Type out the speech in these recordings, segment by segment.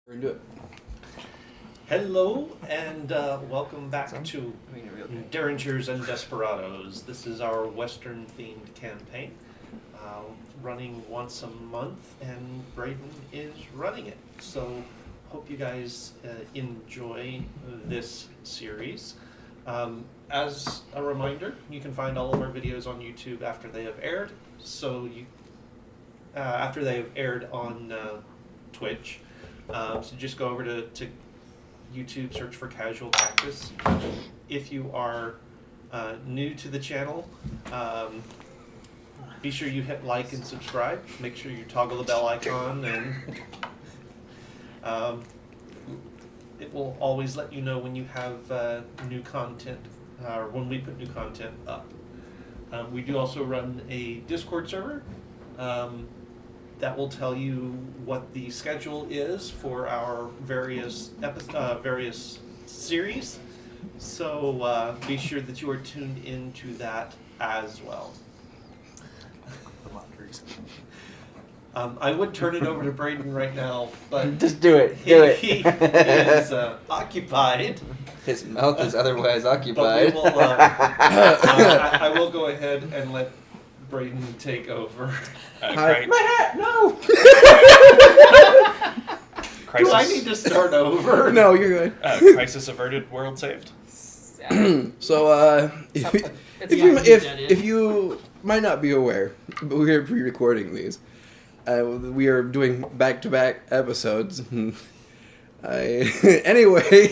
We're gonna do it. Hello and welcome back to Derringers and Desperados. This is our Western themed campaign, running once a month, and Braden is running it. So hope you guys enjoy this series. As a reminder, you can find all of our videos on YouTube after they have aired. So after they have aired on Twitch. So just go over to YouTube, search for Casual Practice. If you are new to the channel, be sure you hit like and subscribe. Make sure you toggle the bell icon, and it will always let you know when you have new content, or when we put new content up. We do also run a Discord server. That will tell you what the schedule is for our various series. So be sure that you are tuned into that as well. I would turn it over to Braden right now, but Just do it. he is occupied. His mouth is otherwise But occupied. we will, I will go ahead and let Braden take over. My hat! No! Do I need to start over? No, you're good. Crisis averted, world saved. So, if you might not be aware, but we are pre-recording these. We are doing back-to-back episodes. Anyway,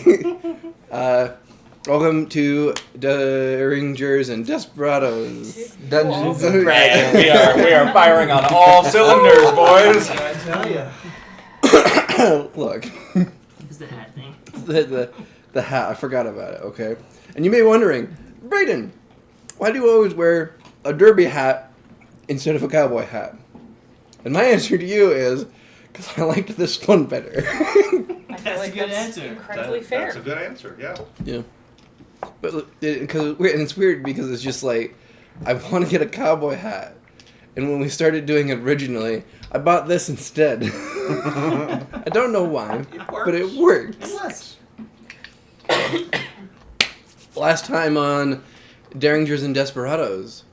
welcome to Derringers and Desperados. Dungeons and Dragons. We are firing on all cylinders, boys. I tell you. Look. It's the hat thing. The hat, I forgot about it, okay? And you may be wondering, Braden, why do you always wear a derby hat instead of a cowboy hat? And my answer to you is, because I liked this one better. I feel like a good that's answer. incredibly fair. That's a good answer, yeah. Yeah. But it's weird because it's just like, I want to get a cowboy hat. And when we started doing it originally, I bought this instead. I don't know why, but it works. It works. Last time on Derringers and Desperados,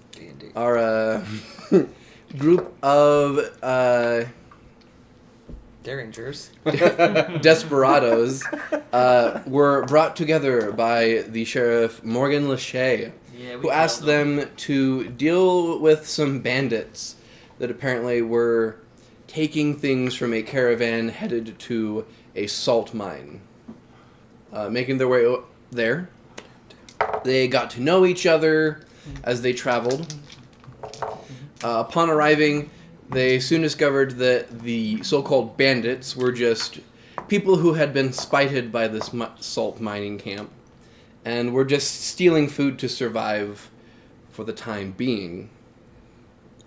our group of Derringers. Desperados were brought together by the Sheriff Morgan Lachey, who asked them to deal with some bandits that apparently were taking things from a caravan headed to a salt mine. Making their way there, they got to know each other as they traveled. Upon arriving, they soon discovered that the so-called bandits were just people who had been spited by this salt mining camp and were just stealing food to survive for the time being.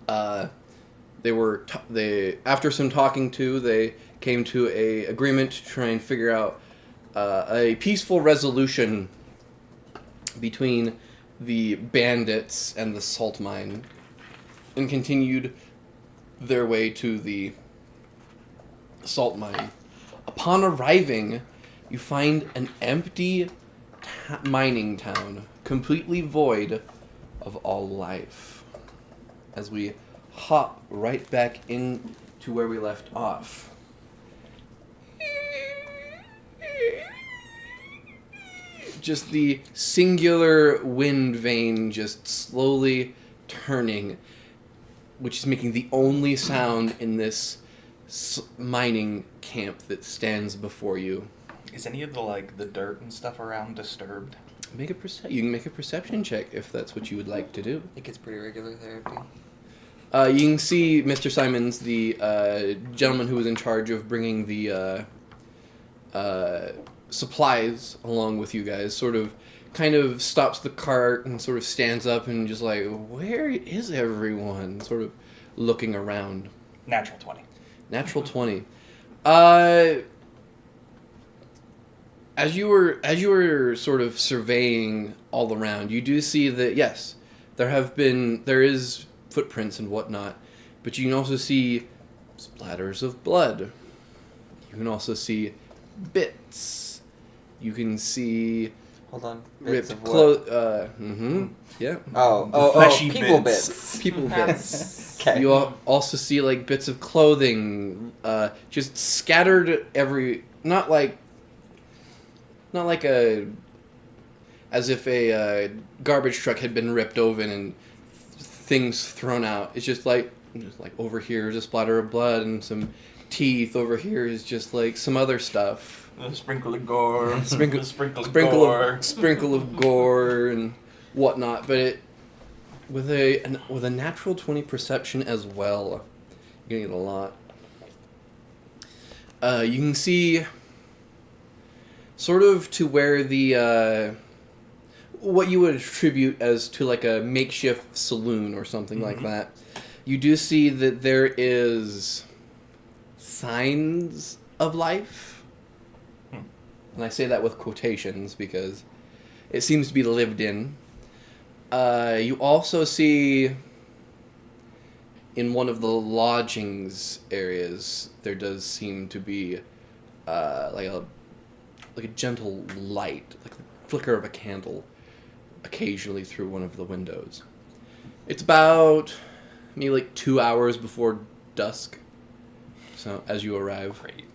After some talking to, they came to a agreement to try and figure out a peaceful resolution between the bandits and the salt mine, and continued their way to the salt mine. Upon arriving, you find an empty mining town, completely void of all life. As we hop right back into where we left off. Just the singular wind vane just slowly turning, which is making the only sound in this mining camp that stands before you. Is any of the dirt and stuff around disturbed? You can make a perception check if that's what you would like to do. I think it's pretty regular therapy. You can see Mr. Simons, the gentleman who was in charge of bringing the supplies along with you guys, kind of stops the cart and sort of stands up and just like, where is everyone? Sort of looking around. Natural 20. Natural 20. As you were sort of surveying all around, you do see that yes, there is footprints and whatnot, but you can also see splatters of blood. You can also see bits. You can see Hold on. Bits ripped of what? clothes. Yeah. Fleshy people bits. bits. People bits. Okay. You also see like bits of clothing, just scattered not like as if a garbage truck had been ripped open and things thrown out. It's just like over here is a splatter of blood and some teeth. Over here is just like some other stuff. A sprinkle of gore. Sprinkle of gore and whatnot. But with a natural 20 perception as well, you're gonna get a lot. You can see sort of to where the what you would attribute as to like a makeshift saloon or something like that. You do see that there is signs of life. And I say that with quotations because it seems to be lived in. You also see in one of the lodgings areas there does seem to be like a gentle light, like the flicker of a candle occasionally through one of the windows. It's about maybe like 2 hours before dusk. So as you arrive. Great.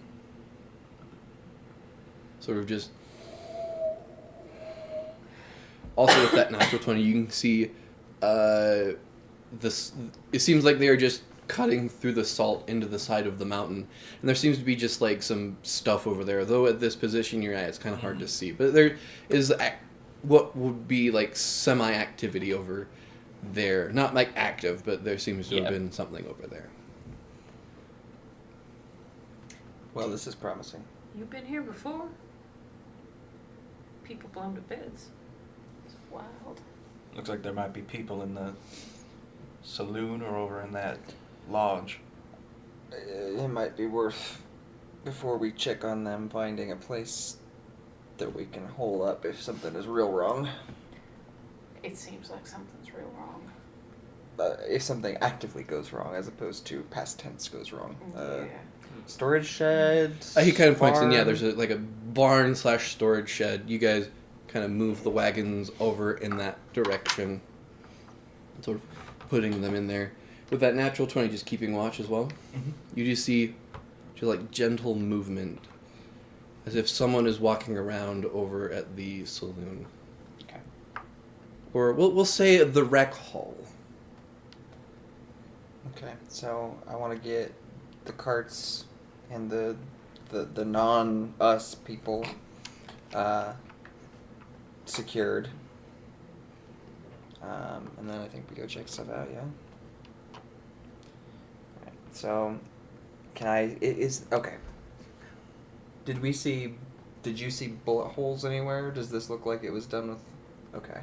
Sort of just... Also with that natural 20, you can see this. It seems like they are just cutting through the salt into the side of the mountain. And there seems to be just like some stuff over there. Though at this position you're at, it's kind of hard to see. But there is what would be like semi-activity over there. Not like active, but there seems to have been something over there. Well, this is promising. You've been here before? People blown to bits. It's wild. Looks like there might be people in the saloon or over in that lodge. It might be worth, before we check on them, finding a place that we can hole up if something is real wrong. It seems like something's real wrong. If something actively goes wrong, as opposed to past tense goes wrong. Yeah. Storage shed. He kind of points in. Yeah, barn. there's like a barn / storage shed. You guys kind of move the wagons over in that direction, sort of putting them in there. With that natural 20, just keeping watch as well. You just see just like gentle movement, as if someone is walking around over at the saloon. Okay. Or we'll say the rec hall. Okay, so I want to get the carts and the non-us people secured. And then I think we go check stuff out, yeah? Alright, so, okay. Did you see bullet holes anywhere? Does this look like it was done with, okay.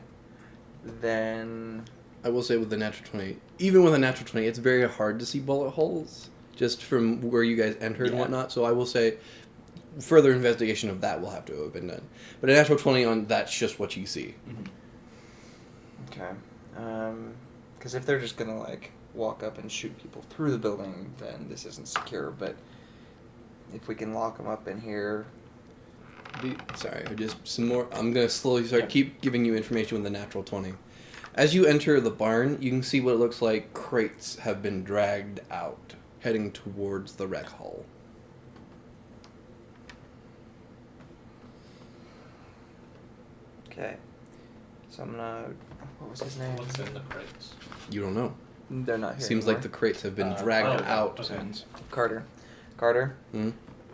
Then... I will say with the natural 20, even with a natural 20, it's very hard to see bullet holes, just from where you guys entered and whatnot. So I will say further investigation of that will have to have been done. But a natural 20 on that's just what you see. Okay. Because if they're just gonna, like, walk up and shoot people through the building, then this isn't secure. But if we can lock them up in here... Sorry, just some more. I'm going to slowly keep giving you information with the natural 20. As you enter the barn, you can see what it looks like crates have been dragged out, heading towards the rec hall. Okay. So I'm gonna... What was his name? What's in the crates? You don't know. They're not here Seems anymore. like the crates have been dragged out. Okay. Carter, Hmm?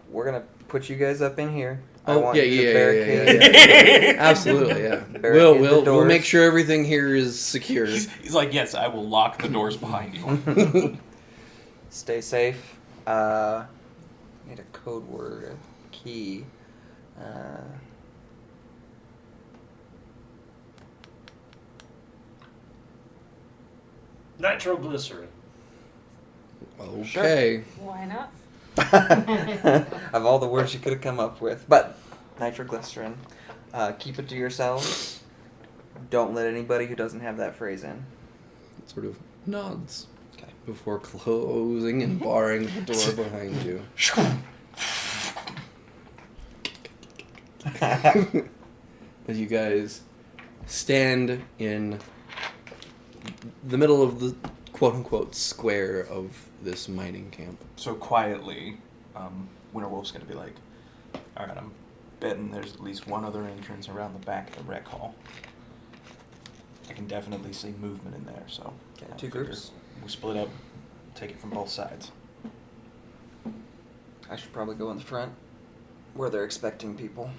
we're gonna put you guys up in here. I Oh, want yeah, you to yeah. barricade. Absolutely, yeah. Barricade the We'll doors. make sure everything here is secure. He's like, yes, I will lock the doors behind you. Stay safe. Need a code word, a key. Nitroglycerin. Okay. Why not? Of all the words you could have come up with. But nitroglycerin. Keep it to yourselves. Don't let anybody who doesn't have that phrase in. Sort of nods. Okay. Before closing and barring the door behind you. As you guys stand in the middle of the quote-unquote square of this mining camp. So quietly, Winterwolf's going to be like, all right, I'm betting there's at least one other entrance around the back of the rec hall. I can definitely see movement in there, so... Okay, I 2 figure groups. We split up, take it from both sides. I should probably go in the front, where they're expecting people.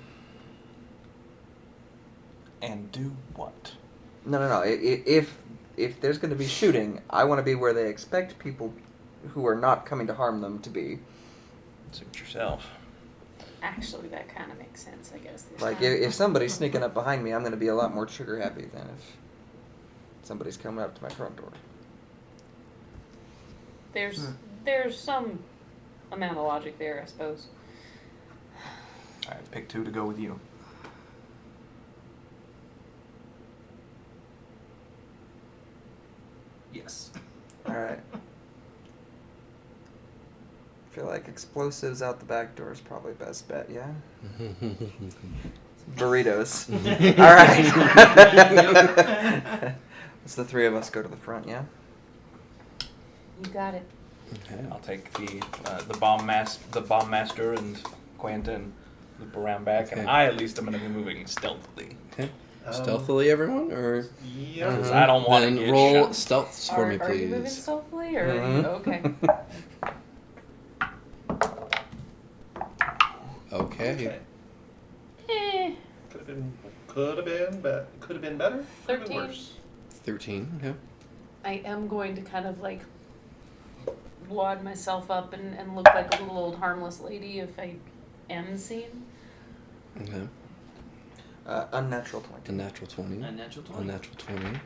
And do what? No. If there's going to be shooting, I want to be where they expect people who are not coming to harm them to be. Suit yourself. Actually, that kind of makes sense, I guess. Like, if somebody's sneaking up behind me, I'm going to be a lot more trigger happy than if somebody's coming up to my front door. There's some amount of logic there, I suppose. All right, pick 2 to go with you. Yes. Alright. I feel like explosives out the back door is probably best bet, yeah? Burritos. Alright. Let's the 3 of us go to the front, yeah? You got it. Okay. I'll take the bomb master and Quentin loop around back, and Okay. I at least am going to be moving stealthily. Okay. Stealthily, everyone, or Yeah. Because I don't want to then get roll shot. stealths for me, Are you moving please. stealthily, or Mhm. okay? Okay. Eh, Could have been better. Could have been 13. worse. 13. Okay. I am going to kind of like wad myself up and look like a little old harmless lady if I am seen. Okay. Unnatural 20. A natural 20. Unnatural 20. Unnatural 20.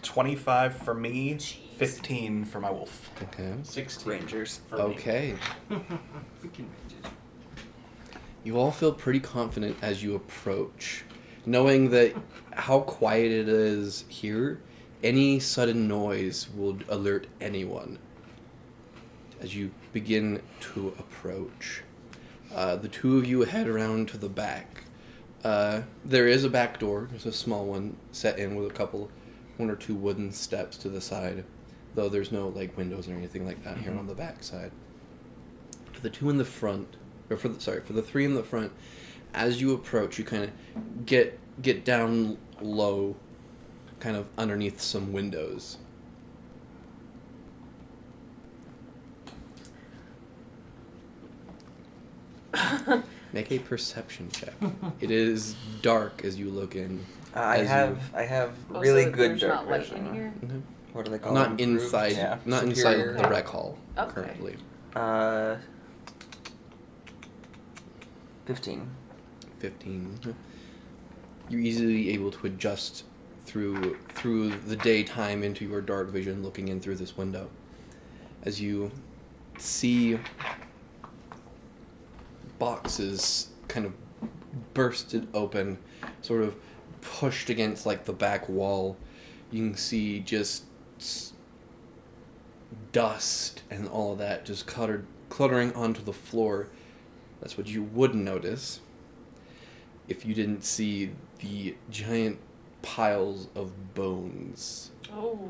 25 for me, 15 for my wolf. Okay. 16. Rangers. For me. Okay. Freaking Rangers. You all feel pretty confident as you approach, knowing that how quiet it is here, any sudden noise will alert anyone. As you begin to approach, the 2 of you head around to the back. There is a back door. There's a small one set in with 1 or 2 wooden steps to the side, though there's no like windows or anything like that here on the back side. For the 2 in the front, or for the 3 in the front, as you approach, you kind of get down low, kind of underneath some windows. Make a perception check. It is dark as you look in. I as have Oh, really so good there's dark not light vision. in here? you... What do they call it? Not Improved? inside. Yeah. Not Superior. inside the rec hall Okay. currently. 15. 15. You're easily able to adjust through the daytime into your dark vision, looking in through this window, as you see boxes kind of bursted open, sort of pushed against like the back wall. You can see just dust and all of that just cluttering onto the floor. That's what you would notice if you didn't see the giant piles of bones Oh.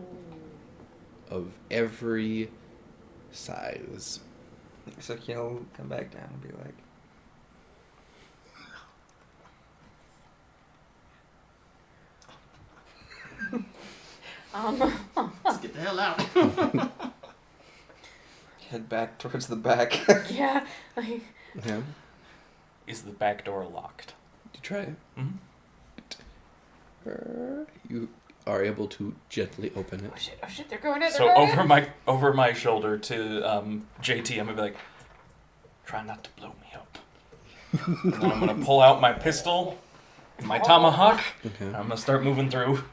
of every size. So he'll come back down and be like, Let's get the hell out. head back towards the back. Yeah. Like, Okay. Is the back door locked? You try it. Mm-hmm. You are able to gently open it. oh shit, they're going in, they're So going in. over my shoulder to JT, I'm gonna be like, try not to blow me up. And then I'm gonna pull out my pistol, and my tomahawk, Okay. and I'm gonna start moving through.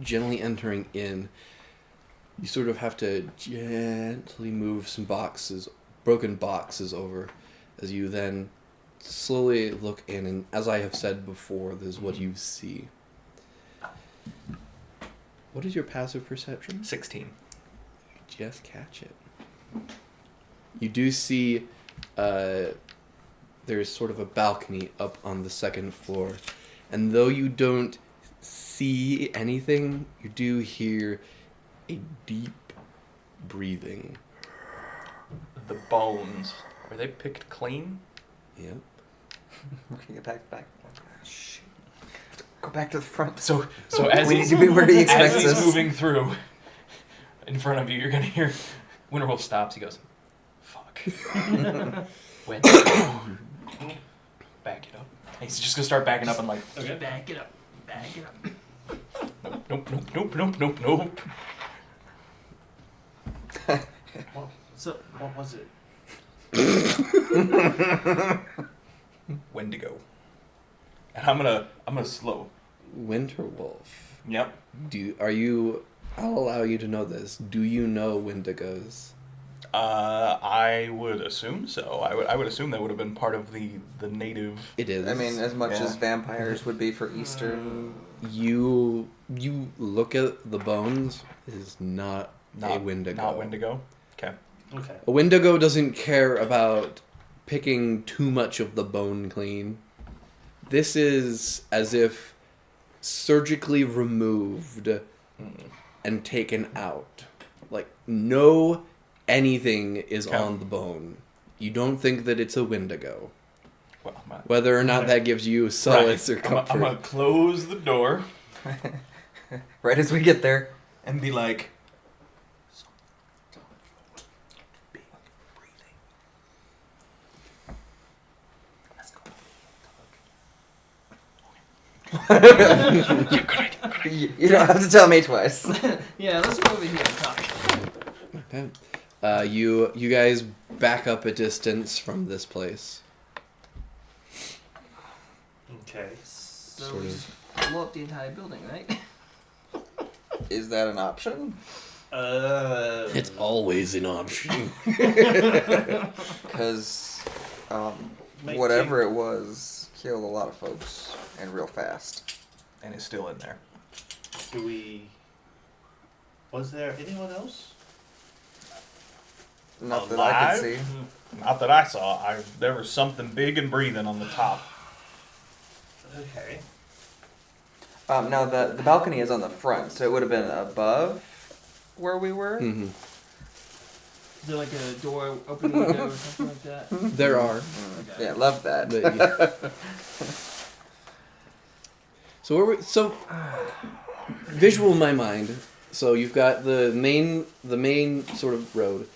Gently entering in, you sort of have to gently move some broken boxes over, as you then slowly look in, and as I have said before, this is what you see. What is your passive perception? 16. Just catch it. You do see the there's sort of a balcony up on the second floor. And though you don't see anything, you do hear a deep breathing. The bones, were they picked clean? Yep. We're gonna get back. Shit. Go back to the front. So as we he's, need to be where he expects as he's us. moving through, in front of you, you're gonna hear Winterwolf stops. He goes, "Fuck." When? Back it up. And he's just gonna start backing up and like, Okay. Back it up. Back it up. nope. So, what was it? Wendigo. And I'm gonna slow. Winterwolf. Yep. I'll allow you to know this. Do you know Wendigos? I would assume so. I would assume that would have been part of the native. It is. I mean, as much as vampires would be for Eastern. You look at the bones. It is not a Wendigo. Not Wendigo. Okay. Okay. A Wendigo doesn't care about picking too much of the bone clean. This is as if surgically removed and taken out. Like, no anything is on the bone. You don't think that it's a Wendigo. Well, Whether or not that gives you solace or I'm comfort. gonna close the door Right as we get there. and be like, big breathing. You don't have to tell me twice. Yeah, let's go over here and talk. Okay. You guys back up a distance from this place. Okay. So Sort we of. just blow up the entire building, right? Is that an option? It's always an option. Because Might whatever it was killed a lot of folks and real fast. And it's still in there. Was there anyone else? Not that I could Alive? see. Not that I saw. There was something big and breathing on the top. Okay. Now the balcony is on the front, so it would have been above where we were. Mm-hmm. Is there like a door, open window, or something like that? There are. Okay. Yeah, love that. But, yeah. So visual in my mind. So you've got the main sort of road.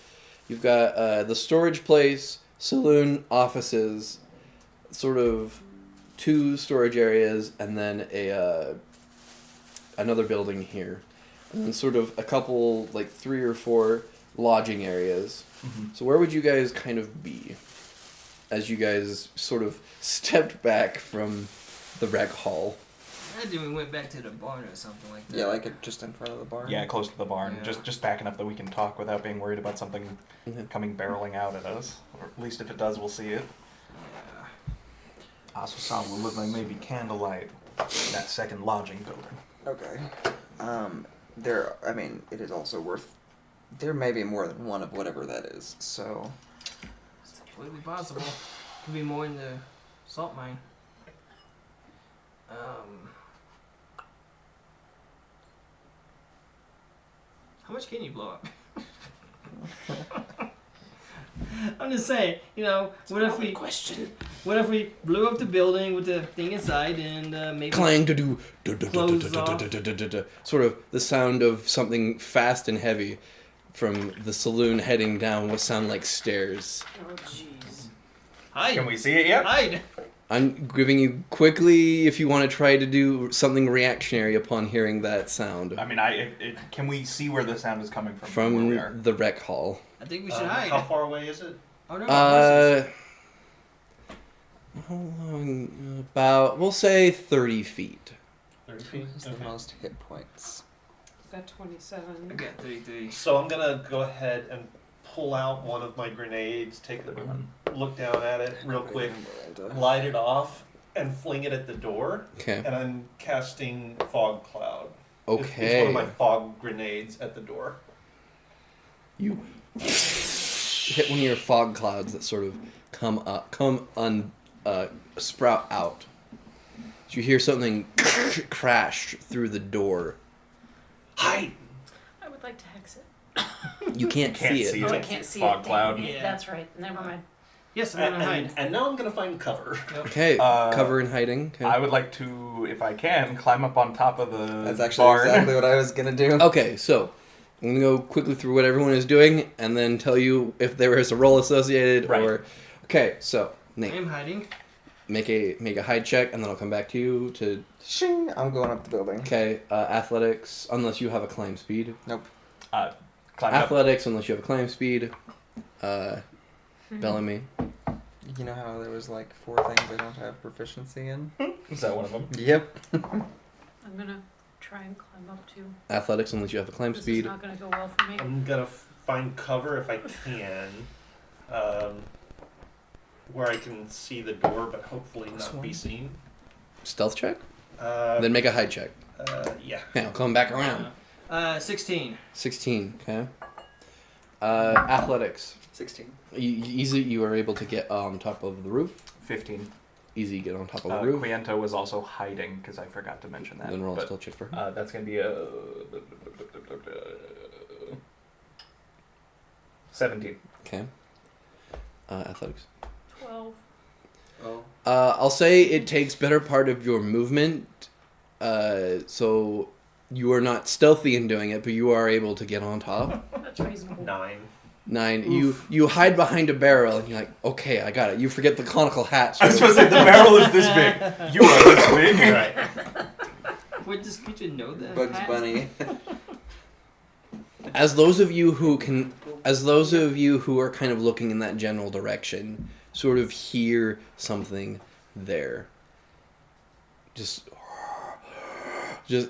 You've got the storage place, saloon, offices, sort of 2 storage areas, and then another building here, and then sort of a couple, like 3 or 4 lodging areas. Mm-hmm. So where would you guys kind of be as you guys sort of stepped back from the rec hall? I think we went back to the barn or something like that. Yeah, like it just in front of the barn. Yeah, close to the barn. Yeah. Just back enough that we can talk without being worried about something coming barreling out at us. Or at least if it does, we'll see it. Yeah. Asusan will look like maybe candlelight in that second lodging building. Okay. It is also worth. There may be more than one of whatever that is. So. It's completely possible. Could be more in the salt mine. How much can you blow up? I'm just saying, what if we blew up the building with the thing inside and maybe Clang to do Close off. sort of the sound of something fast and heavy from the saloon heading down would sound like stairs. Oh jeez. Hide. Can we see it yet? Hide. I'm giving you quickly if you want to try to do something reactionary upon hearing that sound I mean, can we see where the sound is coming from? Where we are? from the rec hall. I think we should hide. How far away is it? Oh no, horses. How long? About, we'll say 30 feet. 30 feet? Who's the most hit points? I've got 27. I got 33. So I'm gonna go ahead and pull out one of my grenades, take a look down at it real quick, light it off, and fling it at the door. Okay. And I'm casting fog cloud. Okay. It's one of my fog grenades at the door. You hit one of your fog clouds that sort of come sprout out. So you hear something crash through the door. Hide! I would like to hex it. You can't see it. Oh, I can't see Fog it. cloud. Dang it. Yeah. That's right. Never mind. Yes, I'm gonna hide. And now I'm gonna find cover. Okay, cover and hiding. Okay. I would like to, if I can, climb up on top of the That's actually barn. exactly what I was gonna do. Okay, so I'm gonna go quickly through what everyone is doing, and then tell you if there is a roll associated Right. or. Okay, so Nate, I'm hiding. make a hide check, and then I'll come back to you to. Shing! I'm going up the building. Okay, athletics, unless you have a climb speed. Nope. Climb up. Athletics, unless you have a climb speed. Bellamy. You know how there was like 4 things I don't have proficiency in? Is that one of them? Yep. I'm gonna try and climb up too. Athletics, unless you have a climb This speed. is not gonna go well for me. I'm gonna find cover if I can, where I can see the door, but hopefully not be seen. Stealth check. Uh, Then make a hide check. yeah. Yeah, I'll come back around. 16. 16. Okay. Athletics. 16. You are able to get on top of the roof. 15. Easy get on top of the roof. Quiento was also hiding, because I forgot to mention that. Then roll a but, stealth check for her. that's going to be a... 17. Okay. Athletics. 12. Oh. I'll say it takes better part of your movement, so you are not stealthy in doing it, but you are able to get on top. That's reasonable. 9. 9. You hide behind a barrel, and you're like, okay, I got it. You forget the conical hat. I was supposed to say, the barrel is this big. You are this big. Right. Wait, does creature know that? Bugs Bunny. As those of you who are kind of looking in that general direction, sort of hear something there. Just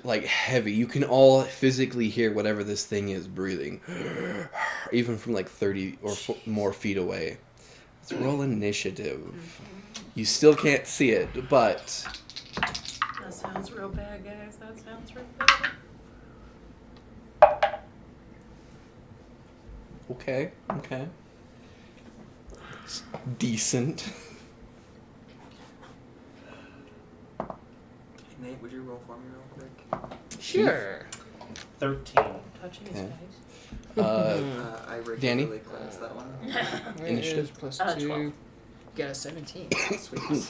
like heavy. You can all physically hear whatever this thing is breathing, even from like 30 or more feet away. Let's roll initiative. You still can't see it, but That sounds real bad, guys. That sounds real bad. okay. It's decent. Nate, would you roll for me real quick? Sure. 13. Touching his Okay. face. I Danny? regularly cleanse that one. Initiative. Plus 12. 2. Got a 17. Sweet.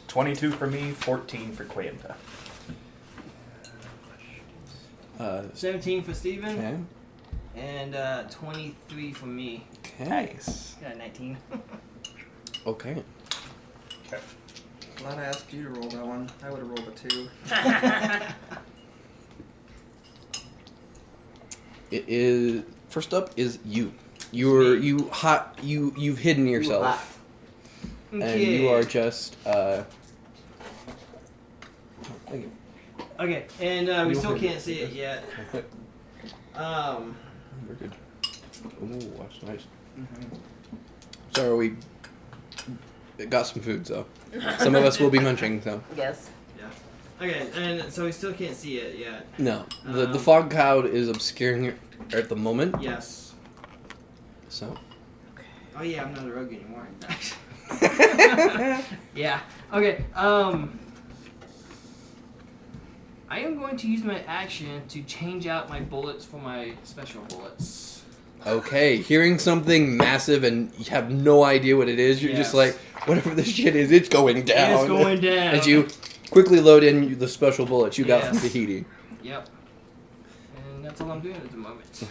22 for me, 14 for Quienta. 17 for Steven. Okay. And 23 for me. Okay. Nice. Got a 19. Okay. Okay. Glad I asked you to roll that one. I would have rolled a 2. It is first up is you. You've hidden yourself, and you are just thank you. Okay, and we You still heard can't it. see it yet. We're good. Ooh, that's nice. Sorry, we got some food, so some of us will be munching. So Yes. Okay, and so we still can't see it yet. no, the fog cloud is obscuring it at the moment. Yes. So Oh yeah, I'm not a rogue anymore. Yeah. Okay. I am going to use my action to change out my bullets for my special bullets. okay, hearing something massive and you have no idea what it is, you're just Yes. like, whatever this shit is, it's going down. It's going down. As you quickly load in the special bullets you got from Yes. Tahiti. Yep. And that's all I'm doing at the moment.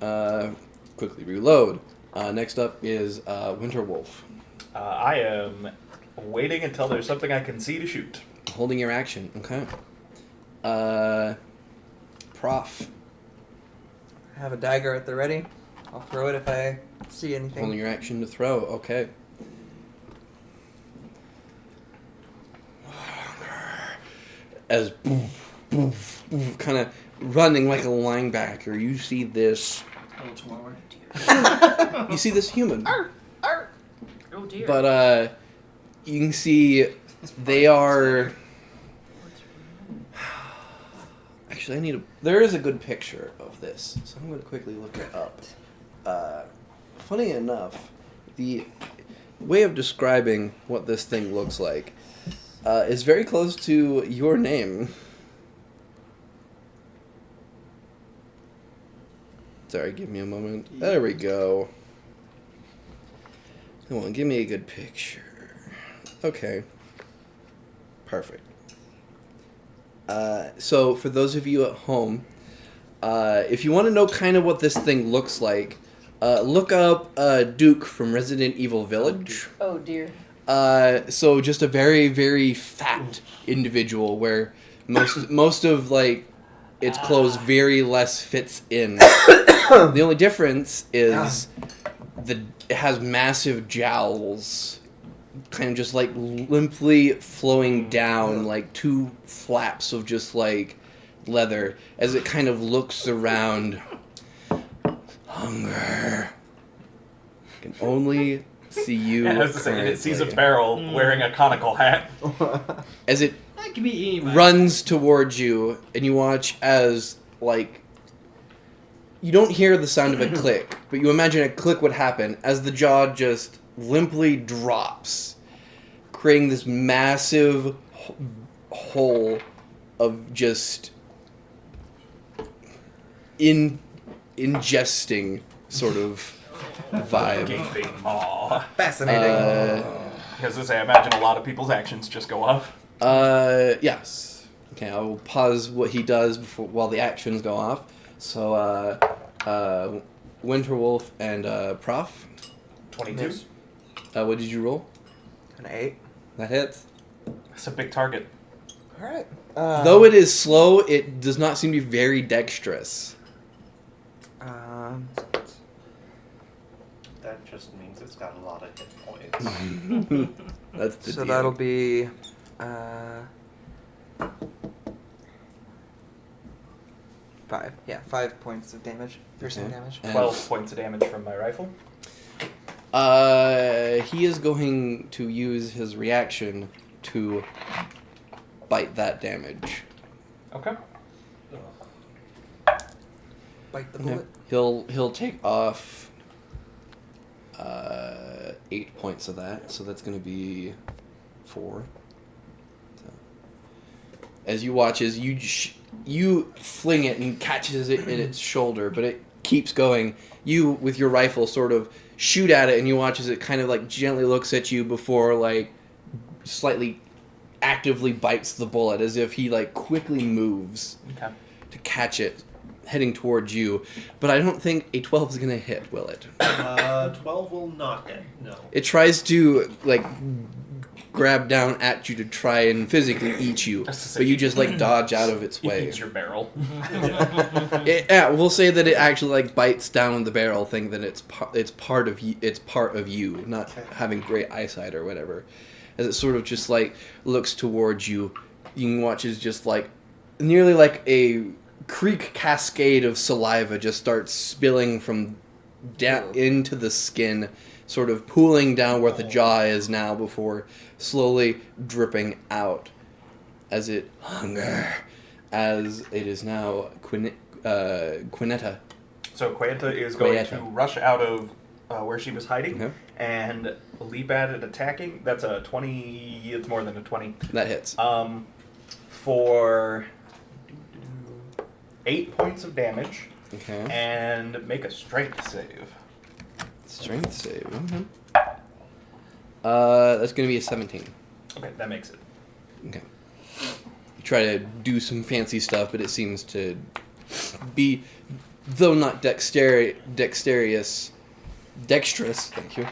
Okay. Quickly reload. Next up is Winterwolf. I am waiting until there's something I can see to shoot. Holding your action. Okay. Prof. I have a dagger at the ready. I'll throw it if I see anything. Holding your action to throw. Okay. As kind of running like a linebacker, you see this. Oh, tomorrow. You see this human. Oh dear. But you can see they are. Actually, there is a good picture of this, so I'm going to quickly look it up. Funny enough, way of describing what this thing looks like is very close to your name. Sorry, give me a moment. There we go. Come on, give me a good picture. Okay. Perfect. So, for those of you at home, if you want to know kind of what this thing looks like, look up Duke from Resident Evil Village. Oh dear. So just a very, very fat individual where most of like its clothes very less fits in. The only difference is it has massive jowls, kind of just like limply flowing down like two flaps of just like leather as it kind of looks around. Hunger. I can only see you. Yeah, I was saying, it sees a barrel wearing a conical hat. As it That could be anybody. runs towards you, and you watch as, like, you don't hear the sound of a click, but you imagine a click would happen as the jaw just limply drops, creating this massive hole of just ingesting sort of vibe. Gaping maw. Fascinating. Because as I imagine a lot of people's actions just go off. Yes. Okay, I will pause what he does while the actions go off. So, Winterwolf and Prof. 22. What did you roll? An 8. That hits. That's a big target. Alright. Though it is slow, it does not seem to be very dexterous. That just means it's got a lot of hit points. That's the So deal. that'll be 5. Yeah, 5 points of damage. Piercing Okay. damage. And- 12 points of damage from my rifle. He is going to use his reaction to bite that damage. Okay. Bite the Okay. bullet. He'll take off 8 points of that, so that's going to be 4. So, as you watch, as you fling it and catches it in its shoulder, but it keeps going. You, with your rifle, sort of shoot at it, and you watch as it kind of like gently looks at you before like slightly actively bites the bullet, as if he like quickly moves Okay. to catch it, heading towards you. But I don't think a 12 is going to hit, will it? 12 will not hit, no. It tries to like grab down at you to try and physically eat you, but you just like dodge out of its way. Eats your barrel. Yeah, we'll say that it actually like bites down the barrel, thing that it's part of you, not having great eyesight or whatever. As it sort of just like looks towards you, you can watch as just like nearly like a creek cascade of saliva just starts spilling from down into the skin, sort of pooling down where the jaw is now before slowly dripping out as it as it is now Quinetta. So Quinetta is going Quinetta. to rush out of where she was hiding Okay. and leap at it attacking. That's a 20. It's more than a 20. That hits. For 8 points of damage Okay. and make a strength save. Strength save. Okay. That's gonna be a 17. Okay, that makes it. Okay. You try to do some fancy stuff, but it seems to be, though not dexterous. Thank you.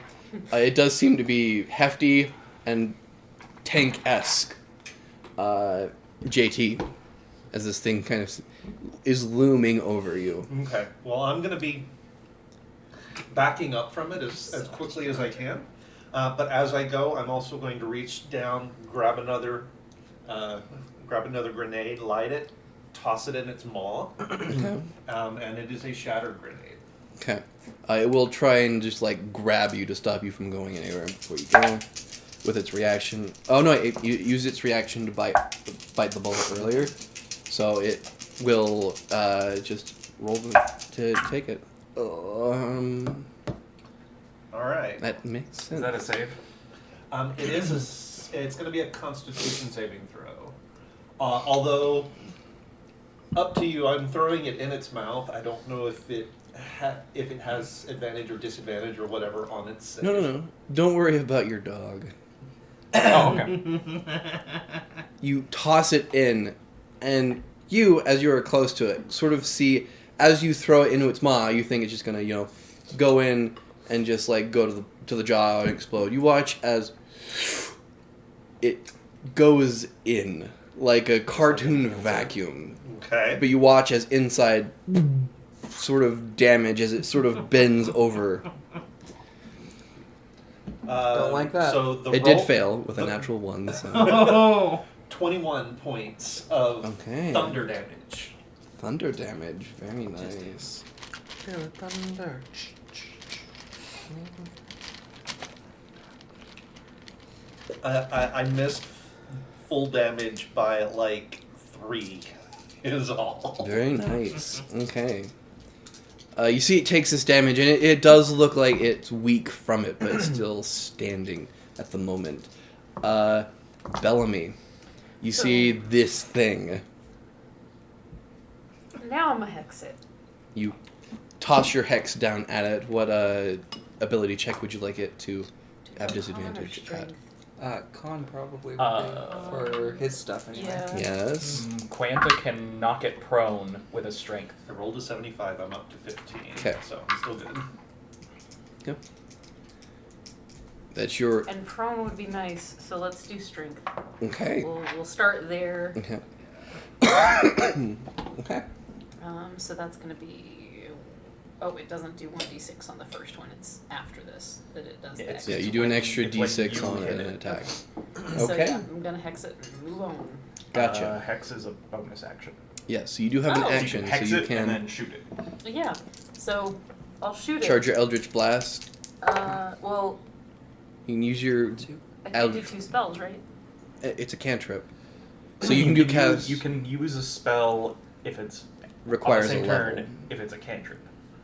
It does seem to be hefty and tank-esque. JT, as this thing kind of is looming over you. Okay, well, I'm going to be backing up from it as quickly as I can. But as I go, I'm also going to reach down, grab another grenade, light it, toss it in its maw, Okay. and it is a shattered grenade. Okay. It will try and just like grab you to stop you from going anywhere before you go. With its reaction. Oh no! It used its reaction to bite the bullet earlier, so it will just roll to take it. All right. That makes sense. Is that a save? It is. It's going to be a Constitution saving throw. Although, up to you. I'm throwing it in its mouth. I don't know if it has advantage or disadvantage or whatever on its save. No. Don't worry about your dog. Oh, okay. You toss it in, and you, as you are close to it, sort of see, as you throw it into its maw, you think it's just gonna, go in and just like go to the jaw and explode. You watch as it goes in like a cartoon vacuum. Okay. But you watch as inside sort of damage as it sort of bends over. Don't like that. So It did fail with a natural 1. So. Oh. 21 points of Okay. thunder damage. Thunder damage, very nice. Feel the thunder. I missed full damage by like 3 is all. Very nice. Okay. You see it takes this damage, and it does look like it's weak from it, but it's still standing at the moment. Bellamy, you see this thing. Now I'm a hex it. You toss your hex down at it. What ability check would you like it to have disadvantage at? Con probably would be for his stuff anyway. Yeah. Yes. Quanta can knock it prone with a strength. I rolled a 75, I'm up to 15. 'Kay. So I'm still good. Yep. That's your... And prone would be nice, so let's do strength. Okay. We'll start there. Okay. Okay. So that's gonna be. Oh, it doesn't do 1d6 on the first one. It's after this that it does Yeah, that. Yeah, you do an extra It's when d6 you on hit an it. attack. So Okay. yeah, I'm gonna hex it and move on. Gotcha. Hex is a bonus action. Yeah, so you do have an Oh. action, so Hex you it and then can shoot it. Yeah. So I'll shoot it. charge your Eldritch Blast. Well, You can use your... I can do 2 spells, right? It's a cantrip. So you can do cast... You can use a spell if it's requires on the a same level. turn if it's a cantrip.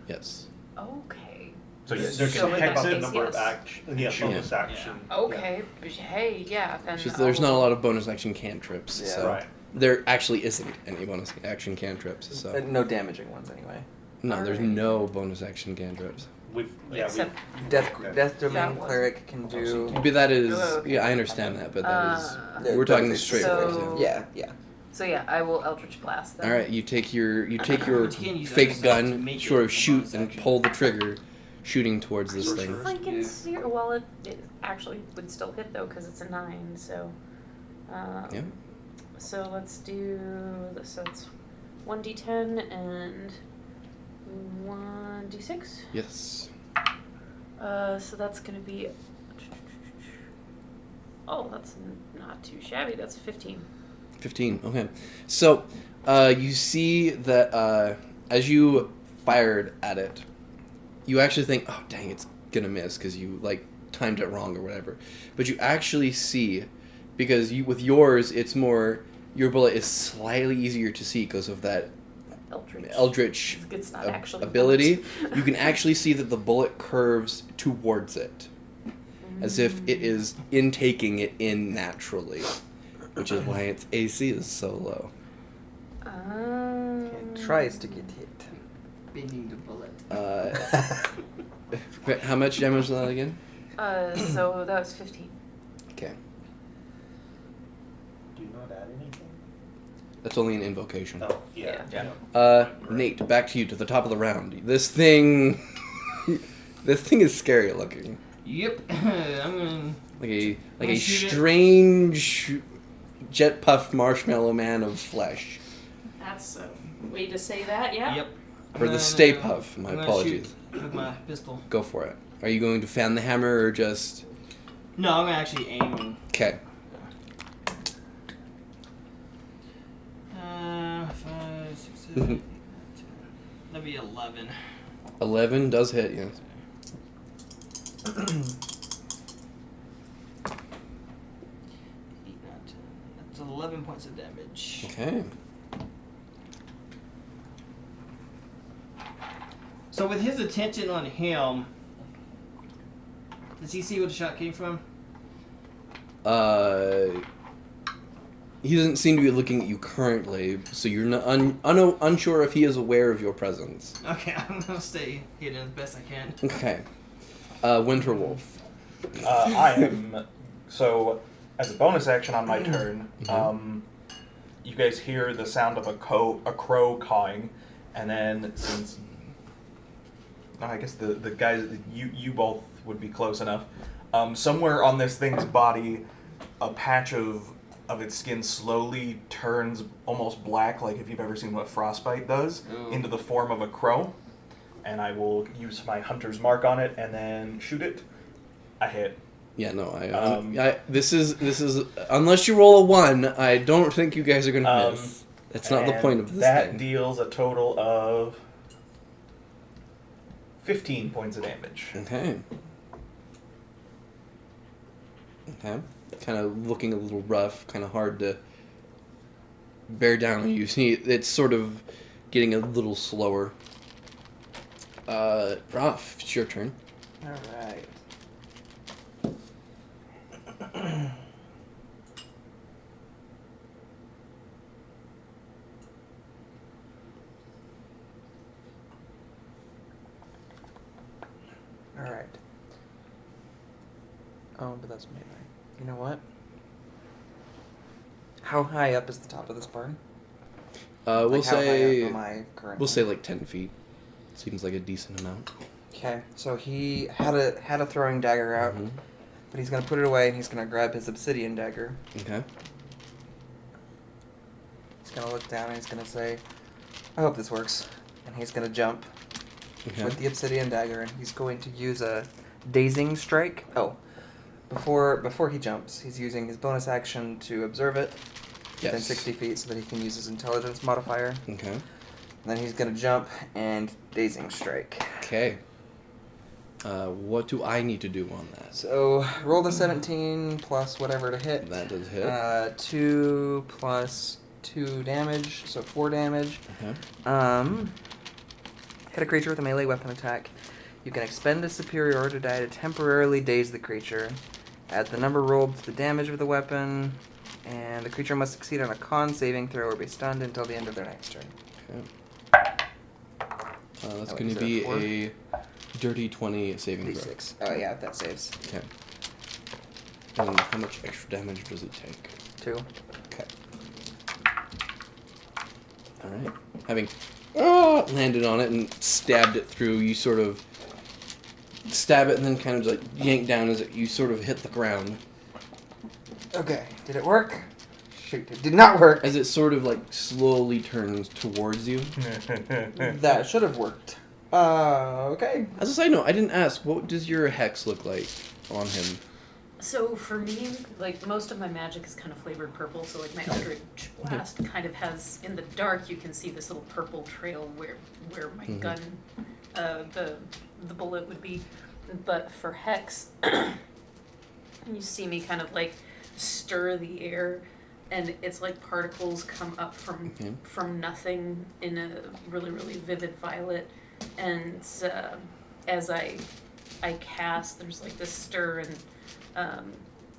Yes. Okay. So you There So can in hex that the case, number of yes. action. Yeah, Sure. bonus action. Okay. Hey, yeah. Then It's just there's not a lot of bonus action cantrips, Yeah. so Right. there actually isn't any bonus action cantrips. So No damaging ones anyway. no, there's Alright. no bonus action cantrips. Except Death Domain That one. Cleric can do. But that is Oh, okay. yeah, I understand that, but that is Yeah, we're talking that is straight so- for example. Yeah. So yeah, I will Eldritch Blast then. All right, you take your You can use fake that to gun, make sort it of shoot bonus and action. pull the trigger, shooting towards this Sorcerer. thing. Freaking Yeah. serious. Well, it actually would still hit though because it's a 9. So. Yeah. So let's do this. So it's 1d10 and 1d6. Yes. So that's gonna be. Oh, that's not too shabby. That's 15. 15. Okay. So, you see that as you fired at it, you actually think, "Oh, dang, it's gonna miss," because you like timed it wrong or whatever. But you actually see, because with yours, it's more your bullet is slightly easier to see because of that Eldritch It's not actually ability. You can actually see that the bullet curves towards it, as if it is intaking it in naturally, which is why its AC is so low. It tries to get hit. Bending the bullet. How much damage was that again? So that was 15. Okay, Do not add anything. that's only an invocation. Oh, yeah. Yeah. Nate, back to you to the top of the round. This thing, this thing is scary looking. Yep. I'm gonna. Like a Wanna shoot it? strange jet puffed marshmallow man of flesh. That's a way to say that, yeah. Yep. Or the Stay Puff, my I'm gonna apologies. shoot with my pistol. Go for it. Are you going to fan the hammer or just... No, I'm gonna actually aim. Okay. 5, 6, 7, 8, 9, 10. That'd be 11. 11 does hit, yes. 8, 9, 10. That's 11 points of damage. Okay. So with his attention on him, Does he see where the shot came from? He doesn't seem to be looking at you currently, so you're not unsure if he is aware of your presence. Okay, I'm gonna stay hidden as best I can. Okay. Winterwolf. I am. So, as a bonus action on my turn, you guys hear the sound of a crow cawing, and then since I guess the guys you both would be close enough. Somewhere on this thing's body, a patch of its skin slowly turns almost black, like if you've ever seen what frostbite does, into the form of a crow. And I will use my hunter's mark on it and then shoot it. I hit. Yeah, no, this is unless you roll a 1, I don't think you guys are gonna miss. That's not the point of this that thing. That deals a total of 15 points of damage. Okay. Kind of looking a little rough, kind of hard to bear down on you. See, it's sort of getting a little slower. Raph, it's your turn. Alright. Alright. Oh, but that's melee. You know what? How high up is the top of this barn? We'll how high say up am I currently? we'll say like 10 feet. Seems like a decent amount. Okay, so he had a throwing dagger out, but he's gonna put it away and he's gonna grab his obsidian dagger. Okay. He's gonna look down and he's gonna say, "I hope this works," and he's gonna jump with the obsidian dagger, and he's going to use a dazing strike. Oh, before he jumps, he's using his bonus action to observe it within 60 feet, so that he can use his intelligence modifier. Okay. And then he's gonna jump and dazing strike. Okay. What do I need to do on that? So roll the 17 plus whatever to hit. That does hit. 2 plus 2 damage, so 4 damage. Okay. Hit a creature with a melee weapon attack. You can expend a superiority die to temporarily daze the creature. Add the number rolled to the damage of the weapon, and the creature must succeed on a con saving throw or be stunned until the end of their next turn. Okay. That's going to be a dirty 20 saving throw. D6. Oh yeah, that saves. Okay. And how much extra damage does it take? 2. Okay. Alright. Having landed on it and stabbed it through, you sort of stab it and then kind of like yank down as you sort of hit the ground. Okay, did it work? Shoot, it did not work. As it sort of like slowly turns towards you. That should have worked. Okay. As a side note, I didn't ask, what does your hex look like on him? So for me, like most of my magic is kind of flavored purple. So like my Eldritch Blast kind of has, in the dark, you can see this little purple trail where my gun, the bullet would be. But for hex, you see me kind of like stir the air, and it's like particles come up from nothing in a really, really vivid violet. And as I cast, there's like this stir and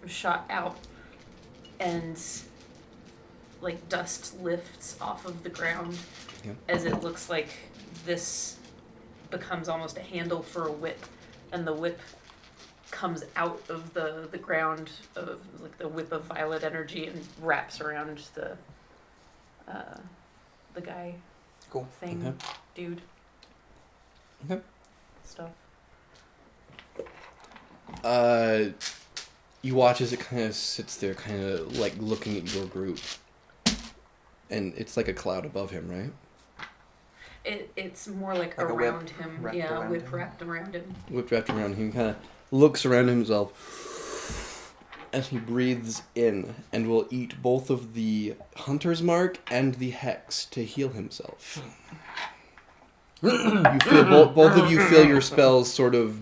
shot out, and like dust lifts off of the ground as it looks like this becomes almost a handle for a whip, and the whip comes out of the ground of like the whip of violet energy and wraps around the guy. Cool. Thing. Dude. Okay. Stuff. You watch as it kind of sits there, kind of like looking at your group, and it's like a cloud above him, right? It's more like a around whip him. wrapped Yeah, around whip him. wrapped around him. Whip wrapped around him, kind of looks around himself as he breathes in, and will eat both of the Hunter's Mark and the Hex to heal himself. You feel both of you feel your spells sort of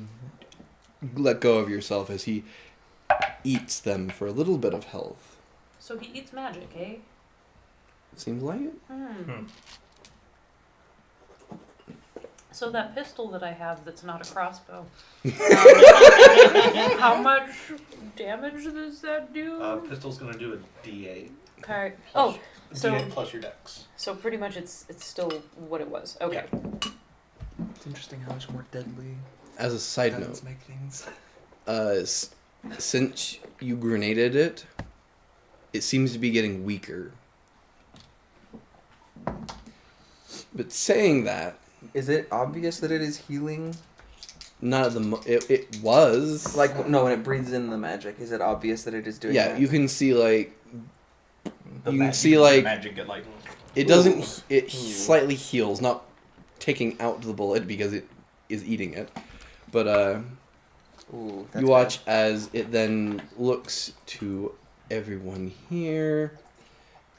let go of yourself as he eats them for a little bit of health. So he eats magic, eh? Seems like it. So that pistol that I have that's not a crossbow, how much damage does that do? Pistol's gonna do a D8. Okay. Plus- Oh, so D8 plus your dex. so pretty much it's still what it was. Okay. It's interesting how much more deadly As a side guns note, make things. since you grenaded it, it seems to be getting weaker. But saying that, Is it obvious that it is healing? not at the it was Like, no, when it breathes in the magic, is it obvious that it is doing yeah. that? You can see like The You can magic- see, like- the magic get like it doesn't. It slightly heals, not taking out the bullet because it is eating it. But Ooh, that's you watch as it then looks to everyone here,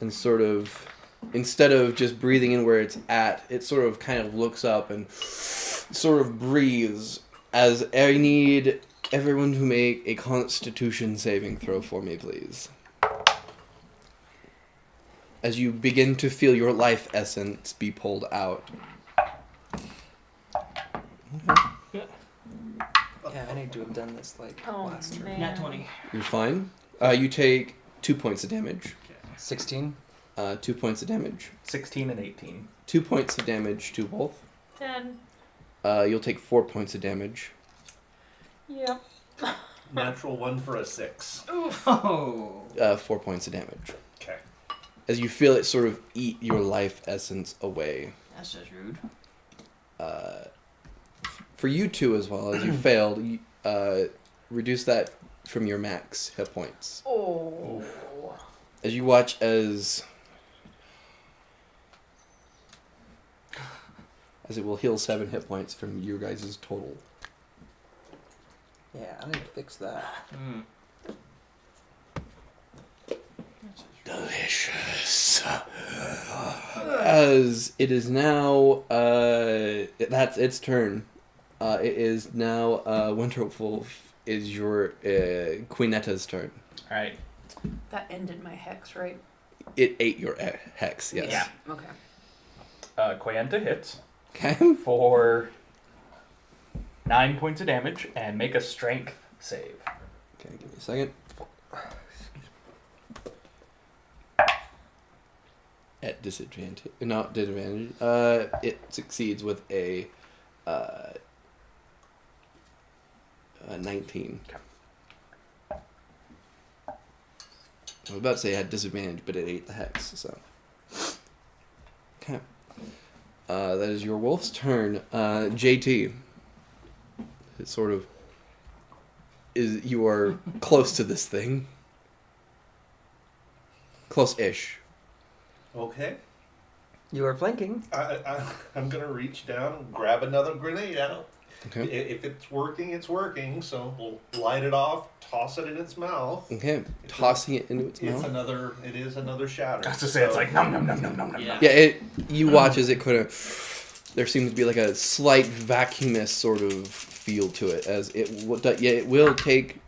and sort of, instead of just breathing in where it's at, it sort of kind of looks up and sort of breathes. As I need everyone to make a Constitution saving throw for me, please. As you begin to feel your life essence be pulled out. Yeah, I need to have done this like Oh last turn. man. Nat 20. You're fine. You take 2 points of damage. 16. 2 points of damage. 16 and 18. 2 points of damage to both. 10. You'll take 4 points of damage. Yep. Natural 1 for a 6. Oh. 4 points of damage. Okay. As you feel it sort of eat your life essence away. That's just rude. For you two as well, as you failed, you, reduce that from your max hit points. Oh. As you watch as it will heal 7 hit points from your guys' total. Yeah, I need to fix that. Mm. Delicious. As it is now, that's its turn. It is now Winterwolf is your Queenetta's turn. Alright. That ended my hex, right? It ate your hex, yes. Yeah. Okay. Quayenta hits Okay. for 9 points of damage and make a strength save. Okay, give me a second. At disadvantage, not disadvantage. It succeeds with a 19. Okay. I was about to say it had disadvantage, but it ate the hex, so. Okay. That is your wolf's turn. JT. It sort of is, you are close to this thing. Close-ish. Okay. You are flanking. I'm gonna reach down and grab another grenade out. Okay. If it's working, it's working. So we'll light it off, toss it in its mouth. Okay. Tossing it into its It mouth. is another shatter. I was to say, it's like nom nom nom nom nom nom. Yeah. Yeah, you watch as it kind of, there seems to be like a slight vacuumous sort of feel to it, as it will take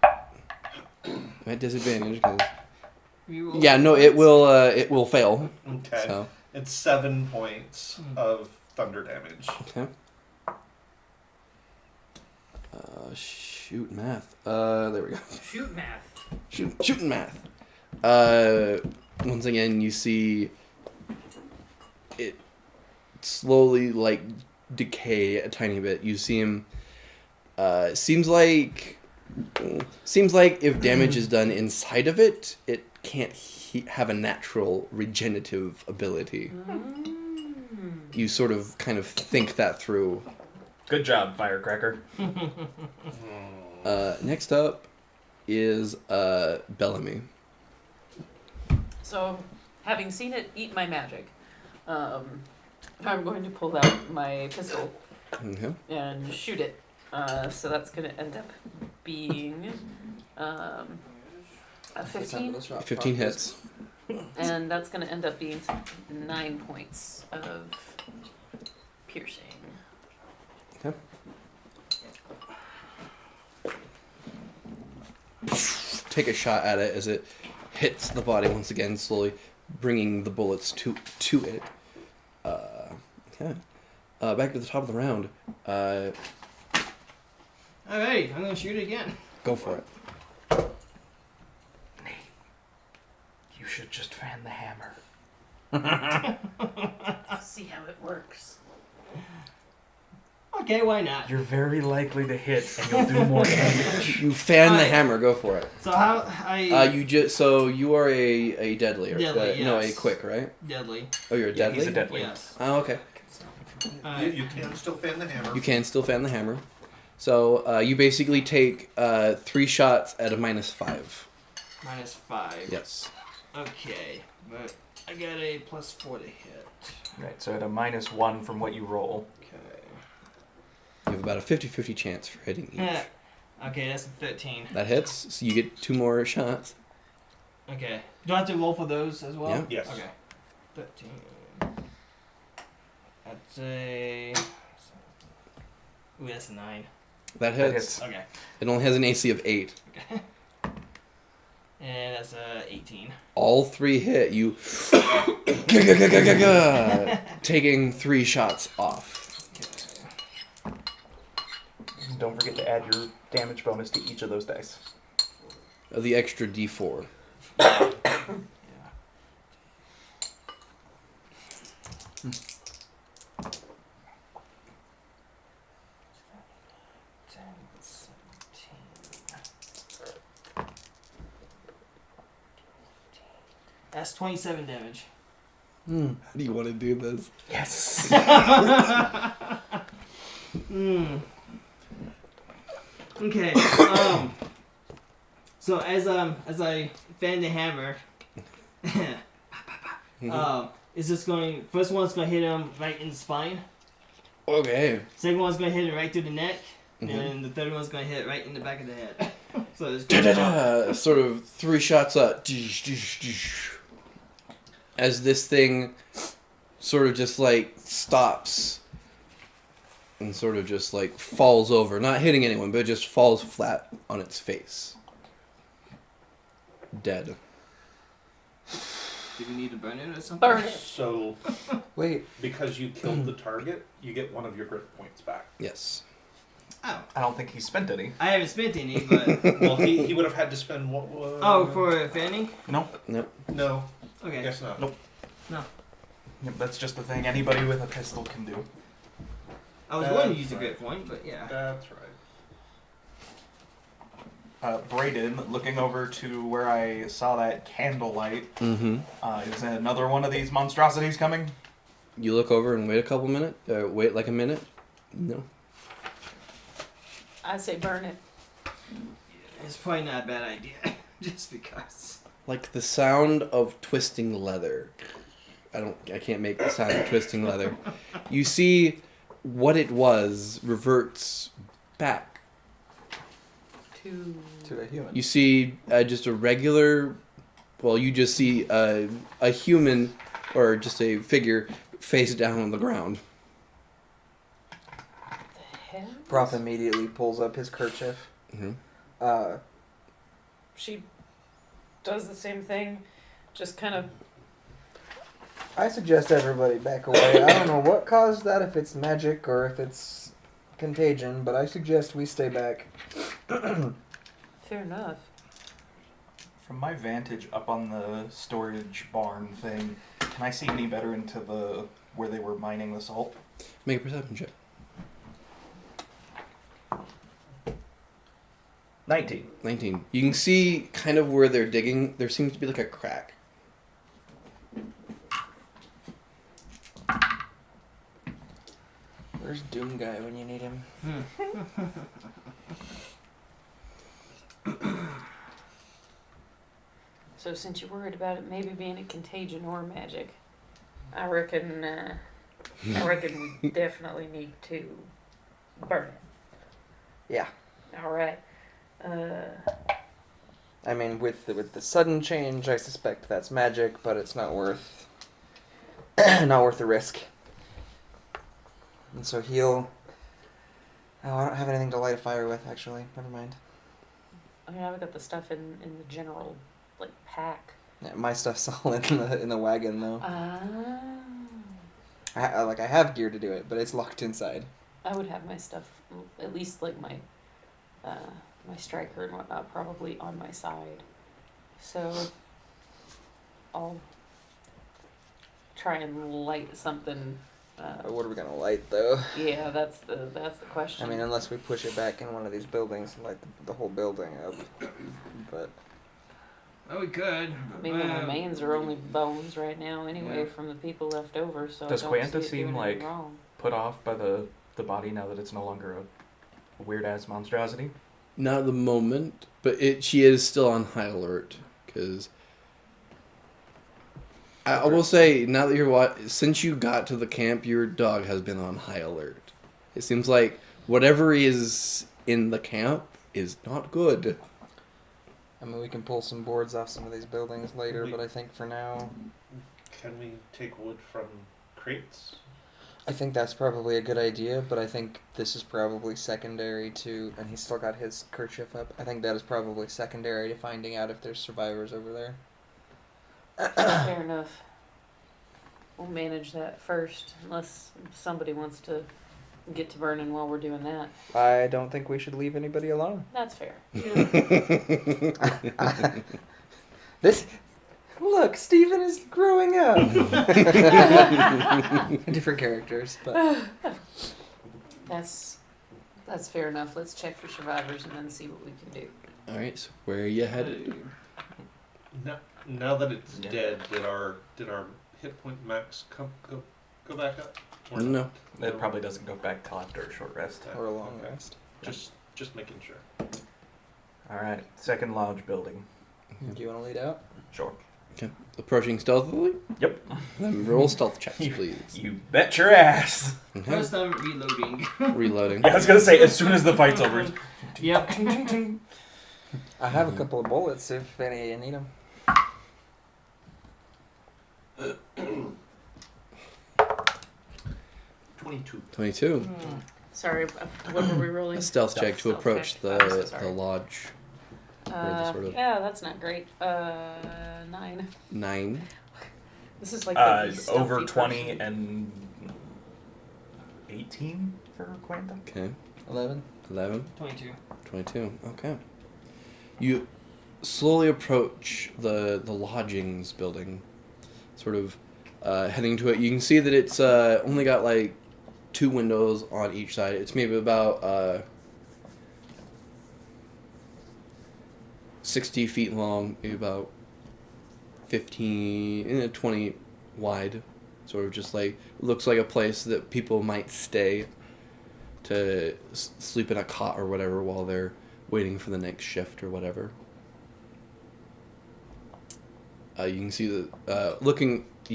at disadvantage. 'Cause, yeah, no, it will fail. Okay. So, It's 7 points of thunder damage. okay. Shoot math. There we go. Shoot math. Shooting math. Once again, you see it slowly like decay a tiny bit. You see him. Seems like if damage is done inside of it, it can't have a natural regenerative ability. You sort of kind of think that through. Good job, Firecracker. Next up is Bellamy. So, having seen it eat my magic, I'm going to pull out my pistol Okay. and shoot it. So that's going to end up being a 15, 15 hits. and that's going to end up being 9 points of piercing. Okay. Take a shot at it as it hits the body once again, slowly bringing the bullets to it. Okay. Back to the top of the round. Alright, I'm gonna shoot it again. Go for it. Nate, you should just fan the hammer. See how it works. Okay, why not? You're very likely to hit, and you'll do more damage. You fan the Alright. hammer. Go for it. So how I You are a deadly. Deadly, No, a yes. quick, right? deadly. Oh, you're a Yeah, deadly. he's a deadly. Yes. Oh, okay. You, you can still fan the hammer. You can still fan the hammer. So you basically take 3 shots at a -5. -5. Yes. Okay, but I got a +4 to hit. Right, so at a -1 from what you roll. Okay. You have about a 50-50 chance for hitting each. Okay, that's a 13. That hits, so you get 2 more shots. Okay. Do I have to roll for those as well? Yeah. Yes. Okay. 13. That's a. Ooh, that's a 9. That That hits. hits. Okay. It only has an AC of 8. Okay. And that's a 18. All 3 hit. You taking 3 shots off. And don't forget to add your damage bonus to each of those dice. The extra D4. Yeah. That's 27 damage. How do you want to do this? Yes! Okay. So as I fan the hammer, it's just going. First one's gonna hit him right in the spine. Okay. Second one's gonna hit him right through the neck, and the third one's gonna hit right in the back of the head. So it's Sort of 3 shots up. As this thing sort of just like stops and sort of just like falls over, not hitting anyone, but it just falls flat on its face. Dead. Do we need to burn it or something? Burn it. So, Wait. because you killed the target, you get 1 of your grit points back. Yes. Oh, I don't think he spent any. I haven't spent any, but Well, he would have had to spend what? oh, for fanning. No. Nope. No, I Okay. guess not. Nope. No, Yep, that's just the thing anybody with a pistol can do. I was going to That's use a right. grit point, but yeah. That's right. Braden, looking over to where I saw that candlelight, Mm-hmm. is another one of these monstrosities coming? You look over and wait a couple minutes. Wait like a minute. No. I say burn it. It's probably not a bad idea, just because. Like the sound of twisting leather. I can't make the sound of twisting leather. You see what it was reverts back. To a human. You see just a regular, well, you just see a human or just a figure face down on the ground. The hell? Prof immediately pulls up his kerchief. Mm-hmm. She does the same thing, just kind of. I suggest everybody back away. I don't know what caused that, if it's magic or if it's contagion, but I suggest we stay back. Fair enough. From my vantage up on the storage barn thing, can I see any better into the where they were mining the salt? Make a perception check. 19. 19. You can see kind of where they're digging. There seems to be like a crack. Where's Doom Guy when you need him? So since you're worried about it maybe being a contagion or magic, I reckon we definitely need to burn it. Yeah. All right. I mean, with the sudden change, I suspect that's magic, but it's not worth the risk. And so he'll. Oh, I don't have anything to light a fire with, actually. Never mind. I mean, I've got the stuff in the general like pack. Yeah, my stuff's all in the wagon, though. Ah. I have gear to do it, but it's locked inside. I would have my stuff, at least like my striker and whatnot, probably on my side. So I'll try and light something. What are we gonna light though? Yeah, that's the question. I mean, unless we push it back in one of these buildings and light the whole building up. But Oh, we could. I mean, the remains are only bones right now, anyway, from the people left over. So Does I don't Quanta see it seem doing like anything wrong. put off by the body now that it's no longer a weird ass monstrosity? Not at the moment, but she is still on high alert because I will say now that since you got to the camp, your dog has been on high alert. It seems like whatever is in the camp is not good. I mean, we can pull some boards off some of these buildings later, but I think for now, Can we take wood from crates? I think that's probably a good idea, but I think this is probably secondary to, and he's still got his kerchief up, I think that is probably secondary to finding out if there's survivors over there. Fair enough. We'll manage that first, unless somebody wants to get to burning while we're doing that. I don't think we should leave anybody alone. That's fair. Look, Steven is growing up. Different characters, but That's fair enough. Let's check for survivors and then see what we can do. All right, so where are you headed? Now that it's dead, did our hit point max go back up? Or No. not? It probably doesn't go back till after a short rest. or a long Okay. rest. Just making sure. Alright, second lodge building. Do you want to lead out? Sure. Okay, approaching stealthily. Yep. Then roll stealth checks, please. You bet your ass. Okay. First time reloading. Reloading. Yeah, I was gonna say, as soon as the fight's over. Yep. I have a couple of bullets if any of you need them. $22. 22. Sorry, what were we rolling? A stealth check to Stealth approach check. I'm so the sorry. lodge. the sort of- Yeah, that's not great. 9. 9. This is like the least Over stealthy 20 person. and 18 for Quanta. Okay. 11. 11. 22. 22. Okay. You slowly approach the lodgings building, sort of heading to it. You can see that it's only got like 2 windows on each side. It's maybe about 60 feet long, maybe about 15, 20 wide. Sort of just like, looks like a place that people might stay to sleep in a cot or whatever while they're waiting for the next shift or whatever. You can see you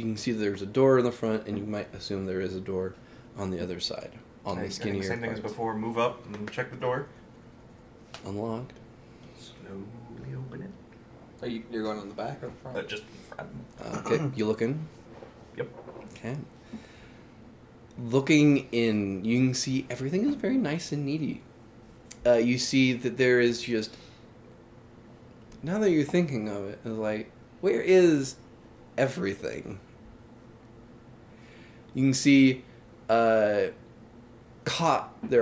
can see there's a door in the front, and you might assume there is a door on the other side, on the skinnier Same thing as parts. before. Move up and check the door. Unlocked. Slowly open it. Are you're going on the back or the front? Just in front. Okay, you look in? Yep. Okay. Looking in, you can see everything is very nice and neat. You see that there is just... Now that you're thinking of it, it's like, where is everything? You can see there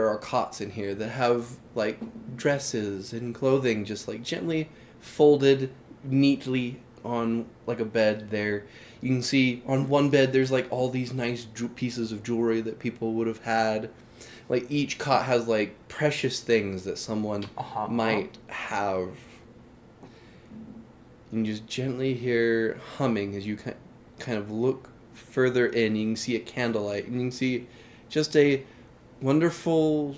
are cots in here that have like dresses and clothing just like gently folded neatly on like a bed there. You can see on one bed there's like all these nice pieces of jewelry that people would have had. Like each cot has like precious things that someone might have. You can just gently hear humming as you kind of look further in. You can see a candlelight, and you can see just a wonderful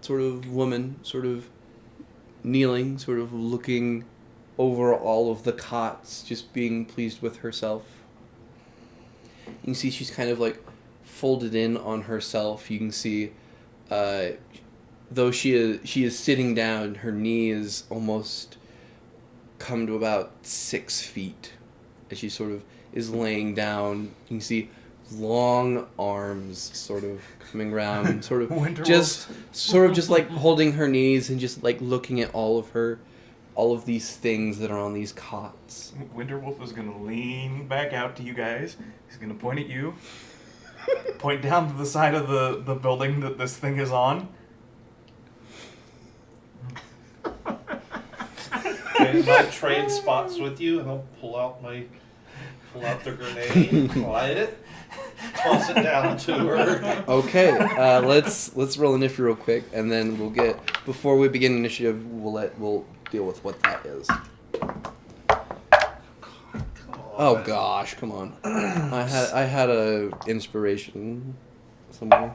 sort of woman, sort of kneeling, sort of looking over all of the cots, just being pleased with herself. You can see she's kind of like folded in on herself. You can see, though she is sitting down, her knees almost come to about 6 feet as she sort of is laying down. You can see long arms sort of coming around, sort of just like holding her knees and just like looking at all of these things that are on these cots. Winterwolf is gonna lean back out to you guys. He's gonna point at you. point down to the side of the building that this thing is on. And I'll trade spots with you, and I'll pull out the grenade, light it, toss it down to her. Okay, let's roll initiative real quick, and then we'll get before we begin initiative. We'll deal with what that is. Oh gosh, come on! I had a inspiration somewhere.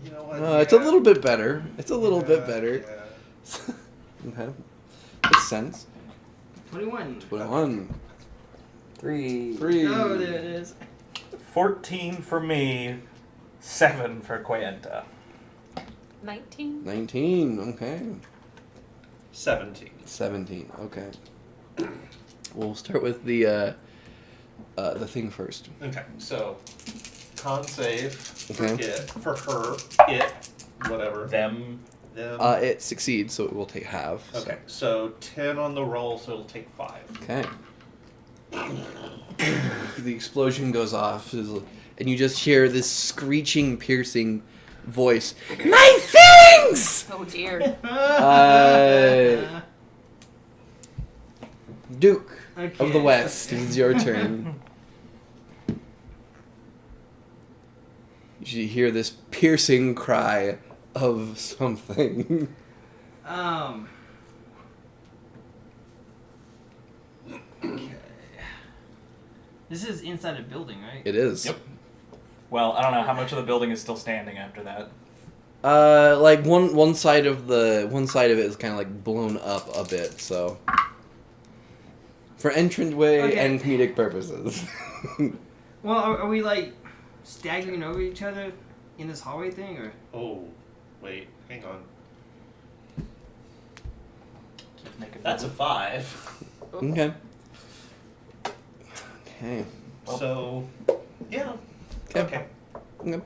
You know what? It's a little bit better. It's a little bit better. Yeah. Okay, makes sense. 21. 21. 3. 3. Oh, there it is. 14 for me, 7 for Quenta. 19? 19. Okay. 17. 17. Okay. We'll start with the thing first. Okay, so con save for Okay. it, for her, it, whatever. Them. Them. It succeeds, so it will take half. so- Okay, so 10 on the roll, so it'll take 5. Okay. The explosion goes off, and you just hear this screeching, piercing voice. My things! Oh dear. Duke of the Okay. West, it is your turn. You hear this piercing cry of something. Okay. This is inside a building, right? It is. Yep. Well, I don't know how much of the building is still standing after that. Like one side of it is kind of like blown up a bit, so for entranceway Okay. and comedic purposes. Well, are we like staggering over each other in this hallway thing, or? Oh, wait, hang on. Keep making That's a 5. Okay. Okay. So, yeah. Okay. Okay.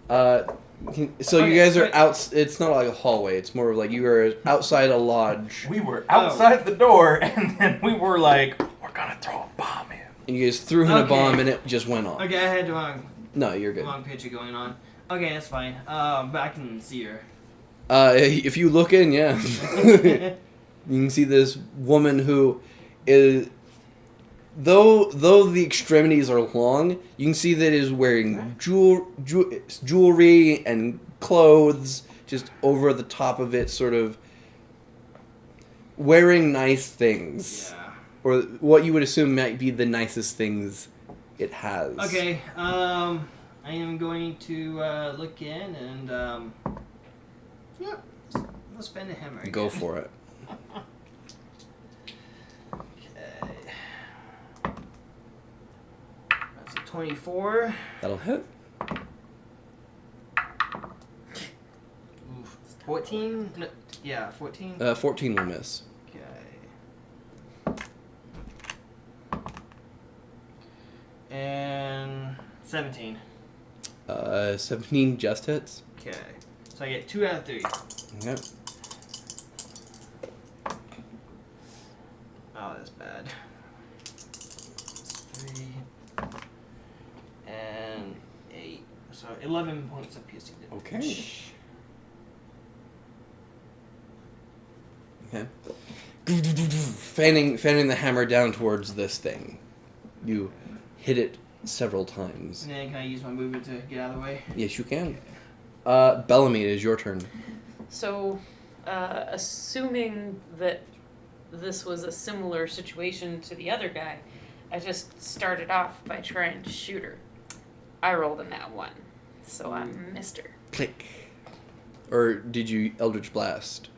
So you Okay, guys are wait. out. It's not like a hallway. It's more of like you are outside a lodge, We were outside the door, and then we were like, we're gonna throw a bomb in. and you guys threw in a Okay. bomb, and it just went off. Okay, I had the wrong No, you're good. picture going on. Okay, that's fine. But I can see her. If you look in, yeah, you can see this woman who is. Though the extremities are long, you can see that it is wearing jewelry and clothes just over the top of it, sort of wearing nice things, Yeah. or what you would assume might be the nicest things it has. Okay. I am going to look in and yeah. Let's spend a hammer. Go again. for it. Okay. That's a 24. That'll hit. Oof. 14? No, yeah, 14. 14 will miss. Okay. And 17. 17 just hits. Okay. So I get 2 out of 3. Yep. Oh, that's bad. 3 and 8. So 11 points of piercing damage. Okay. Okay. Fanning the hammer down towards this thing. You hit it several times. And then can I use my movement to get out of the way? Yes, you can. Bellamy, it is your turn. So, assuming that this was a similar situation to the other guy, I just started off by trying to shoot her. I rolled a nat 1, so I missed her. Click. Or did you Eldritch Blast?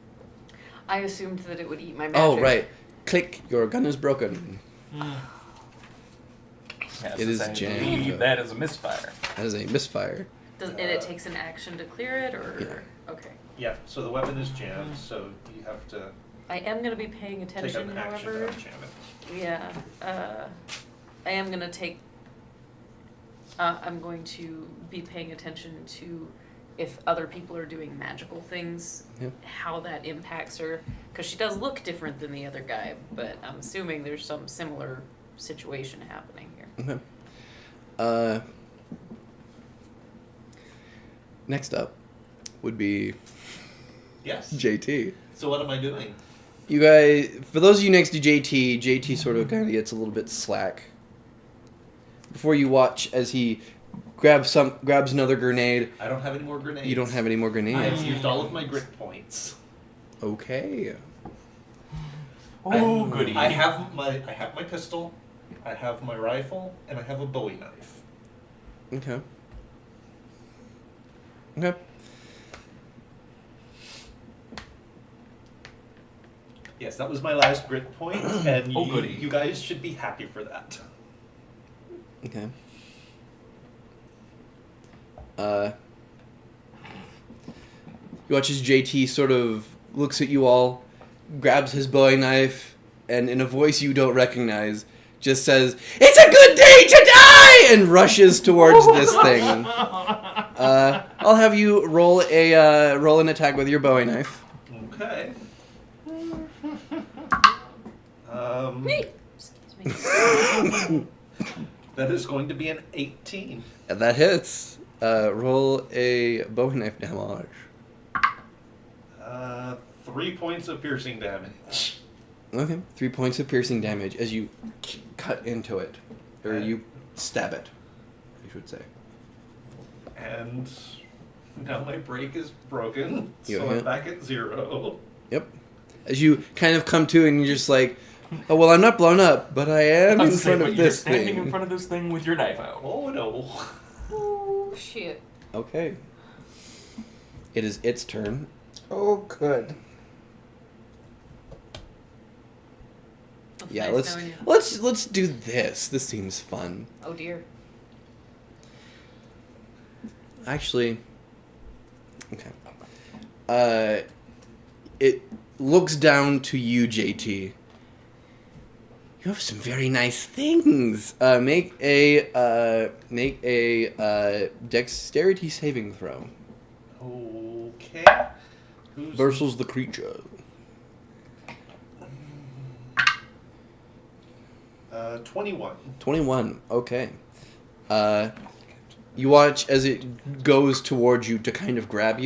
I assumed that it would eat my magic. Oh, right. Click, your gun is broken. Yes, It is I jammed. believe that is a misfire. That is a misfire. And it takes an action to clear it, or Yeah. okay. Yeah, so the weapon is jammed, so you have to I am going to be paying take attention, an action however. to unjam it. Yeah, I am going to take. I'm going to be paying attention to if other people are doing magical things, Yep. how that impacts her, because she does look different than the other guy. But I'm assuming there's some similar situation happening here. Okay. Next up would be Yes. JT. So what am I doing? You guys, for those of you next to JT sort of kind of gets a little bit slack. Before you watch as he grabs another grenade. I don't have any more grenades. You don't have any more I grenades. have used all of my grit points. Okay. Oh, goody. I have my pistol, I have my rifle, and I have a Bowie knife. Okay. Okay. Yes, that was my last grit point, and Oh, goody. you guys should be happy for that. Okay. You watch as JT sort of looks at you all, grabs his Bowie knife, and in a voice you don't recognize, just says, "It's a good day to die!" and rushes towards this thing. I'll have you roll an attack with your Bowie knife. Okay. Excuse me. That is going to be an 18. And that hits. Roll a Bowie knife damage. 3 points of piercing damage. Okay. 3 points of piercing damage as you cut into it. Or you stab it, I should say. And now my break is broken, You so hit. I'm back at 0. Yep. As you kind of come to and you're just like, oh, well, I'm not blown up, but I am in front of You're this standing thing. in front of this thing with your knife out. Oh no. Oh, shit. Okay. It is its turn. Oh, good. Yeah, Nice knowing you. let's do this. This seems fun. Oh, dear. Actually, okay. It looks down to you, JT. You have some very nice things. Make a dexterity saving throw Okay. Who's versus the creature. 21. 21. Okay. You watch as it goes towards you to kind of grab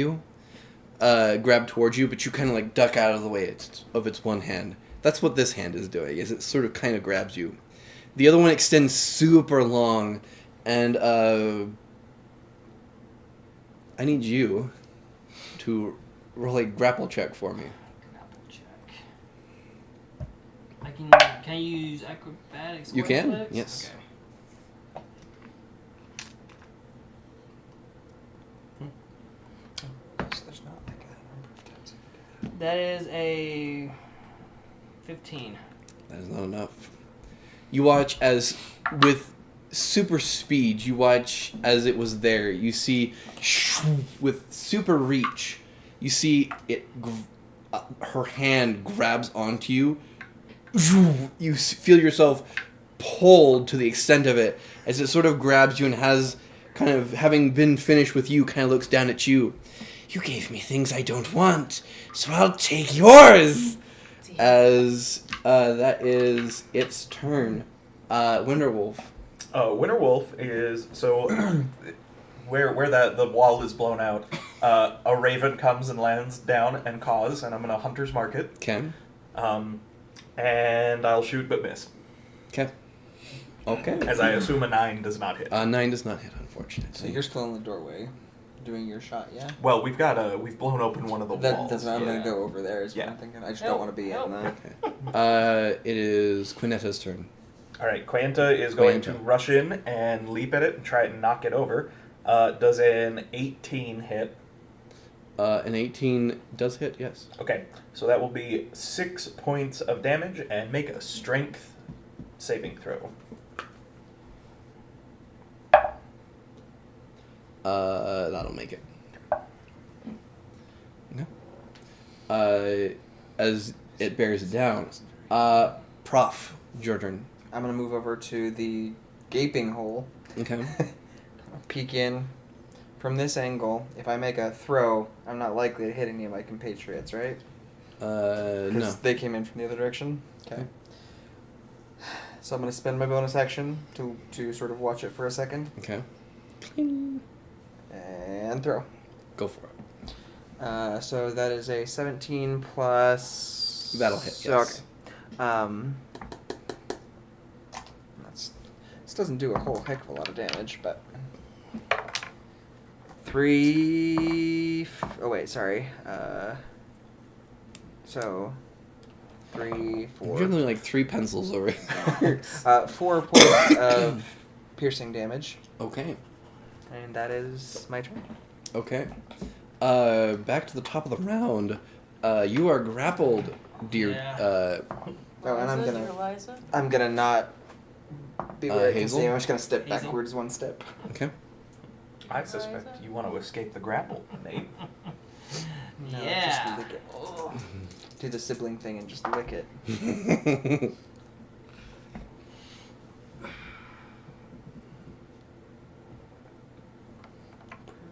towards you, but you kind of like duck out of the way of its one hand. That's what this hand is doing, is it sort of kind of grabs you. The other one extends super long, and I need you to roll a grapple check for me. Grapple check. Can I use acrobatics? You or can? athletics? Yes. There's not like a number of times. Okay. That is a 15. That is not enough. You watch as, with super speed, you watch as it was there. You see, with super reach, you see it. Her hand grabs onto you. You feel yourself pulled to the extent of it as it sort of grabs you and has kind of, having been finished with you, kind of looks down at you. You gave me things I don't want, so I'll take yours. As that is its turn. Winterwolf. Winterwolf is so where the wall is blown out. A raven comes and lands down and caws, and I'm gonna hunter's mark it. Okay. And I'll shoot but miss. Okay. Okay. As I assume a 9 does not hit. 9 does not hit, So unfortunately. you're still in the doorway, doing your shot, yeah? Well, we've blown open one of the walls. That's I'm yeah. gonna go over there. Is what Yeah. I'm thinking. I just don't want to be in that. Okay. It is Quinetta's turn. All right, Quanta is going to Quanta. rush in and leap at it and try and knock it over. Does an 18 hit? An 18 does hit, yes. Okay, so that will be 6 points of damage, and make a strength saving throw. That'll make it. Okay. As it bears it down. Prof, your turn. I'm gonna move over to the gaping hole. Okay. Peek in. From this angle, if I make a throw, I'm not likely to hit any of my compatriots, right? No. Because they came in from the other direction. Okay. So I'm gonna spend my bonus action to sort of watch it for a second Okay. and throw. Go for it. So that is a 17 plus... That'll hit, yes. Okay. This doesn't do a whole heck of a lot of damage, but... 3... Oh, wait, sorry. So... 3, 4... You're doing like 3 pencils over here. 4 points of piercing damage. Okay. And that is my turn. Okay. Back to the top of the round. You are grappled, dear. Yeah. And Eliza? I'm gonna not be where I can Hazel? see. I'm just gonna step Hazel? backwards 1 step. Okay. I suspect you want to escape the grapple, Nate. No, Yeah. just lick it. Do the sibling thing and just lick it.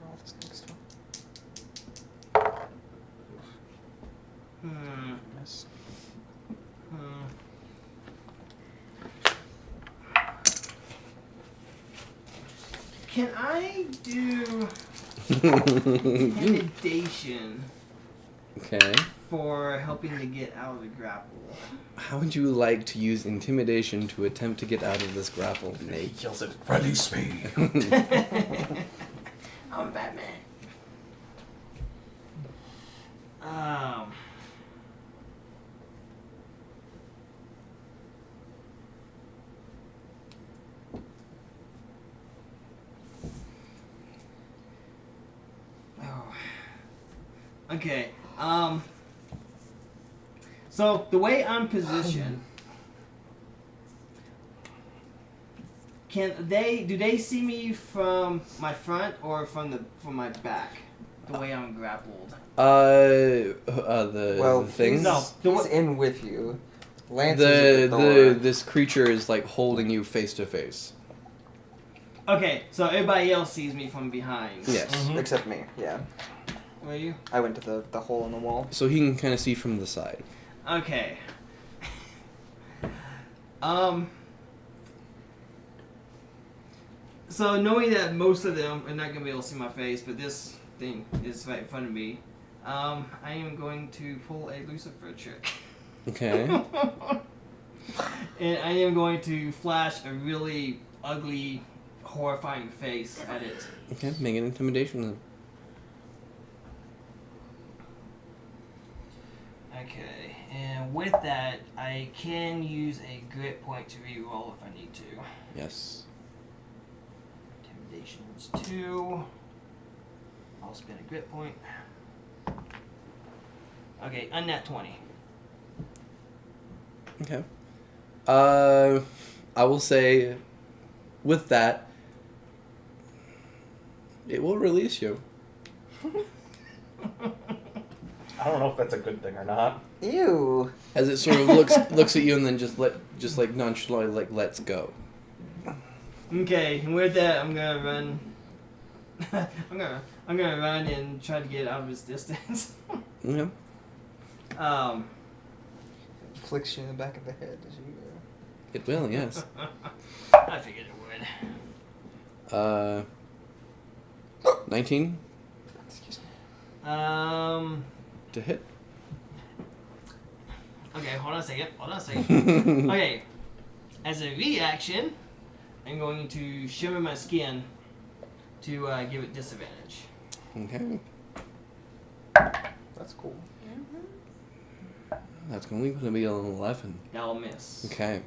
Roll this next one. Miss. Can I do intimidation Okay. for helping to get out of the grapple? How would you like to use intimidation to attempt to get out of this grapple, He Nate? yells it, release me. I'm Batman. Okay. So the way I'm positioned, do they see me from my front or from my back? The way I'm grappled. The things. No. He's in with you. Lance is at the door. This creature is like holding you face to face. Okay, so everybody else sees me from behind. Yes. Except me, yeah. Where are you? I went to the hole in the wall. So he can kind of see from the side. Okay. So knowing that most of them are not gonna be able to see my face, but this thing is right in front of me, I am going to pull a Lucifer trick. Okay. And I am going to flash a really ugly, horrifying face at it. Okay, make an intimidation then. Okay, and with that, I can use a grit point to reroll if I need to. Yes. Intimidation is 2. I'll spend a grit point. Okay, unnat 20. Okay. I will say, with that, it will release you. I don't know if that's a good thing or not. Ew. As it sort of looks at you and then just like nonchalantly like lets go. Okay, and with that, I'm gonna run. I'm gonna run and try to get out of his distance. Yeah. Flicks you in the back of the head as you go. It will, yes. I figured it would. 19 Excuse me. to hit. Okay, hold on a second. Okay, as a reaction, I'm going to shimmer my skin to give it disadvantage. Okay. That's cool. That's going to be an 11. That'll miss. Okay.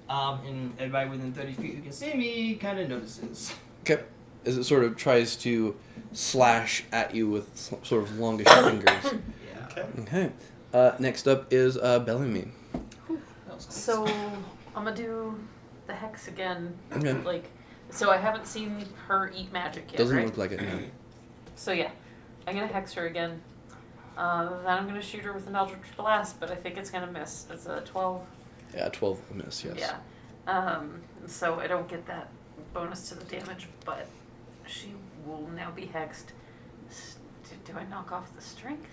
And everybody within 30 feet who can see me kind of notices. Okay. As it sort of tries to slash at you with sort of longish fingers. Yeah. Okay. Okay. Next up is Bellamy. So I'm gonna do the hex again. Okay. Like, so I haven't seen her eat magic yet, Doesn't right? look like it, no. So yeah, I'm gonna hex her again. Then I'm gonna shoot her with an Eldritch Blast, but I think it's gonna miss. It's a 12. Yeah, 12 will miss, yes. Yeah. So I don't get that bonus to the damage, but she will now be hexed. Do I knock off the strength?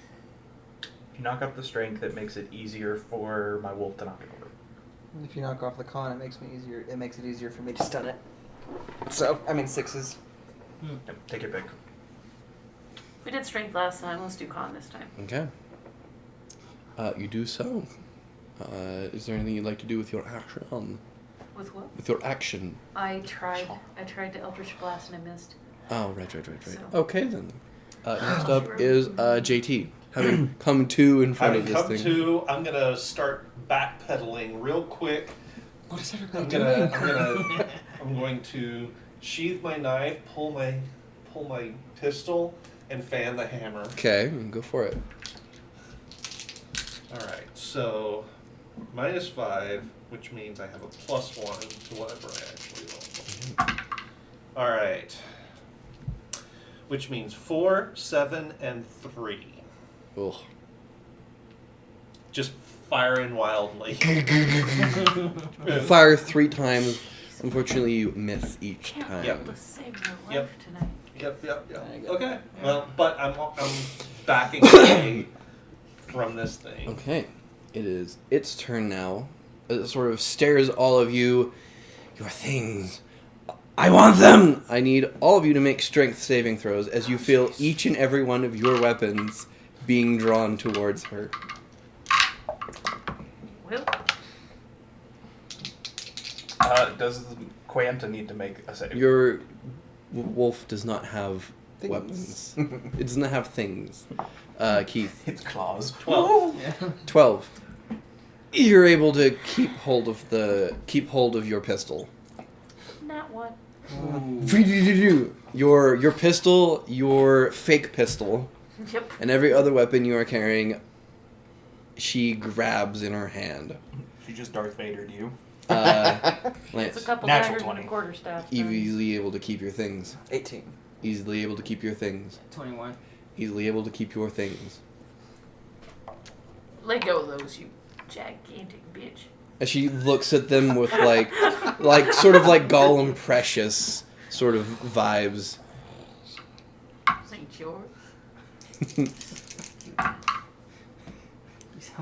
If you knock up the strength, it makes it easier for my wolf to knock it over. If you knock off the con, it makes it easier for me to stun it. So, I mean 6s. Yep, take your pick. We did strength last time. Let's do con this time. Okay. You do so. Is there anything you'd like to do with your action? With what? With your action. I tried to Eldritch Blast and I missed. Oh, right. So- Okay, then. Next up is JT. Having come to in front of this thing. I'm gonna start backpedaling real quick. What is everybody doing? I'm going to sheath my knife, pull my pistol, and fan the hammer. Okay, go for it. All right, so -5, which means I have a +1 to whatever I actually roll. All right, which means 4, 7, and 3. Ugh. Just firing wildly. Fire 3 times. Unfortunately, you miss each Can't time. help but save your life Yep. tonight. Yep. Okay. Well, but I'm backing away from this thing. Okay. It is its turn now. It sort of stares all of you. Your things. I want them! I need all of you to make strength saving throws as you feel each and every one of your weapons being drawn towards her. Well, Does Quanta need to make a save? Your wolf does not have Things. weapons. It does not have things. Keith. Its claws. 12. 12. You're able to keep hold of your pistol. not one. Your pistol, your fake pistol, Yep. and every other weapon you are carrying, she grabs in her hand. She just Darth Vader'd you. It's Lance, a couple Natural daggers and 20. a quarterstaff. easily able to keep your things. 18. Easily able to keep your things. 21. Easily able to keep your things. Let go of those, you gigantic bitch. As she looks at them with like sort of like Gollum Precious sort of vibes. This ain't yours.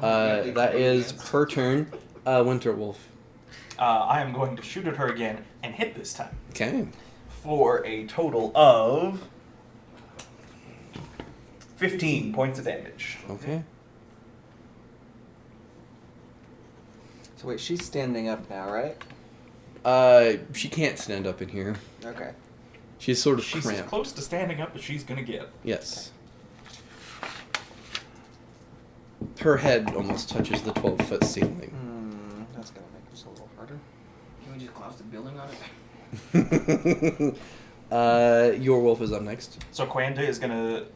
That is her turn. Winterwolf. I am going to shoot at her again and hit this time Okay. for a total of 15 points of damage. Okay. So wait, she's standing up now, right? She can't stand up in here. Okay. She's sort of She's as cramped. close to standing up as she's gonna get. Yes. Her head almost touches the 12-foot ceiling. That's gonna make this a little harder. Can we just collapse the building on it? Your wolf is up next. So Quanda is gonna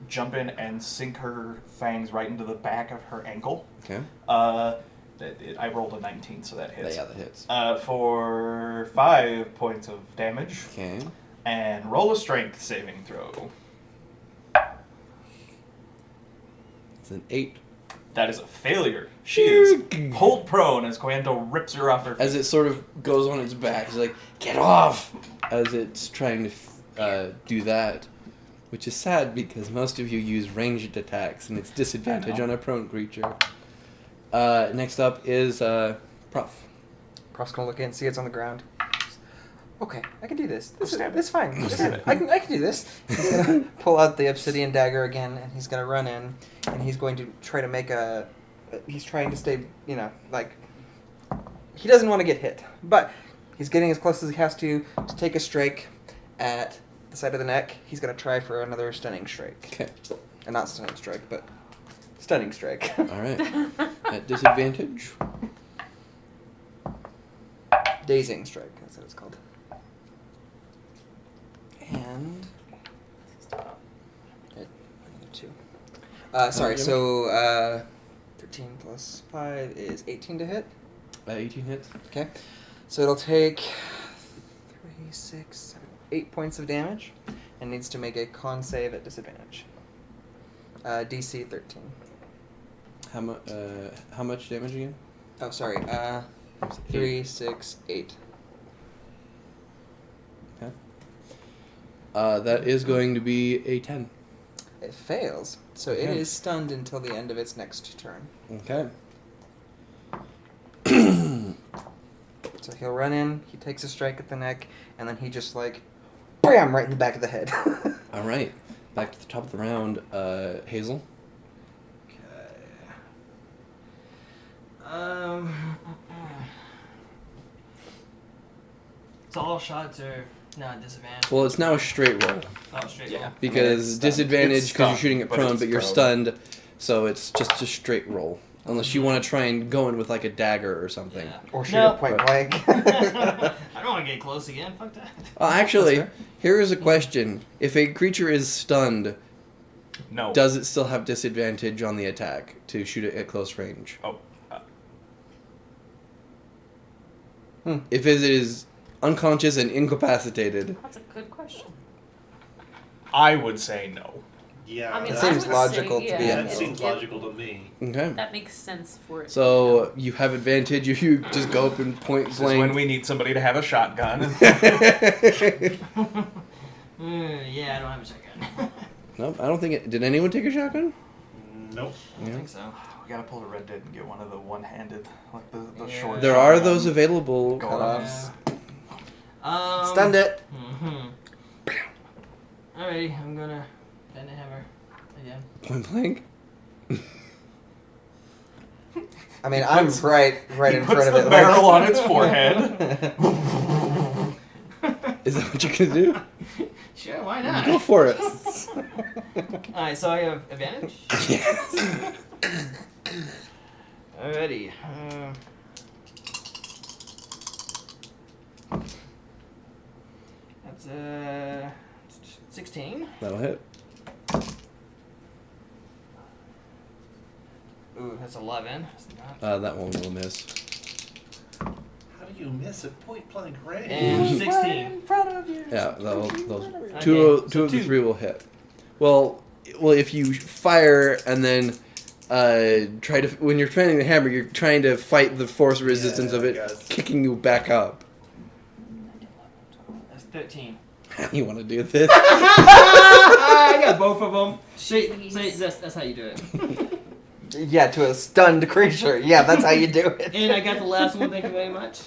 jump in and sink her fangs right into the back of her ankle. Okay. I rolled a 19, so that hits. Yeah, that hits. For 5 points of damage. Okay. And roll a strength saving throw. It's an 8. That is a failure. She is pulled prone as Quando rips her off her feet. As it sort of goes on its back, it's like, get off! As it's trying to do that. Which is sad because most of you use ranged attacks and it's disadvantage on a prone creature. Next up is Prof. Prof's gonna look in, see it's on the ground. Okay, I can do this. This stab is fine. stab it. I can do this. He's gonna pull out the obsidian dagger again, and he's gonna run in, and he's going to try to make a. He's trying to stay, like. He doesn't want to get hit, but he's getting as close as he has to take a strike at the side of the neck. He's gonna try for another stunning strike. Okay. Not stunning strike, but stunning strike. Alright. At disadvantage. Dazing strike. That's what it's called. And another 2. Sorry. damage? So 13 plus 5 is 18 to hit. 18 hits. Okay. So it'll take 3, 6, 7, 8 points of damage, and needs to make a con save at disadvantage. DC 13. How much damage again? Oh, sorry. 3, 6, 8. Okay. That is going to be a 10. It fails, so it Okay. is stunned until the end of its next turn. Okay. So he'll run in, he takes a strike at the neck, and then he just bam, right in the back of the head. Alright. back to the top of the round. Hazel. So all shots are not disadvantaged. Well, it's now a straight roll Oh, straight Yeah. roll. because It's disadvantage because you're stunned, shooting it but prone, it's but you're prone. stunned, so it's just a straight roll. Unless you want to try and go in with like a dagger or something. Yeah. Or shoot No. it point blank. I don't want to get close again. Fuck that. Actually, That's here is a question: if a creature is stunned, No. does it still have disadvantage on the attack to shoot it at close range? Oh. If it is unconscious and incapacitated, That's a good question. I would say no. Yeah, I mean, It I seems would logical say, to be yeah, that it- seems logical to me. okay. That makes sense for it. So you have advantage if you just go up and point This is when blank. we need somebody to have a shotgun. Yeah, I don't have a shotgun. Nope, I don't think it. Did anyone take a shotgun? Nope. I don't think so. We gotta pull a Red Dead and get one of the one-handed, like the Yeah. short. There are shotgun. those available. Cutoffs. Stunned it. Alrighty, I'm gonna bend the hammer again. Point blank. I mean, I'm right He in puts front of the it. barrel on its forehead. Is that what you can do? Sure, why not? Go for it. Alright, so I have advantage? Yes. Alrighty. That's 16. That'll hit. Ooh, that's 11. That's not. That one will miss. How do you miss at point blank range? And 16. Yeah, those Okay, two so of the two. three will hit. Well, if you fire and then try to when you're training the hammer, you're trying to fight the force resistance of it guys. kicking you back up. That's 13. You want to do this? I got both of them. Say, that's how you do it. Yeah, to a stunned creature. Yeah, that's how you do it. And I got the last one. Thank you very much.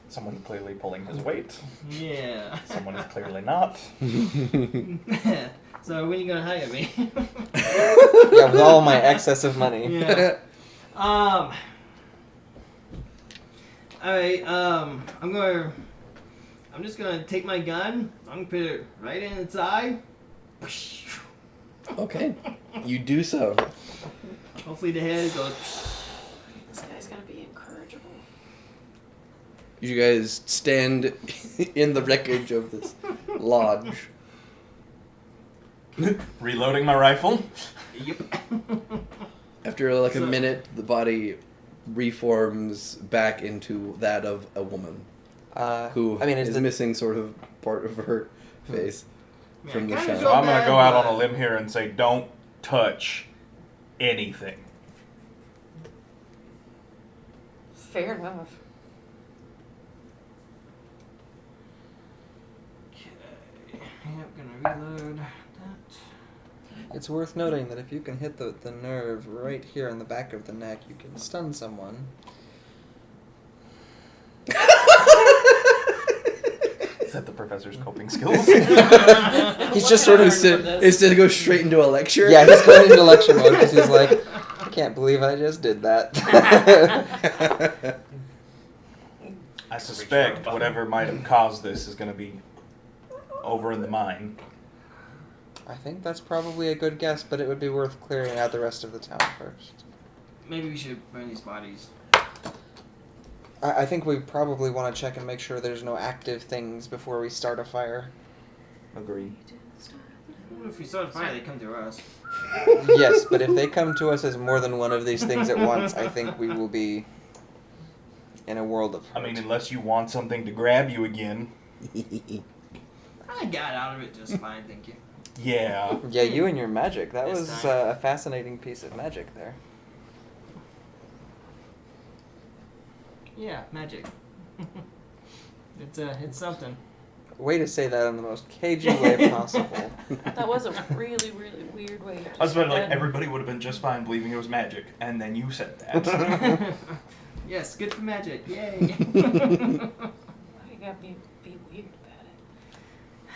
Someone clearly pulling his weight. Yeah. Someone is clearly not. So when are you gonna hire me? Yeah, with all my excess of money. Yeah. Alright, I'm just gonna take my gun, I'm gonna put it right in its eye. Okay, you do so. Hopefully the head goes. This guy's gonna be incorrigible. You guys stand in the wreckage of this lodge. Reloading my rifle. Yep. After like a So- minute, the body reforms back into that of a woman who I mean, is is the missing sort of part of her face from the kinda shadow. feel I'm gonna bad, go out on but- a limb here and say, don't touch anything. Fair enough. Okay. Yep, gonna reload that. It's worth noting that if you can hit the nerve right here in the back of the neck, you can stun someone. Is that the professor's coping skills? He's just sort of Instead of go straight into a lecture. Yeah, he's going into lecture mode because he's like, I can't believe I just did that. I suspect whatever might have caused this is gonna be over in the mine. I think that's probably a good guess, but it would be worth clearing out the rest of the town first. Maybe we should burn these bodies. I think we probably want to check and make sure there's no active things before we start a fire. Agree. If we start a fire, they come to us. Yes, but if they come to us as more than one of these things at once, I think we will be in a world of I hurt. mean, unless you want something to grab you again. I got out of it just fine, thank you. Yeah. Yeah, you and your magic. That This was time. a fascinating piece of magic there. Yeah, magic. It's something. Way to say that in the most cagey way possible. That was a really, really weird way to I was about like end. everybody would have been just fine believing it was magic, and then you said that. Yes, good for magic. Yay. Why you gotta be weird about it?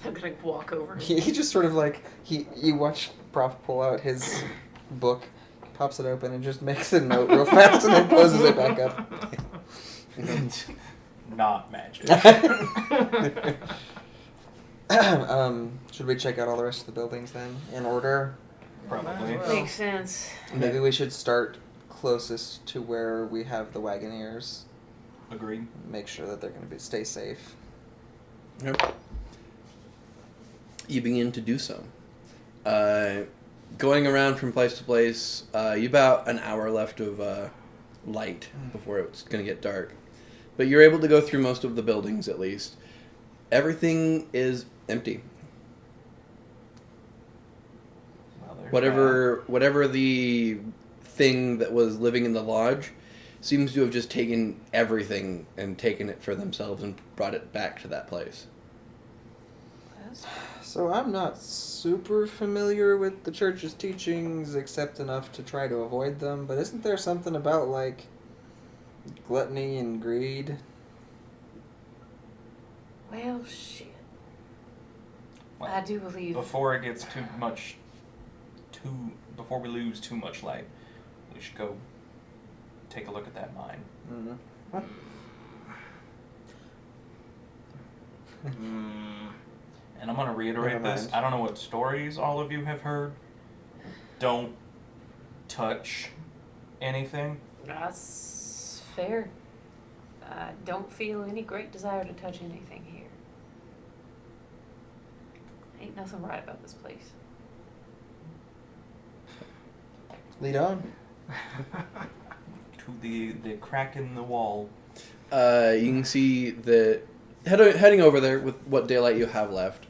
I'm gonna walk over. He just sort of like you watch Prof pull out his book, pops it open, and just makes a note real fast, and then closes it back up. Not magic. Should we check out all the rest of the buildings then, in order? Probably. Makes sense. Maybe we should start closest to where we have the Wagoneers. Agreed. Make sure that they're going to stay safe. Yep. You begin to do so. Going around from place to place, you about an hour left of light before it's going to get dark. But you're able to go through most of the buildings at least. Everything is empty. Well, Whatever the thing that was living in the lodge seems to have just taken everything and taken it for themselves and brought it back to that place. So I'm not super familiar with the church's teachings, except enough to try to avoid them, but isn't there something about, like, gluttony and greed? Well, shit. Well, I do believe. Before it gets before we lose too much light, we should go take a look at that mine. Mm-hmm. What? And I'm going to reiterate Never this. mind. I don't know what stories all of you have heard. Don't touch anything. That's fair. I don't feel any great desire to touch anything here. Ain't nothing right about this place. Lead on. To the crack in the wall. You can see that heading over there with what daylight you have left.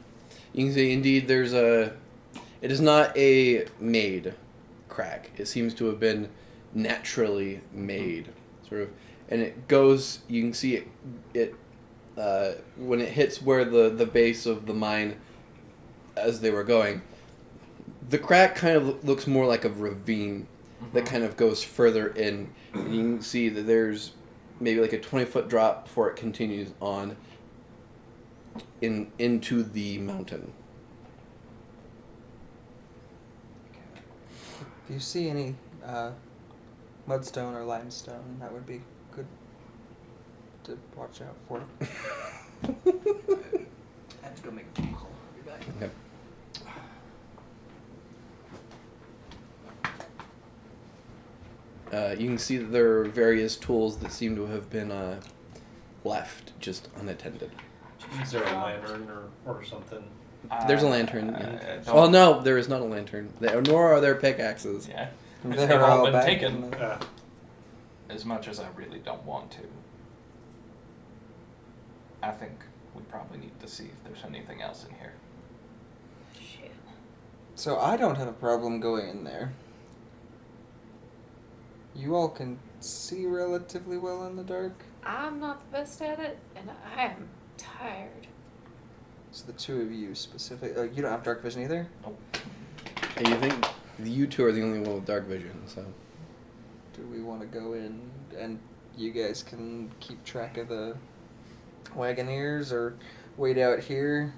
You can see indeed there's it is not a made crack. It seems to have been naturally made, sort of, and it goes. You can see it when it hits where the base of the mine, as they were going. The crack kind of looks more like a ravine that kind of goes further in, and you can see that there's maybe like a 20-foot drop before it continues on into the mountain. If you see any mudstone or limestone, that would be good to watch out for. I have to go make a phone call. I'll be back. Okay. You can see that there are various tools that seem to have been left just unattended. Is there a lantern or something? There's a lantern. Yeah. Don't- Well, no, there is not a lantern. Nor are there pickaxes. Yeah. They're They've all been back taken. in the- As much as I really don't want to. I think we probably need to see if there's anything else in here. Shit. So I don't have a problem going in there. You all can see relatively well in the dark. I'm not the best at it, and I am tired. So the two of you specific, you don't have dark vision either? And you think you two are the only one with dark vision, so. Do we want to go in and you guys can keep track of the Wagoneers or wait out here?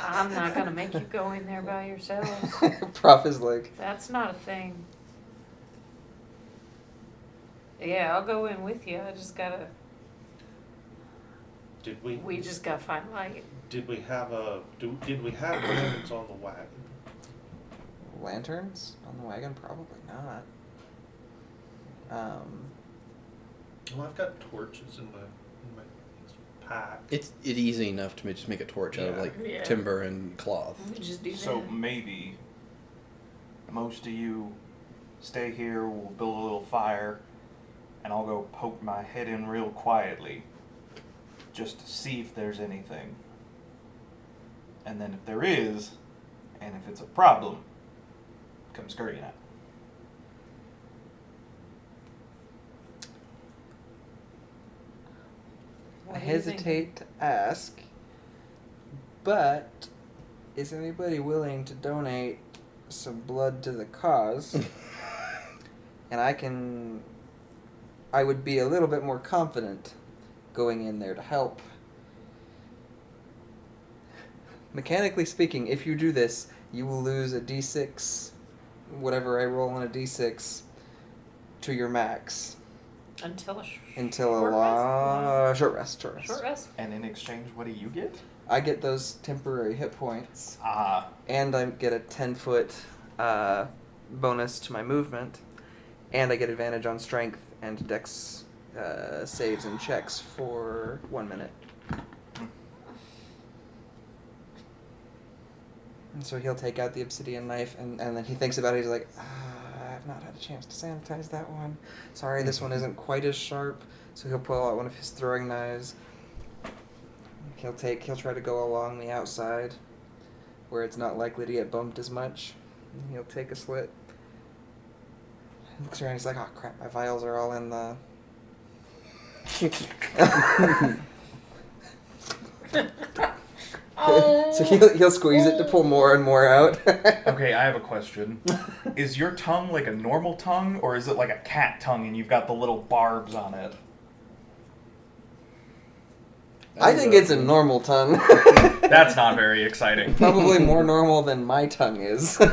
I'm not gonna make you go in there by yourselves. Prof is like, That's not a thing. Yeah, I'll go in with you. I just gotta. We just gotta find light. Did we have lanterns on the wagon? lanterns on the wagon? Probably not. Well, I've got torches in my pack. It's easy enough to just make a torch out of like Yeah. timber and cloth. We can just do So that. maybe most of you stay here, we'll build a little fire, and I'll go poke my head in real quietly just to see if there's anything. And then if there is, and if it's a problem, come scurrying out. I What do you think? hesitate to ask, but is anybody willing to donate some blood to the cause? And I would be a little bit more confident going in there to help mechanically speaking, if you do this, you will lose a d6, whatever I roll on a d6, to your max. Until a short rest. Short rest? And in exchange, what do you get? I get those temporary hit points. Ah. And I get a 10-foot bonus to my movement. And I get advantage on strength and dex saves and checks for 1 minute. And so he'll take out the obsidian knife, and then he thinks about it. He's like, I've not had a chance to sanitize that one. Sorry, this one isn't quite as sharp. So he'll pull out one of his throwing knives. He'll try to go along the outside, where it's not likely to get bumped as much. And he'll take a slit. He looks around. He's like, oh crap, my vials are all in the. So he'll squeeze it to pull more and more out. Okay, I have a question. Is your tongue like a normal tongue, or is it like a cat tongue and you've got the little barbs on it? I think it's a normal tongue. That's not very exciting. Probably more normal than my tongue is. Well,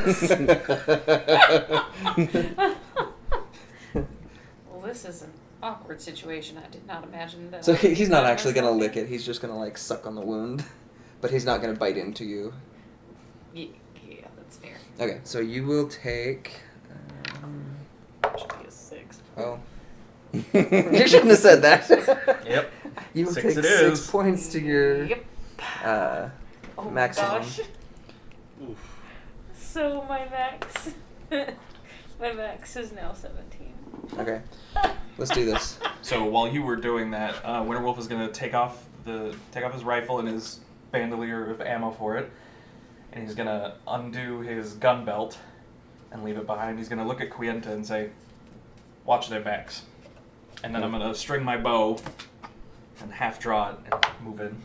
this is an awkward situation. I did not imagine that. So he's not actually going to lick it. He's just going to, like, suck on the wound. But he's not going to bite into you. Yeah, that's fair. Okay, so you will take... Should be a 6. Oh. You shouldn't have said that. Yep. You will 6 take it 6 is. points to your Yep. Oh maximum. my gosh. So my max... my max is now 17. Okay, let's do this. So while you were doing that, Winterwolf is going to take off his rifle and his bandolier of ammo for it, and he's going to undo his gun belt and leave it behind. He's going to look at Quienta and say, "Watch their backs." And then I'm going to string my bow and half draw it and move in.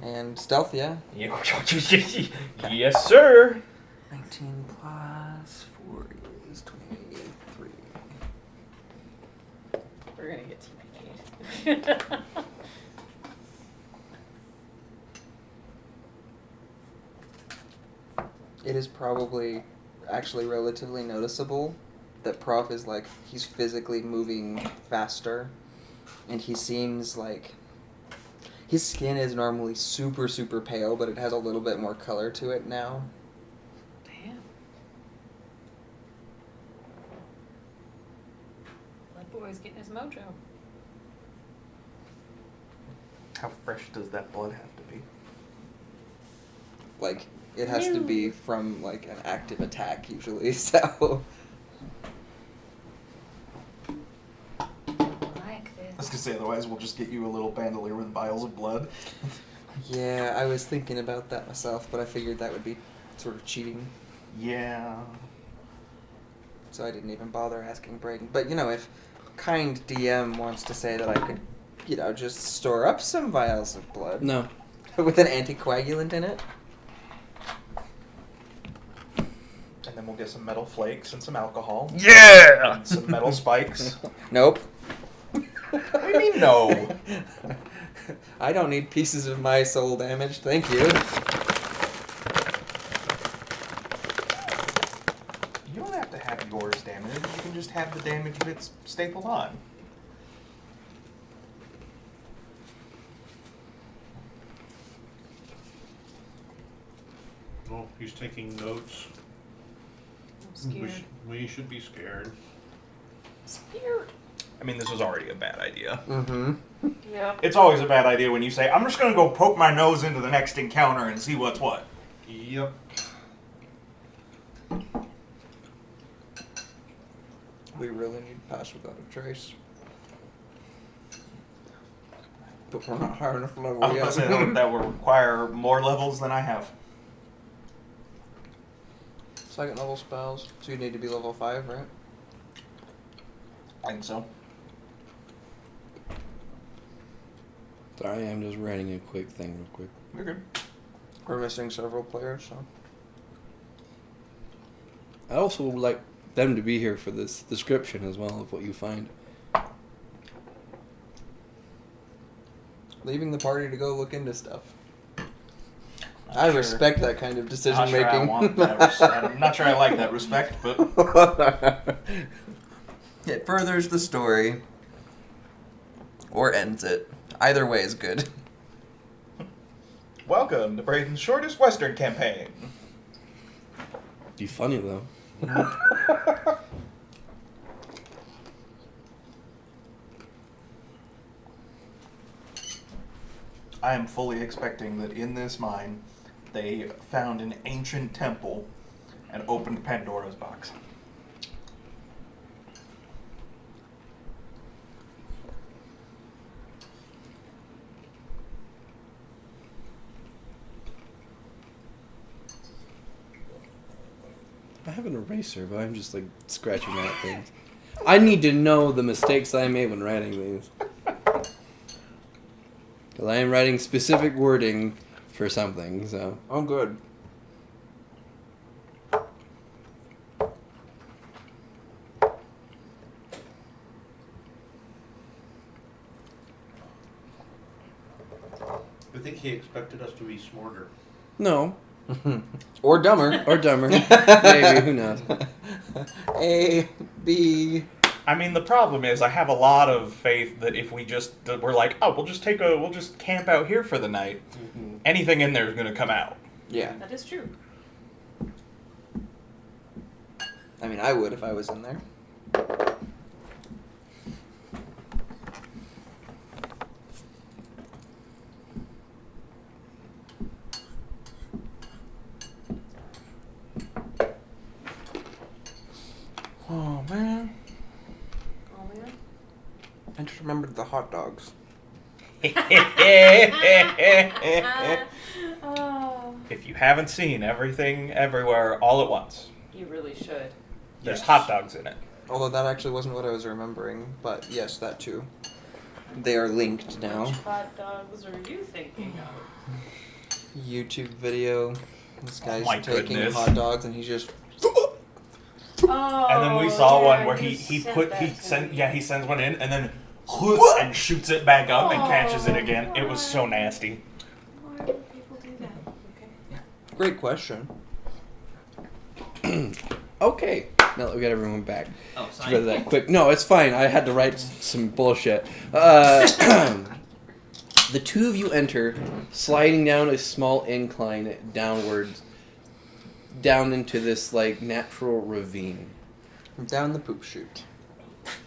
And stealth, yeah? Yes, sir. 19 plus 4 is 23. We're gonna get TPK'd. It is probably actually relatively noticeable that Prof is like, he's physically moving faster, and he seems like his skin is normally super, super pale, but it has a little bit more color to it now. Damn. That boy's getting his mojo. How fresh does that blood have to be? Like, it has to be from, like, an active attack, usually, so... I was gonna say, otherwise we'll just get you a little bandolier with vials of blood. Yeah, I was thinking about that myself, but I figured that would be sort of cheating, Yeah. so I didn't even bother asking Braden. But, you know, if kind DM wants to say that I could, you know, just store up some vials of blood... No. with an anticoagulant in it? And then we'll get some metal flakes and some alcohol. Yeah! And some metal spikes. Nope. What do you mean, no? I don't need pieces of my soul damaged, thank you. You don't have to have yours damaged. You can just have the damage bits stapled on. Oh, he's taking notes. I'm scared. We should be scared. Scared. I mean, this was already a bad idea. Mm-hmm. Yeah. It's always a bad idea when you say, I'm just going to go poke my nose into the next encounter and see what's what. Yep. We really need to pass without a trace. But we're not high enough level I was yet. about to say that will require more levels than I have. Second level spells, so you need to be level 5, right? I think so. Sorry, I'm just writing a quick thing real quick. You're good. We're missing several players, so... I also would like them to be here for this description as well of what you find. Leaving the party to go look into stuff. I respect that kind of decision making. I'm not sure I like that respect, but it furthers the story or ends it. Either way is good. welcome to Braden's shortest Western campaign. Be funny though. I am fully expecting that in this mine, they found an ancient temple and opened Pandora's box. I have an eraser, but I'm just like scratching out things. I need to know the mistakes I made when writing these. Because I am writing specific wording for something, so. Oh, good. I think he expected us to be smarter. No. Or dumber. Or dumber. Maybe, who knows. A, B. I mean, the problem is I have a lot of faith that if we're like, oh, we'll just camp out here for the night, anything in there is going to come out. Yeah. That is true. I mean, I would if I was in there. Oh, man. Oh man. I just remembered the hot dogs. Oh. If you haven't seen Everything Everywhere All at Once, You really should. there's Yes. hot dogs in it. Although that actually wasn't what I was remembering, but yes, that too. They are linked now. Which hot dogs are you thinking of? YouTube video. This guy's my taking goodness. hot dogs and he's just. Oh. And then we saw yeah, one where you he sent that to me. he sends one in and then and shoots it back up and catches it again. It was so nasty. Why would people do that? Okay. Great question. Okay. Now that we got everyone back. Oh, For sorry. that quick. No, it's fine. I had to write some bullshit. The two of you enter, sliding down a small incline downwards, down into this like natural ravine. Down the poop chute.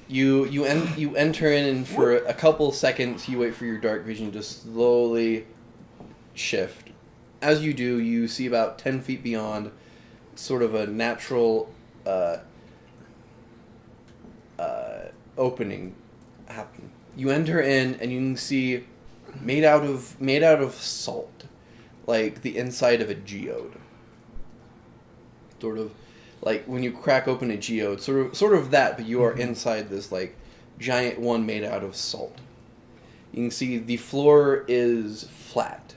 You enter in, and for a couple seconds, you wait for your dark vision to slowly shift. As you do, you see about 10 feet beyond, sort of a natural opening happen. You enter in, and you can see made out of salt, like the inside of a geode. Sort of like when you crack open a geode, sort of that, but you are inside this like giant one made out of salt. You can see the floor is flat,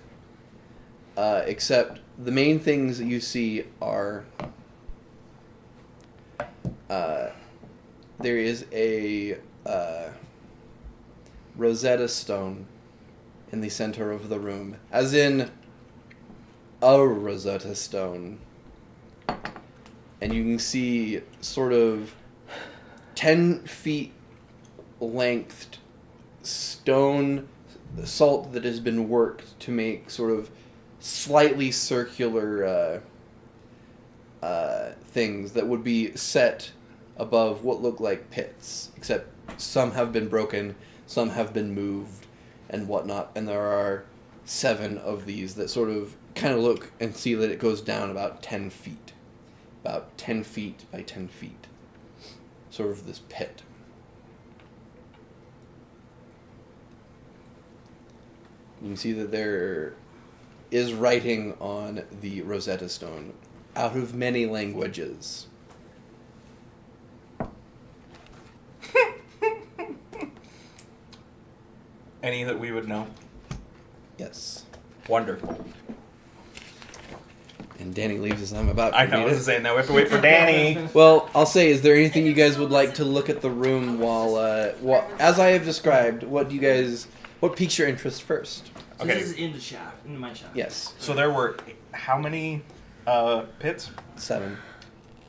except the main things that you see are there is a Rosetta Stone in the center of the room, as in a Rosetta Stone. And you can see sort of 10 feet length stone salt that has been worked to make sort of slightly circular things that would be set above what look like pits, except some have been broken, some have been moved, and whatnot. And there are 7 of these that sort of kind of look and see that it goes down about 10 feet. About 10 feet by 10 feet. Sort of this pit. You can see that there is writing on the Rosetta Stone out of many languages. Any that we would know? Yes. Wonderful. And Danny leaves as I'm about to I know, read I it. was saying that. We have to wait for Danny. Well, I'll say, is there anything you guys would like to look at the room while as I have described, what piques your interest first? So Okay. this is in the shaft, in the mine shaft. Yes. So there were how many pits? 7.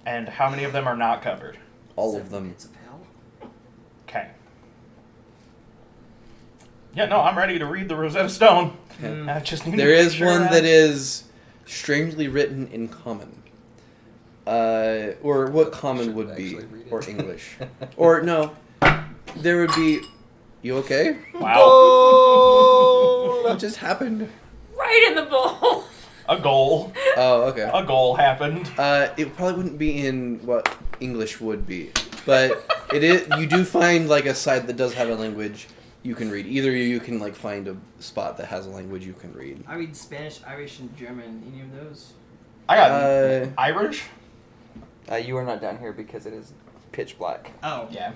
And how many of them are not covered? All 7 of them. pits of hell. Okay. Yeah, no, I'm ready to read the Rosetta Stone. Okay. I just need There to make is sure one that is strangely written in common. Or what common Should would be. actually read it. Or English. Or, no. There would be... You okay? Wow. What just happened? Right in the bowl. A goal. Oh, okay. A goal happened. It probably wouldn't be in what English would be. But it is. You do find, like, a site that does have a language you can read. Either you can, like, find a spot that has a language you can read. I read Spanish, Irish, and German. Any of those? I got Irish. You are not down here because it is pitch black. Oh. Yeah.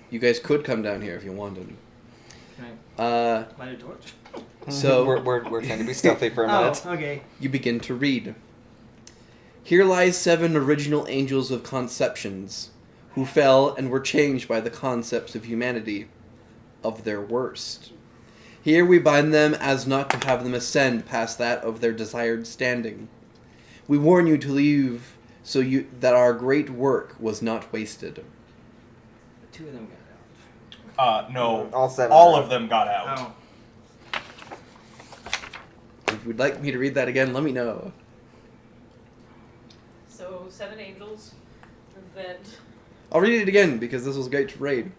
You guys could come down here if you wanted. Can I light a torch? So we're trying to be stealthy for a minute. Oh, okay. you begin to read. Here lies 7 original angels of conceptions, who fell and were changed by the concepts of humanity, of their worst. Here we bind them as not to have them ascend past that of their desired standing. We warn you to leave so that our great work was not wasted. 2 of them got No. All 7. All of them got out. out. Oh. If you'd like me to read that again, let me know. So 7 angels that I'll read it again because this was great to read.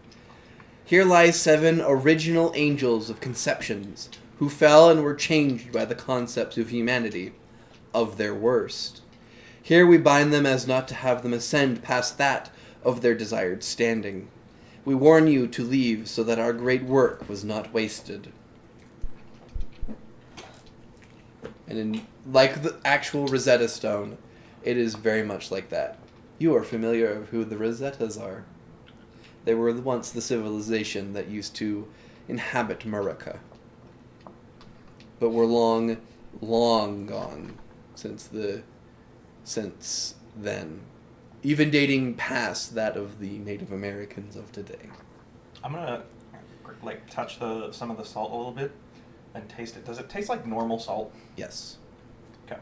Here lie 7 original angels of conceptions, who fell and were changed by the concepts of humanity, of their worst. Here we bind them as not to have them ascend past that of their desired standing. We warn you to leave so that our great work was not wasted. And in, like the actual Rosetta Stone, it is very much like that. You are familiar of who the Rosettas are. They were once the civilization that used to inhabit America. But were long, long gone since then. Even dating past that of the Native Americans of today. I'm gonna like touch some of the salt a little bit and taste it. Does it taste like normal salt? Yes. Okay.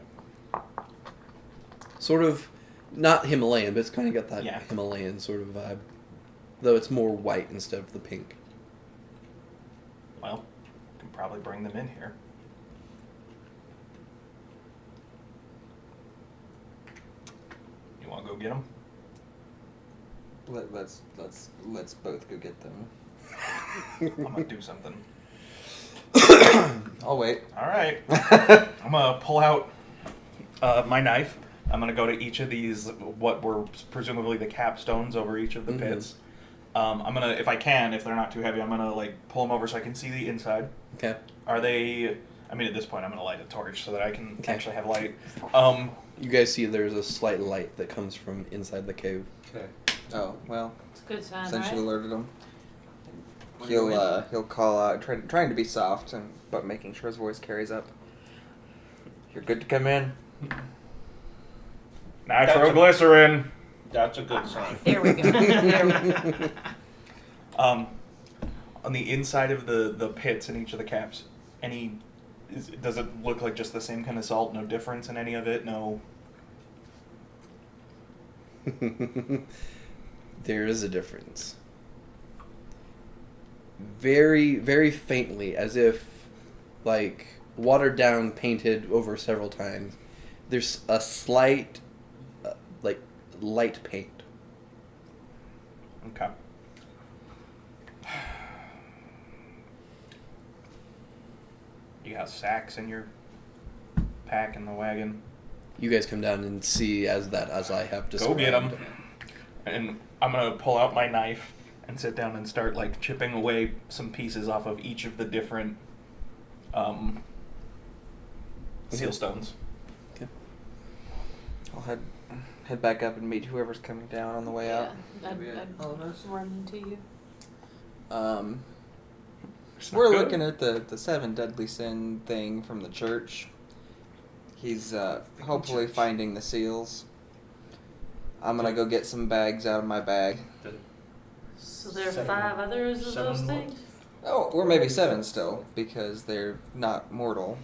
Sort of, not Himalayan, but it's kind of got that Yeah. Himalayan sort of vibe. Though it's more white instead of the pink. Well, can probably bring them in here. You want to go get them? Let's both go get them. I'm gonna do something. I'll wait. All right. I'm gonna pull out my knife. I'm gonna go to each of these, what were presumably the capstones over each of the pits. I'm gonna, if I can, if they're not too heavy, I'm gonna like pull them over so I can see the inside. Okay. Are they? I mean, at this point, I'm gonna light a torch so that I can Okay. actually have light. You guys see there's a slight light that comes from inside the cave. Okay. Oh well. it's a good sign, Since right? you alerted him, What do you he'll call out, trying to be soft, but making sure his voice carries up. You're good to come in. Nitroglycerin. That's a good sign. There we go. There we go. On the inside of the pits in each of the caps, does it look like just the same kind of salt? No difference in any of it? No. There is a difference. Very, very faintly, as if, like, watered down, painted over several times. There's a slight, light paint. Okay. You got sacks in your pack in the wagon? You guys come down and see as I have described. Go get them. And I'm going to pull out my knife and sit down and start like chipping away some pieces off of each of the different seal stones. Okay. I'll head back up and meet whoever's coming down on the way out. I'd All of us? run into you. It's not We're good. looking at the 7 deadly sin thing from the church. He's hopefully church. finding the seals. I'm gonna go get some bags out of my bag. So there are Seven- 5 others of seven those what? things? Oh, or maybe 7 still, because they're not mortal.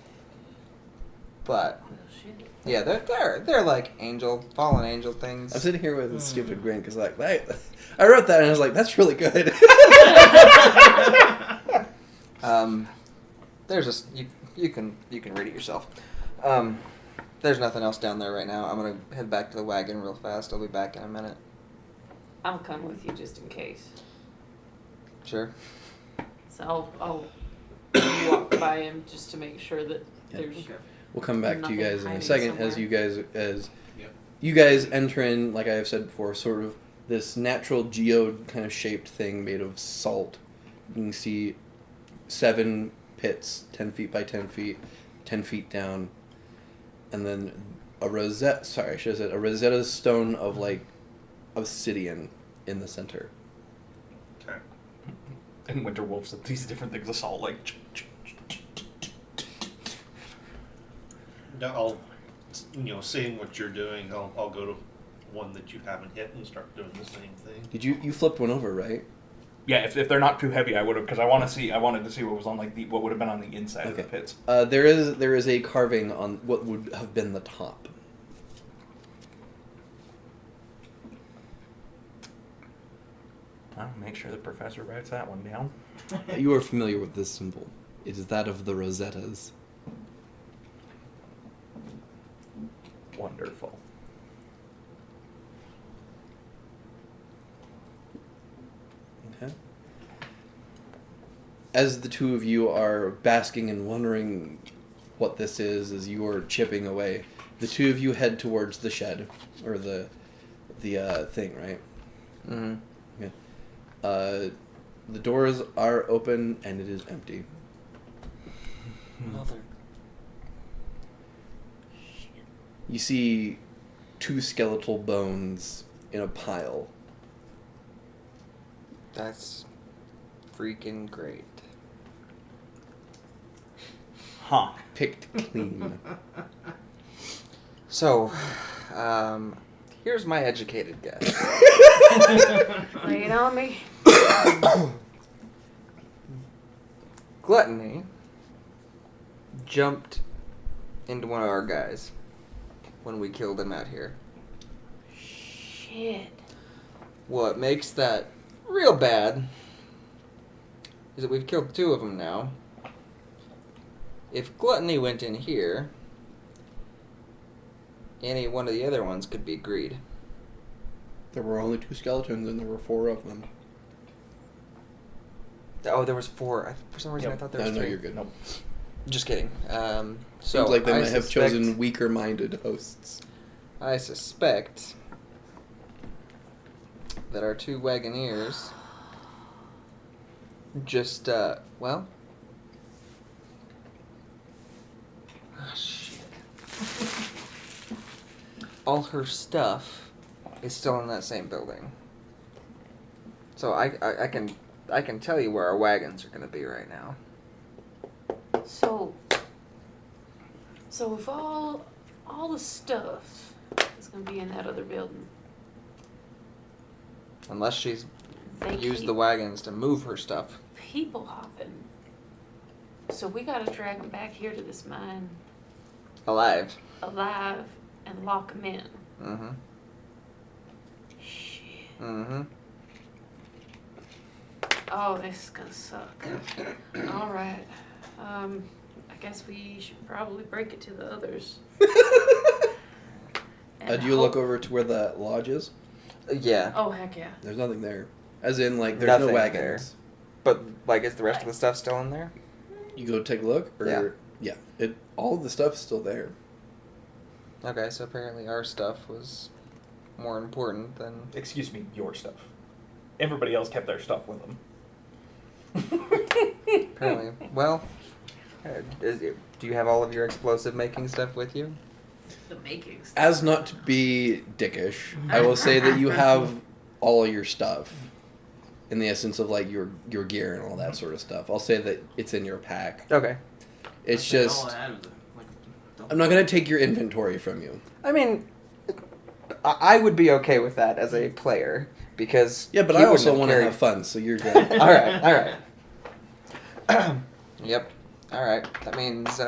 But Oh, shit. yeah, they're like fallen angel things. I'm sitting here with a stupid grin because like I wrote that and I was like, that's really good. There's just you can read it yourself. There's nothing else down there right now. I'm gonna head back to the wagon real fast. I'll be back in a minute. I'll come with you just in case. Sure. So I'll walk by him just to make sure that there's. We'll come back to you guys in a Nothing second hiding you guys enter in, like I have said before, sort of this natural geode kind of shaped thing made of salt. You can see 7 pits, 10 feet by 10 feet, 10 feet down, and then a Rosetta Stone of like obsidian in the center. Okay. And Winterwolf said these different things of salt, like. I'll, seeing what you're doing, I'll go to one that you haven't hit and start doing the same thing. Did you flipped one over, right? Yeah, if they're not too heavy, I would have, because I wanted to see what was on what would have been on the inside of the pits. There is a carving on what would have been the top. I'll make sure the professor writes that one down. You are familiar with this symbol. It is that of the Rosettas. Wonderful. Okay. As the two of you are basking and wondering what this is, as you are chipping away, the two of you head towards the shed, or the thing, right? Mm-hmm. Yeah. The doors are open and it is empty. Mother. You see 2 skeletal bones in a pile. That's freaking great. Huh. Picked clean. So, here's my educated guess. Lay it on me. Gluttony jumped into one of our guys when we killed him out here. Shit. What makes that real bad is that we've killed 2 of them now. If Gluttony went in here, any one of the other ones could be greed. There were only 2 skeletons and there were 4 of them. Oh, there was 4. For some reason I thought there was 3. No, you're good. Nope. Just kidding. So Seems like they I might have suspect- chosen weaker-minded hosts. I suspect that our 2 wagoneers just, well... Oh, shit. All her stuff is still in that same building. So I can tell you where our wagons are going to be right now. So if all the stuff is gonna be in that other building, Unless she's they used keep the wagons to move her stuff. people hopping. So we gotta drag them back here to this mine Alive. alive and lock them in. Mm-hmm. Shit. Mm-hmm. Oh, this is gonna suck. All right. I guess we should probably break it to the others. And Do you look hope- over to where the lodge is? Yeah. Oh heck yeah. There's nothing there. As in, like, there's Nothing no there. wagons. But, like, is the rest of the stuff still in there? You go take a look? Or, yeah. All of the stuff is still there. Okay, so apparently our stuff was more important than... Excuse me, your stuff. Everybody else kept their stuff with them. Apparently. Well, do you have all of your explosive making stuff with you? The makings. As not to be dickish, I will say that you have all your stuff. In the essence of, like, your gear and all that sort of stuff. I'll say that it's in your pack. Okay. It's All just... I had was I'm not going to take your inventory from you. I mean, I would be okay with that as a player, because... Yeah, but he I also wouldn't want to carried- have fun, so you're good. Alright. Yep. All right. That means.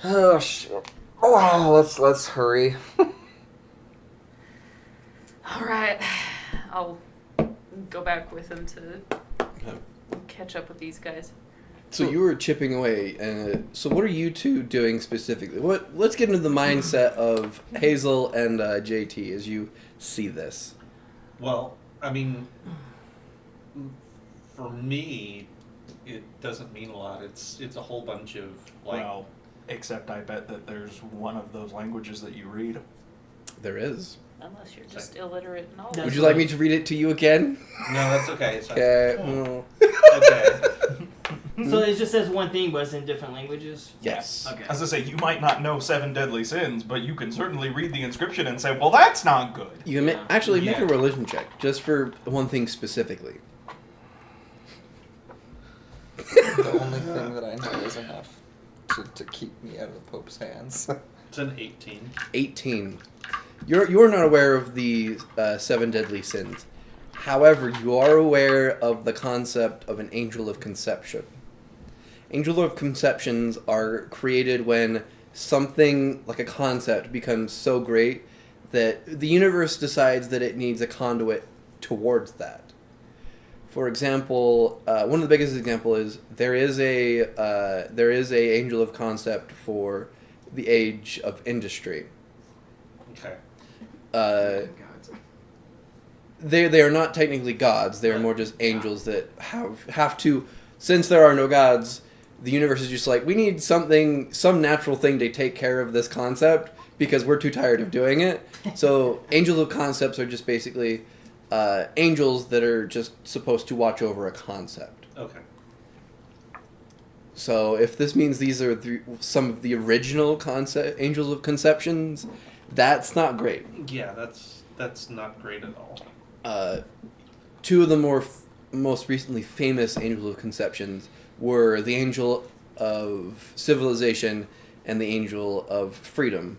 Oh shit. Oh, let's hurry. All right. I'll go back with him to catch up with these guys. So you were chipping away, and so what are you two doing specifically? Let's get into the mindset of Hazel and JT as you see this. Well, I mean, for me, it doesn't mean a lot. It's a whole bunch of like. Well, except I bet that there's one of those languages that you read. There is. Unless you're just illiterate and all. That's Would you like me to read it to you again? No, that's okay. It's Okay. okay. So it just says one thing, but it's in different languages? Yes. Okay. As I say, you might not know 7 deadly sins, but you can certainly read the inscription and say, well, that's not good. You can actually make Yeah. a religion check just for one thing specifically. The only thing that I know is enough to keep me out of the Pope's hands. It's an 18. 18. You're not aware of the 7 deadly sins. However, you are aware of the concept of an angel of conception. Angel of conceptions are created when something like a concept becomes so great that the universe decides that it needs a conduit towards that. For example, one of the biggest examples is there is a angel of concept for the age of industry. Okay. They are not technically gods. They are more just angels that have to. Since there are no gods, the universe is just like, we need some natural thing to take care of this concept because we're too tired of doing it. So angels of concepts are just basically angels that are just supposed to watch over a concept. Okay. So if this means these are some of the original concept angels of conceptions, that's not great. Yeah, that's not great at all. Two of the most recently famous angels of conceptions were the angel of civilization and the angel of freedom,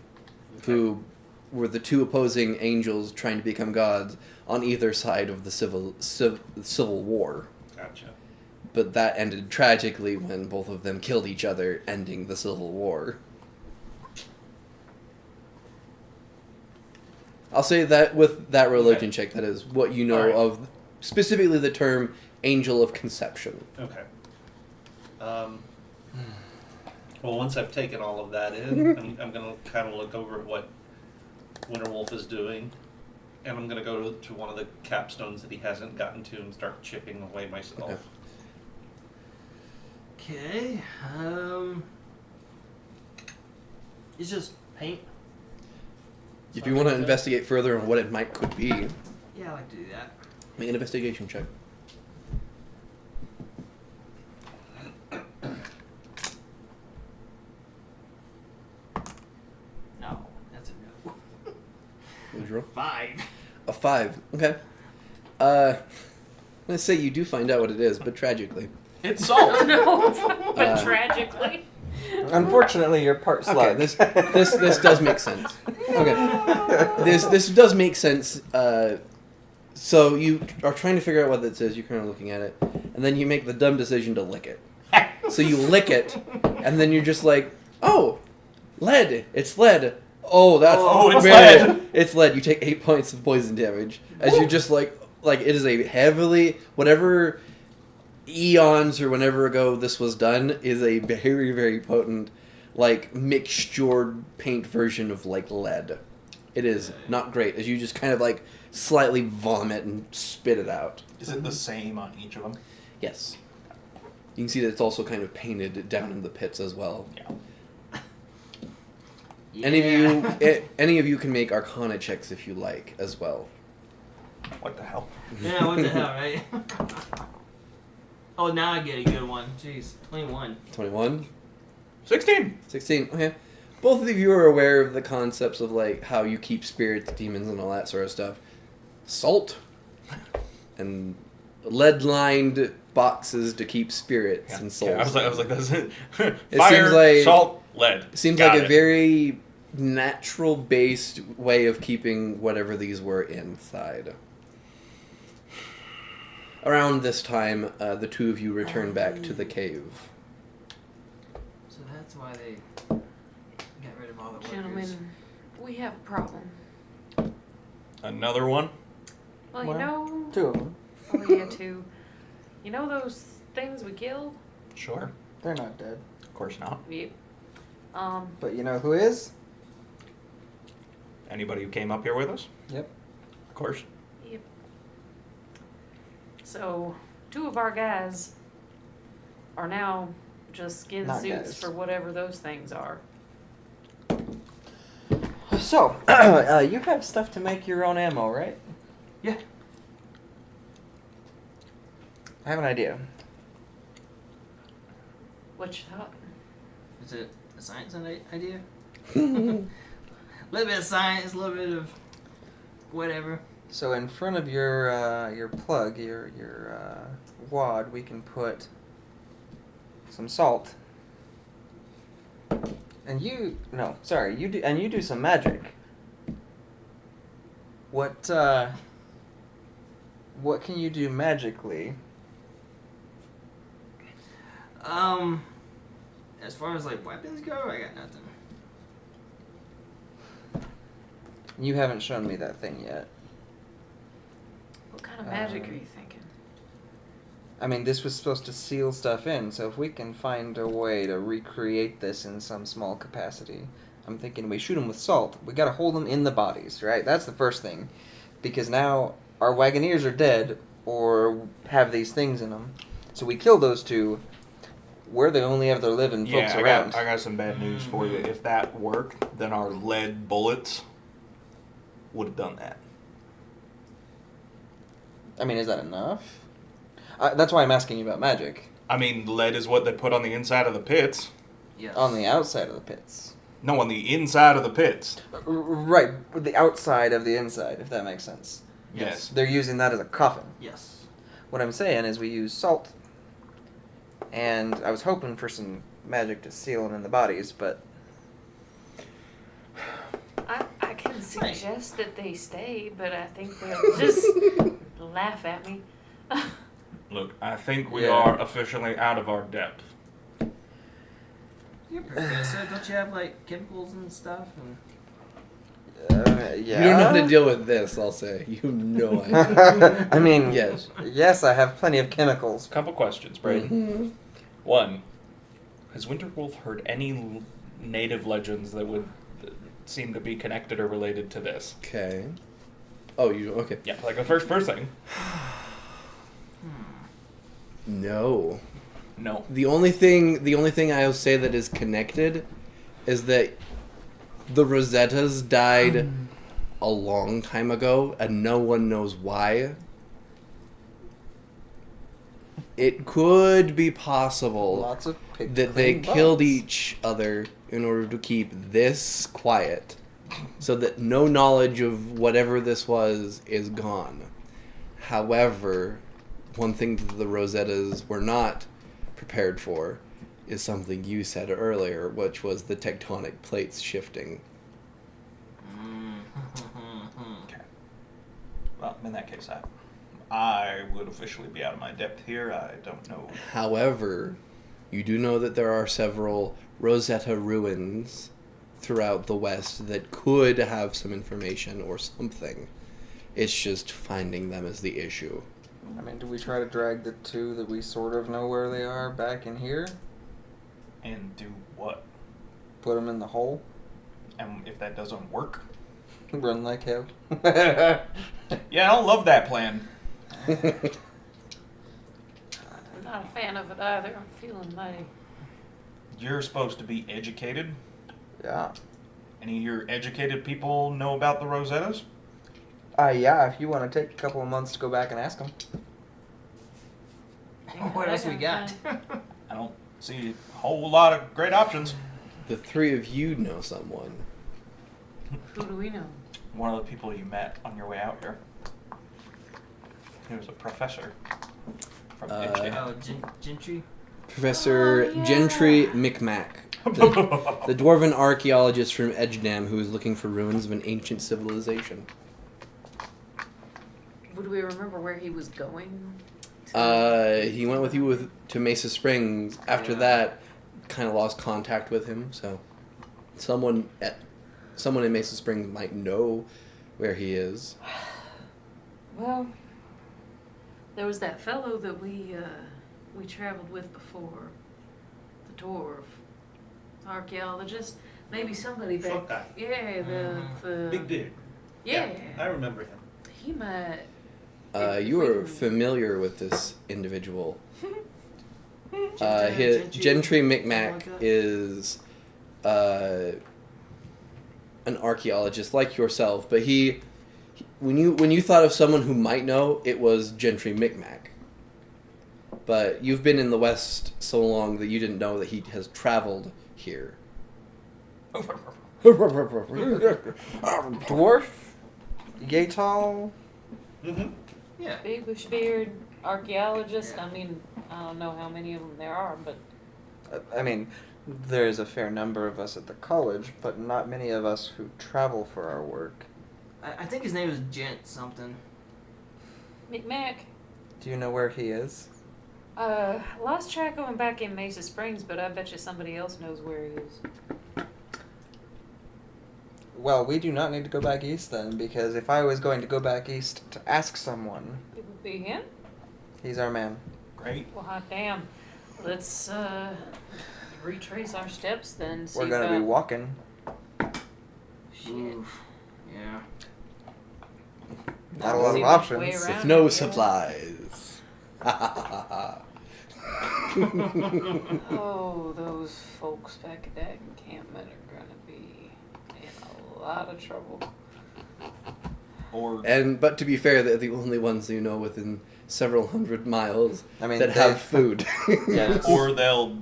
who were the two opposing angels trying to become gods on either side of the civil war. Gotcha. But that ended tragically when both of them killed each other, ending the Civil War. I'll say that with that religion check, that is what you know of, specifically the term angel of conception. Okay. Well, once I've taken all of that in, I'm going to kind of look over at what Winterwolf is doing, and I'm going to go to one of the capstones that he hasn't gotten to and start chipping away myself. Okay. It's just paint. If you want to investigate further on what it could be, Yeah, I like to do that. make an investigation check. No, that's a no. What did you roll? 5. A 5. Okay. Let's say you do find out what it is, but tragically. It's salt. Oh no, but tragically. Unfortunately, you're part slug. Okay, this does make sense. Okay, this does make sense. So you are trying to figure out what this is. You're kind of looking at it, and then you make the dumb decision to lick it. So you lick it, and then you're just like, "Oh, lead! It's lead! Oh, that's it's weird. lead. It's lead." You take 8 points of poison damage as you're just like it is a heavily whatever eons or whenever ago this was done is a very, very potent, like, mixtured paint version of, like, lead. It is not great, as you just kind of, like, slightly vomit and spit it out. Is it the same on each of them? Yes. You can see that it's also kind of painted down in the pits as well. Yeah. Any of you can make Arcana checks if you like, as well. What the hell? Yeah, what the hell, right? Oh, now I get a good one. Jeez, 21. 21? 16. 16, okay. Both of you are aware of the concepts of, like, how you keep spirits, demons, and all that sort of stuff. Salt. And lead-lined boxes to keep spirits and souls. Yeah, I was like, that's it. It Fire, seems like- salt, lead. It seems Got like a it. very natural-based way of keeping whatever these were inside. Around this time, the two of you return back to the cave. So that's why they got rid of all the workers. Gentlemen, we have a problem. Another one? Well, Well, you know... 2 of them. Oh, yeah, 2. You know those things we killed? Sure. They're not dead. Of course not. Yep. But you know who is? Anybody who came up here with us? Yep. Of course. Yep. So, 2 of our guys are now just skin Not suits guys. for whatever those things are. So, you have stuff to make your own ammo, right? Yeah. I have an idea. What you thought? Is it a science idea? A little bit of science, a little bit of whatever. So in front of your plug, your wad, we can put some salt. And you do some magic. What can you do magically? As far as like weapons go, I got nothing. You haven't shown me that thing yet. What kind of magic are you thinking? I mean, this was supposed to seal stuff in, so if we can find a way to recreate this in some small capacity, I'm thinking we shoot them with salt. We gotta hold them in the bodies, right? That's the first thing. Because now our Wagoneers are dead or have these things in them. So we kill those 2. We're the only other living folks around. I got some bad news for you. If that worked, then our lead bullets would have done that. I mean, is that enough? That's why I'm asking you about magic. I mean, lead is what they put on the inside of the pits. Yes. On the outside of the pits. No, on the inside of the pits. Right, the outside of the inside, if that makes sense. Yes. They're using that as a coffin. Yes. What I'm saying is we use salt, and I was hoping for some magic to seal them in the bodies, but... I can suggest that they stay, but I think they'll just laugh at me. Look, I think we Yeah. are officially out of our depth. You're a professor. Don't you have like chemicals and stuff? And... yeah. You don't know how to deal with this, I'll say. You know I do. I mean, Yes. I have plenty of chemicals. Couple questions, Braden. Mhm. One, has Winterwolf heard any native legends that would seem to be connected or related to this? Okay. Oh, you okay? Yeah, like the first thing. No. No. The only thing I'll say that is connected is that the Rosettas died a long time ago, and no one knows why. It could be possible Lots of pig that they clean killed bugs. each other in order to keep this quiet, so that no knowledge of whatever this was is gone. However, one thing that the Rosettas were not prepared for is something you said earlier, which was the tectonic plates shifting. Okay. Well, in that case, I would officially be out of my depth here. I don't know. However, you do know that there are several Rosetta ruins throughout the West that could have some information or something. It's just finding them is the issue. I mean, do we try to drag the 2 that we sort of know where they are back in here? And do what? Put them in the hole? And if that doesn't work? Run like hell? Yeah, I don't love that plan. I'm not a fan of it either. I'm feeling mighty. You're supposed to be educated. Yeah. Any of your educated people know about the Rosettas? Yeah, if you want to take a couple of months to go back and ask them. What else we got? I don't see a whole lot of great options. The 3 of you know someone. Who do we know? One of the people you met on your way out here. He was a professor from Edgedale. Oh, Gentry? Professor Oh, yeah. Gentry McMack, the dwarven archaeologist from Edgedam who is looking for ruins of an ancient civilization. Would we remember where he was going? to... He went with you to Mesa Springs. After that, kind of lost contact with him. So, someone in Mesa Springs might know where he is. Well, there was that fellow that we traveled with before, the dwarf, archaeologist. Maybe somebody back. Short guy. Yeah, the Big beard. Yeah. I remember him. He might. You are familiar with this individual. Gentry Micmac is an archaeologist like yourself, but when you thought of someone who might know, it was Gentry Micmac. But you've been in the West so long that you didn't know that he has traveled here. Dwarf? Yay tall? Mm-hmm. Yeah. Big bush beard, archaeologist. I mean, I don't know how many of them there are, but I mean, there's a fair number of us at the college, but not many of us who travel for our work. I think his name is Gent something. Micmac. Do you know where he is? Lost track of him back in Mesa Springs, but I bet you somebody else knows where he is. Well, we do not need to go back east then, because if I was going to go back east to ask someone, It would be him? he's our man. Great. Well, hot damn. Let's, retrace our steps then. See We're gonna be about- walking. Shit. Oof. Yeah. Not a lot See of which way options. around With no it, yeah. supplies. Oh, those folks back at that encampment are gonna be in a lot of trouble. Or But to be fair, they're the only ones you know within several hundred miles I mean, that have food. Yeah. or they'll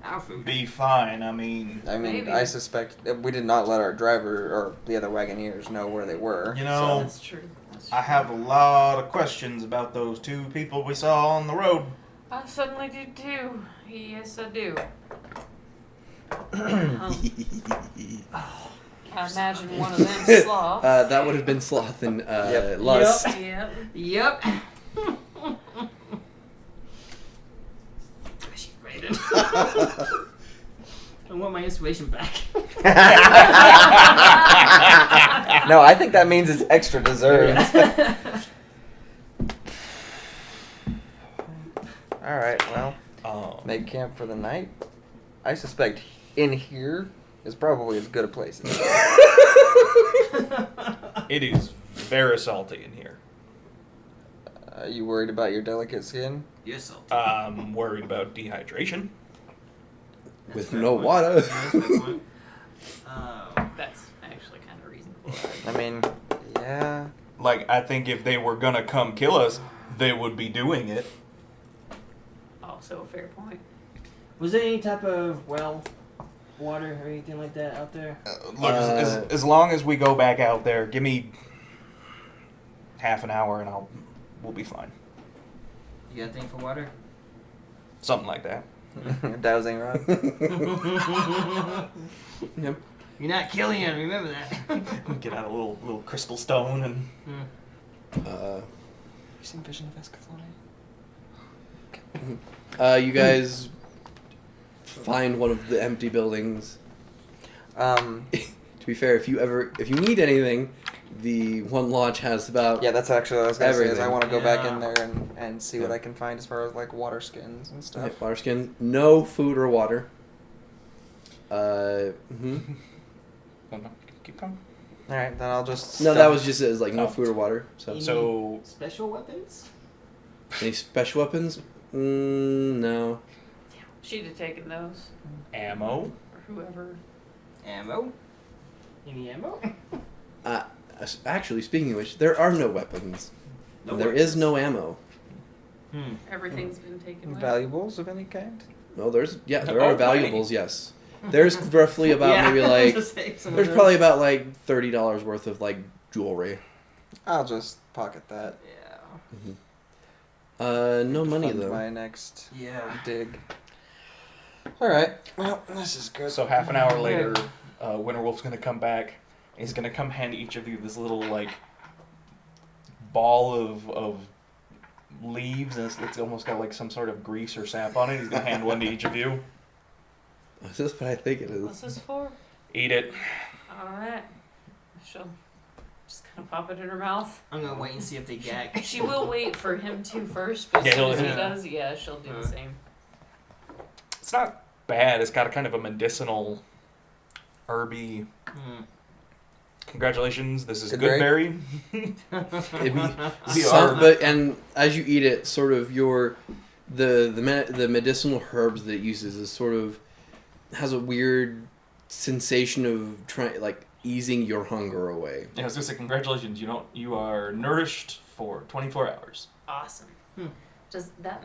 Our food. be fine. I mean, I mean, Maybe. I suspect we did not let our driver or the other wagoneers know where they were. you know, That's true. That's I true. have a lot of questions about those two people we saw on the road. I suddenly do too. Yes, I do. I imagine one of them sloths. That would have been Sloth and Yep. Lust. Yep. Yep. She rated. I want my inspiration back. No, I think that means it's extra deserved. All right, well, make camp for the night. I suspect in here is probably as good a place as It is very salty in here. You worried about your delicate skin? Yes, salty. I'm worried about dehydration. That's With a fair no point. water. Yeah, that's a fair point. That's actually kind of reasonable. I mean, yeah. Like, I think if they were gonna come kill us, they would be doing it. Also a fair point. Was there any type of well, water or anything like that out there? Look, as long as we go back out there, give me half an hour and we'll be fine. You got a thing for water? Something like that. Dowsing rod. Yep. You're not killing him, remember that. Get out a little crystal stone and Uh, You seen Vision of Escaflowne? you guys find one of the empty buildings. To be fair, if you need anything, the one lodge has about Yeah, that's actually what I was gonna say. Is I Everything. want to go back in Yeah. there and see what I can find as far as like water skins and stuff. water skins. No food or water. Mhm. Oh, no. Keep going. All right, then I'll just. No, that was just it. It was like no Oh. food or water. So, Any So special weapons? any special weapons? No. She'd have taken those, ammo. or whoever. Ammo? Any ammo? Actually, speaking of which, there are no weapons. No There is no ammo. Everything's been taken away. Valuables of any kind. No, there Oh, are right. valuables. Yes, there's roughly about maybe like Just say some of there's those. probably about like $30 worth of like jewelry. I'll just pocket that. Yeah. No money Fund though. my next Yeah. dig. All right. Well, this is good. So half an hour later, Winterwolf's gonna come back. He's gonna come hand each of you this little like ball of leaves, and it's almost got like some sort of grease or sap on it. He's gonna hand one to each of you. Is this what I think it What's is? this for? Eat it. Alright. She'll just kind of pop it in her mouth. I'm gonna wait and see if they gag. She will wait for him to first, but Yeah, as soon as he he'll- does, yeah, she'll do the same. It's not bad. It's got a kind of a medicinal, herby. Congratulations, this is Good good berry. But and as you eat it, sort of the medicinal herbs that it uses is sort of has a weird sensation of easing your hunger away. Yeah, I was gonna say congratulations. You are nourished for 24 hours. Awesome. Does that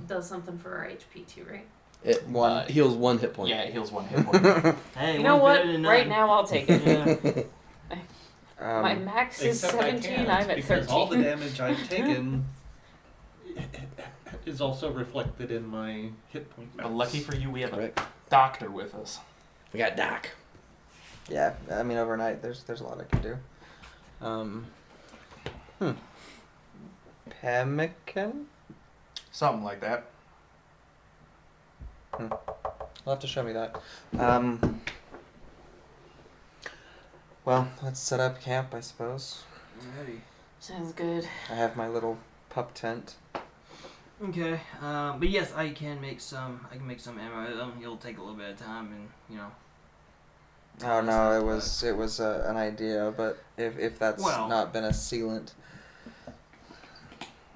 does something for our HP too, right? It heals 1 hit point. Yeah, it heals 1 hit point. Hey, You know one's what? better than Right none. now, I'll take it. Yeah. My max is Except I 17. can't, I'm at because 13. all the damage I've taken is also reflected in my hit point But balance. lucky for you, we have a Right. doctor with us. We got Doc. Yeah, I mean overnight there's a lot I can do. Pemmican? Something like that. You'll have to show me that. Well, let's set up camp, I suppose. Alrighty. Sounds good. I have my little pup tent. Okay. But yes, I can make some. I can make some ammo. It'll take a little bit of time, and you know. Oh no, it was an idea, but if that's Well- not been a sealant,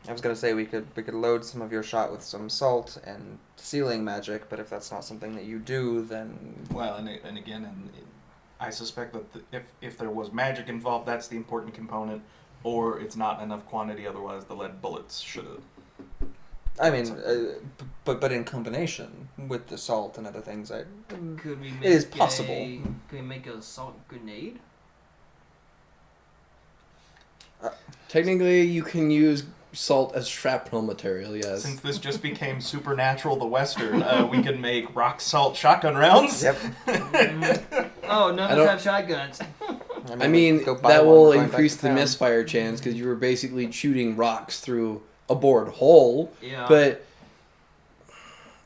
I was gonna say we could load some of your shot with some salt and sealing magic, but if that's not something that you do, then Well, and again, I suspect that if there was magic involved, that's the important component, or it's not enough quantity. Otherwise, the lead bullets should have. I mean, but in combination with the salt and other things, Could we make it is possible. Could we make a salt grenade? Technically, you can use salt as shrapnel material. Yes. Since this just became Supernatural the Western, we can make rock salt shotgun rounds. Yep. Oh, none I of don't- us have shotguns. I mean, go buy that one will going back increase to the town. misfire chance because you were basically shooting rocks through a bored hole. Yeah. But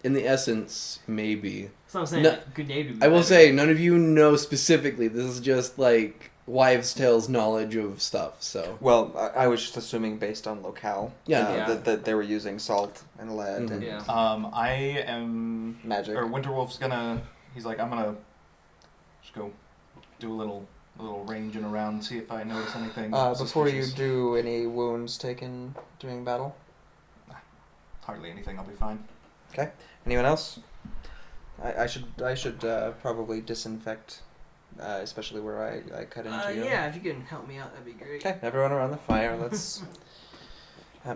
in the essence, maybe. So I'm saying No, grenade would be I will better. say, none of you know specifically. This is just like wives' tales knowledge of stuff. So Well, I was just assuming based on locale. Yeah, yeah. That they were using salt and lead Mhm. and Yeah. I am. magic. Or Winterwolf's gonna. He's like, I'm gonna just go do a little ranging around and see if I notice anything. Before you suspicious. do, any wounds taken during battle? Hardly anything. I'll be fine. Okay. Anyone else? I should probably disinfect, especially where I cut into you. Yeah, if you can help me out, that'd be great. Okay, everyone around the fire. Let's.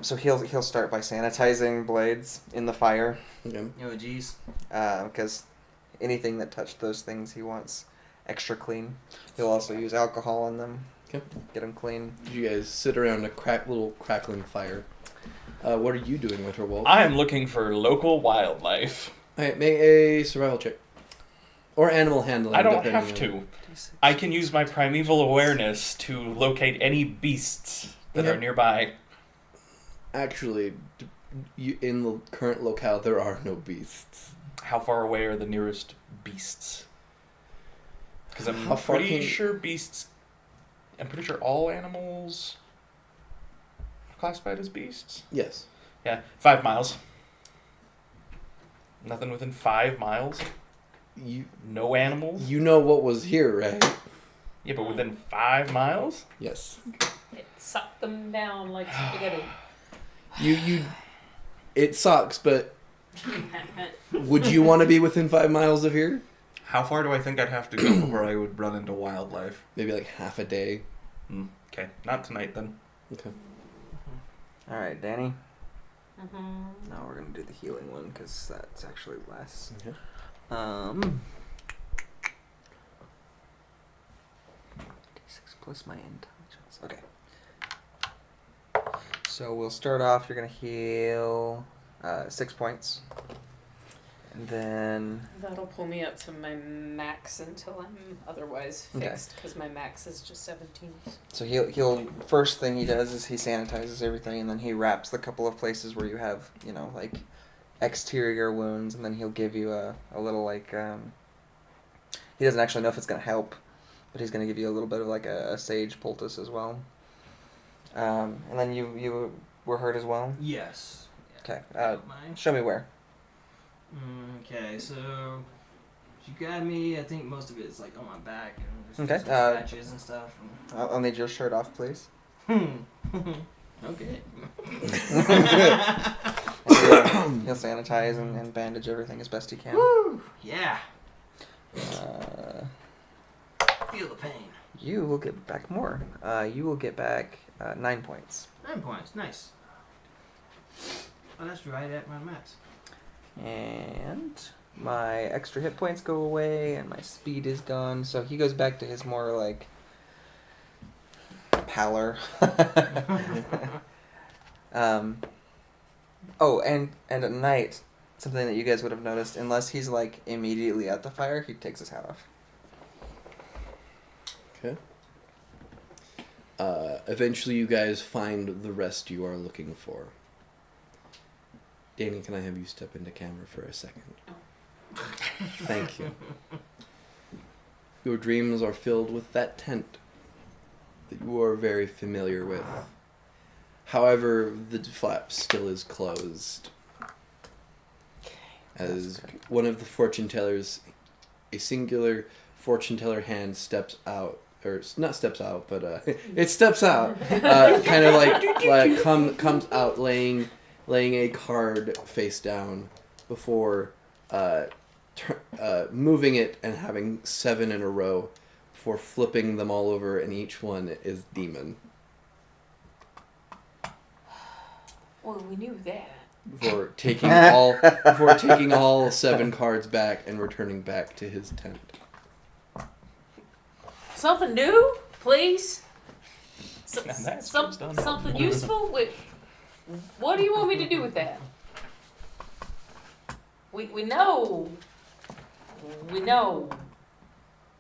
So he'll start by sanitizing blades in the fire, yeah. Oh, jeez. because anything that touched those things he wants extra clean. He'll also use alcohol on them. Okay. Get them clean. You guys sit around a little crackling fire. What are you doing, Winterwolf? I am looking for local wildlife. Alright, make a survival check. Or animal handling. I don't depending have on- to. I can use my primeval awareness to locate any beasts that Okay. are nearby. Actually, in the current locale, there are no beasts. How far away are the nearest beasts? Because I'm How far pretty can- sure beasts. I'm pretty sure all animals are classified as beasts. Yes. Yeah, 5 miles. Nothing within 5 miles. You No animals. you know what was here, right? Yeah, but within 5 miles. Yes. It sucked them down like spaghetti. It sucks, but would you want to be within 5 miles of here? How far do I think I'd have to go before I would run into wildlife? Maybe like half a day. Okay, not tonight then. Okay. All right, Danny. Mm-hmm. Now we're gonna do the healing one because that's actually less. Okay. D6 plus my intelligence. Okay. So we'll start off. You're gonna heal 6 points. And then... That'll pull me up to my max until I'm otherwise fixed, because my max is just 17. So he'll first thing he does is he sanitizes everything, and then he wraps the couple of places where you have, you know, like exterior wounds, and then he'll give you a little like he doesn't actually know if it's gonna help, but he's gonna give you a little bit of like a sage poultice as well. And then you were hurt as well. Yes. Okay. Don't mind. Show me where. Okay, so she grabbed me. I think most of it is like on my back and just Okay, some scratches and stuff. I'll need your shirt off, please. Okay. He'll sanitize and bandage everything as best he can. Woo! Yeah. Feel the pain. You will get back more. You will get back 9 points. 9 points. Nice. Oh, that's right at my max. And my extra hit points go away, and my speed is gone. So he goes back to his more like pallor. Oh, and at night, something that you guys would have noticed, unless he's like immediately at the fire, he takes his hat off. Okay. Eventually you guys find the rest you are looking for. Danny, can I have you step into camera for a second? Thank you. Your dreams are filled with that tent that you are very familiar with. However, the flap still is closed. As one of the fortune tellers, a singular fortune teller hand steps out, or not steps out, but it steps out, kind of like comes out laying a card face down before moving it and having 7 in a row before flipping them all over, and each one is demon. Well, we knew that. Before taking all 7 cards back and returning back to his tent. Something new, please. Now that's Something useful. What do you want me to do with that? We know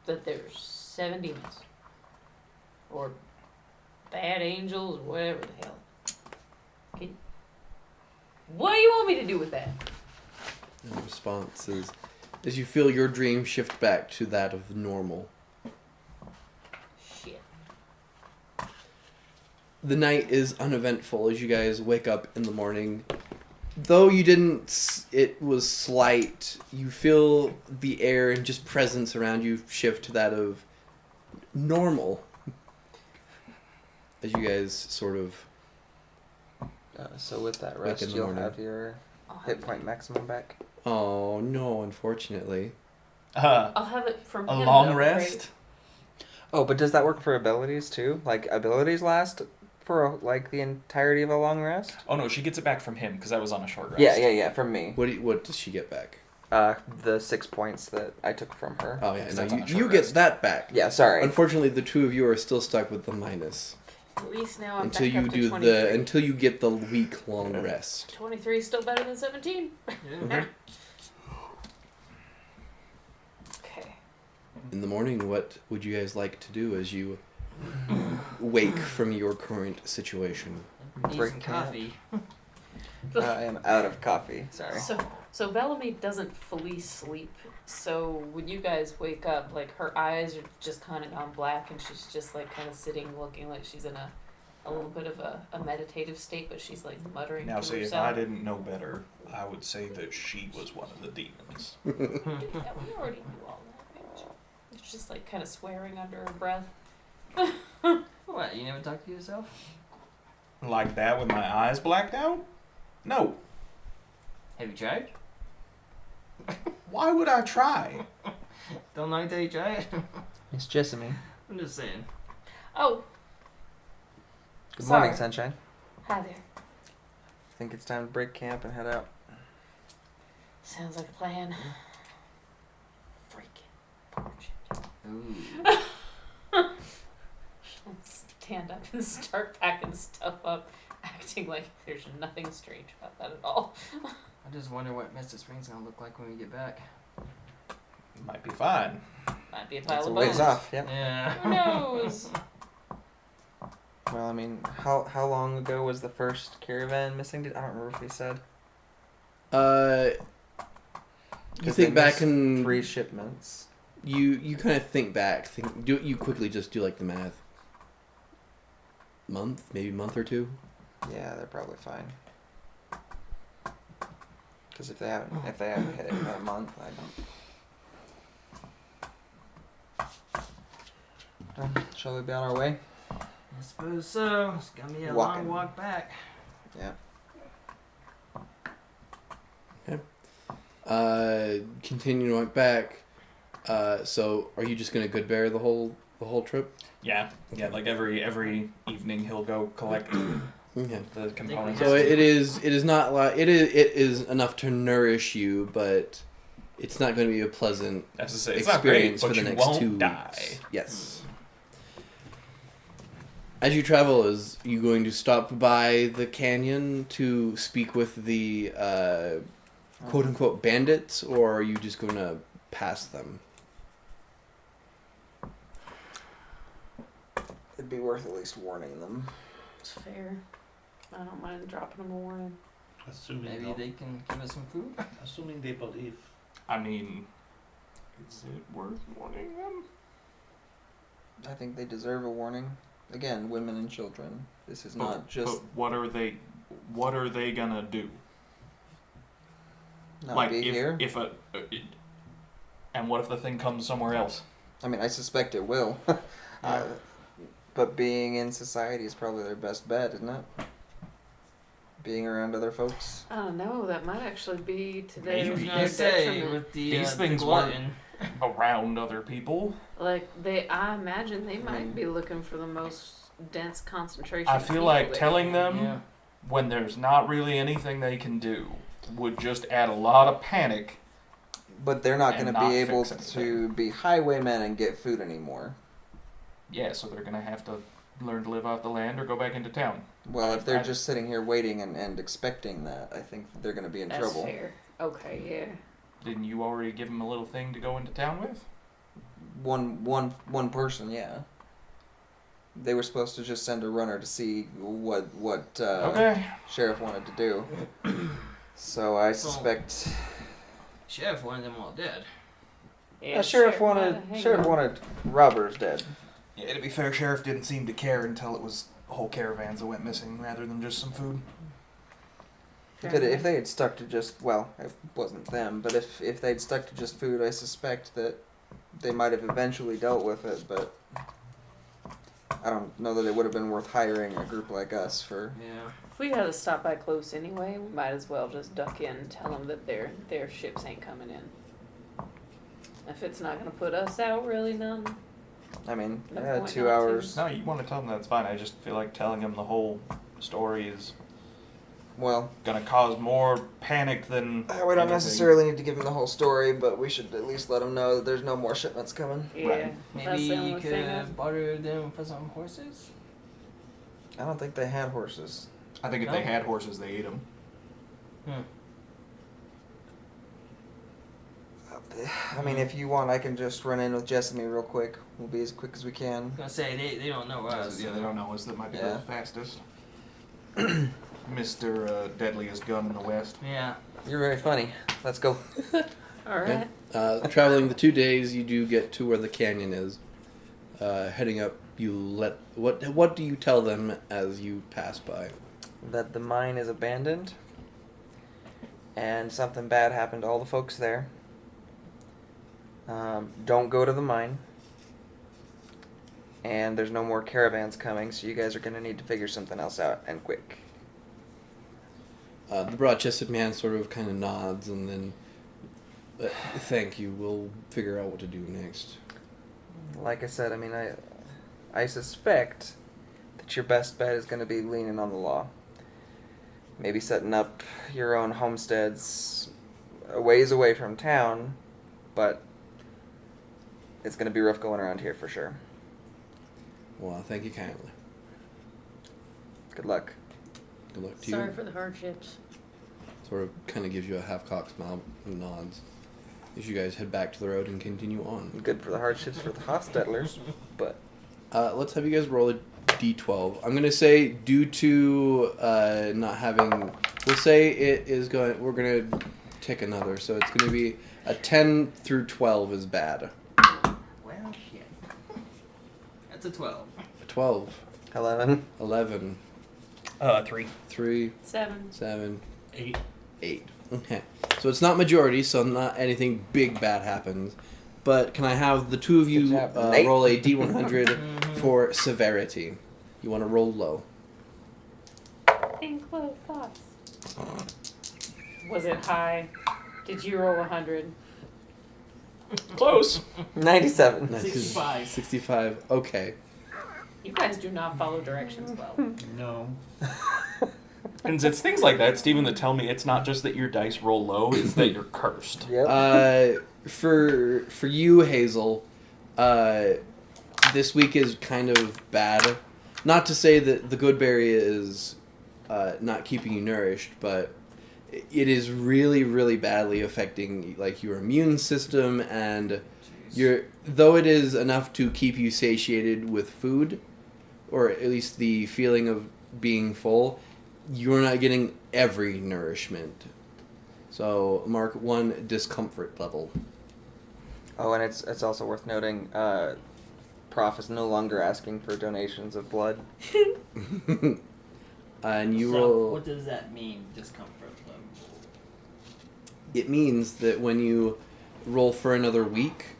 that there's 7 demons or bad angels, whatever the hell. What do you want me to do with that? The response is, as you feel your dream shift back to that of normal. Shit. The night is uneventful as you guys wake up in the morning. Though you didn't, it was slight. You feel the air and just presence around you shift to that of normal. As you guys sort of... So with that Wake rest, in the you'll morning. have your hit point maximum back. Oh, no, unfortunately. I'll have it from A him, long though, rest? Oh, but does that work for abilities too? Like abilities last for like the entirety of a long rest? Oh no, she gets it back from him because that was on a short rest. Yeah, from me. What does she get back? The 6 points that I took from her. Oh, yeah, Because no, that's on a you short get rest. that back. Yeah, sorry. Unfortunately, the two of you are still stuck with the minus. At least now I'm Until back you up to do 23. until you get the week-long rest. 23 is still better than 17. Yeah. Okay. In the morning, what would you guys like to do as you wake from your current situation? Need Break some camp. coffee. I am out of coffee. Sorry. So Bellamy doesn't fully sleep. So when you guys wake up, like her eyes are just kind of gone black, and she's just like kind of sitting, looking like she's in a little bit of a meditative state, but she's like muttering Now, to see, if herself. I didn't know better, I would say that she was one of the demons. Yeah, we already knew all that. It's just like kind of swearing under her breath. What? You never talk to yourself? Like that with my eyes blacked out? No. Have you tried? Why would I try? Don't know until you try it. Miss Jessamy. I'm just saying. Oh, Good Sorry. morning, Sunshine. hi there. I think it's time to break camp and head out. Sounds like a plan. Freaking bullshit. Ooh. Let's stand up and start packing stuff up, acting like there's nothing strange about that at all. I just wonder what Mr. Spring's gonna look like when we get back. Might be fine. Might be a pile It's a of ways bones. off, yep. Yeah. Who knows? Well, I mean, how long ago was the first caravan missing? I don't remember if we said. You 'Cause think they back missed in 3 shipments. you kind of think back. You quickly just do like the math. Maybe month or two. Yeah, they're probably fine. Because if they haven't hit it in a month, shall we be on our way? I suppose so. It's gonna be a Walking. long walk back. Yeah. Continue to walk back. So are you just gonna good bear the whole trip? Yeah. Like every evening he'll go collect Okay. the components. So it is not like it is enough to nourish you, but it's not going to be a pleasant As I say, it's not great, experience but for the you next won't 2 die. weeks. Yes. As you travel, is you going to stop by the canyon to speak with the quote unquote bandits, or are you just going to pass them? It'd be worth at least warning them. It's fair. I don't mind dropping them a warning. Maybe they can give us some food. Assuming they believe. I mean, is it worth warning them? I think they deserve a warning. Again, women and children. This is not just But what are they gonna do? not like be here. And what if the thing comes somewhere else? I mean, I suspect it will. But being in society is probably their best bet, isn't it? Being around other folks. I don't know. That might actually be to I their, was their gonna say detriment. with the These the things glutton. Around other people. Like I imagine they might be looking for the most dense concentration. I of feel people like they telling can. them when there's not really anything they can do would just add a lot of panic. But they're not And going to not be able fix to anything. be highwaymen and get food anymore. Yeah, so they're gonna have to learn to live off the land or go back into town. Well, if they're I- just sitting here waiting and expecting that, I think they're going to be in That's trouble. fair. Okay, yeah. Didn't you already give them a little thing to go into town with? One person, yeah. They were supposed to just send a runner to see what Okay. sheriff wanted to do. So I suspect Sheriff wanted them all dead. Yeah, sheriff sure, wanted hang sheriff on. wanted robbers dead. Yeah, to be fair, sheriff didn't seem to care until it was whole caravans that went missing rather than just some food. Fair If they had stuck to just, well, it wasn't them, but if they'd stuck to just food, I suspect that they might have eventually dealt with it, but I don't know that it would have been worth hiring a group like us for. Yeah. If we had to stop by close anyway, we might as well just duck in and tell them that their ships ain't coming in. If it's not gonna put us out, really, none. I mean, No yeah, point 2 not to. hours. No, you want to tell them that's fine. I just feel like telling them the whole story is Well, gonna cause more panic than. we don't anything. necessarily need to give them the whole story, but we should at least let them know that there's no more shipments coming. Yeah, Right. that's Maybe the you only thing. could barter them for some horses. I don't think they had horses. I think if No. they had horses, they ate them. I mean, if you want, I can just run in with Jessamy real quick. We'll be as quick as we can. I was gonna say they don't know us. Yeah, they don't know us. That might be Yeah. the fastest. Mr. Deadliest Gun in the West. Yeah. You're very funny. Let's go. All right. Traveling the 2 days, you do get to where the canyon is. Heading up, what do you tell them as you pass by? That the mine is abandoned, and something bad happened to all the folks there. Don't go to the mine, and there's no more caravans coming, so you guys are going to need to figure something else out, and quick. The broad-chested man sort of kind of nods and then, thank you, we'll figure out what to do next. Like I said, I mean, I suspect that your best bet is going to be leaning on the law. Maybe setting up your own homesteads a ways away from town, but it's going to be rough going around here for sure. Well, thank you kindly. Good luck. Good luck to you. Sorry for the hardships. Sort of kind of gives you a half-cocked smile and nods as you guys head back to the road and continue on. Good for the hardships for the Hostettlers, but... Let's have you guys roll a d12. I'm going to say due to not having... We'll say it is going... We're going to take another, so it's going to be a 10 through 12 is bad. Well, shit. That's a 12. A 12. 11. 11. 3. 3. 7. 7. 8. 8. Okay. So it's not majority, so not anything big bad happens. But can I have the two of you Good job, Nate. roll a d100 for severity? You want to roll low. Include thoughts. Was it high? Did you roll 100? Close. 97. 65. 65. Okay. You guys do not follow directions well. No. And it's things like that, Steven, that tell me it's not just that your dice roll low, it's that you're cursed. Yep. For you, Hazel, this week is kind of bad. Not to say that the good berry is not keeping you nourished, but it is really, really badly affecting like your immune system and though it is enough to keep you satiated with food, or at least the feeling of being full, you're not getting every nourishment. So mark 1 discomfort level. Oh, and it's also worth noting, Prof is no longer asking for donations of blood. And you So, roll. what does that mean, discomfort level? It means that when you roll for another week,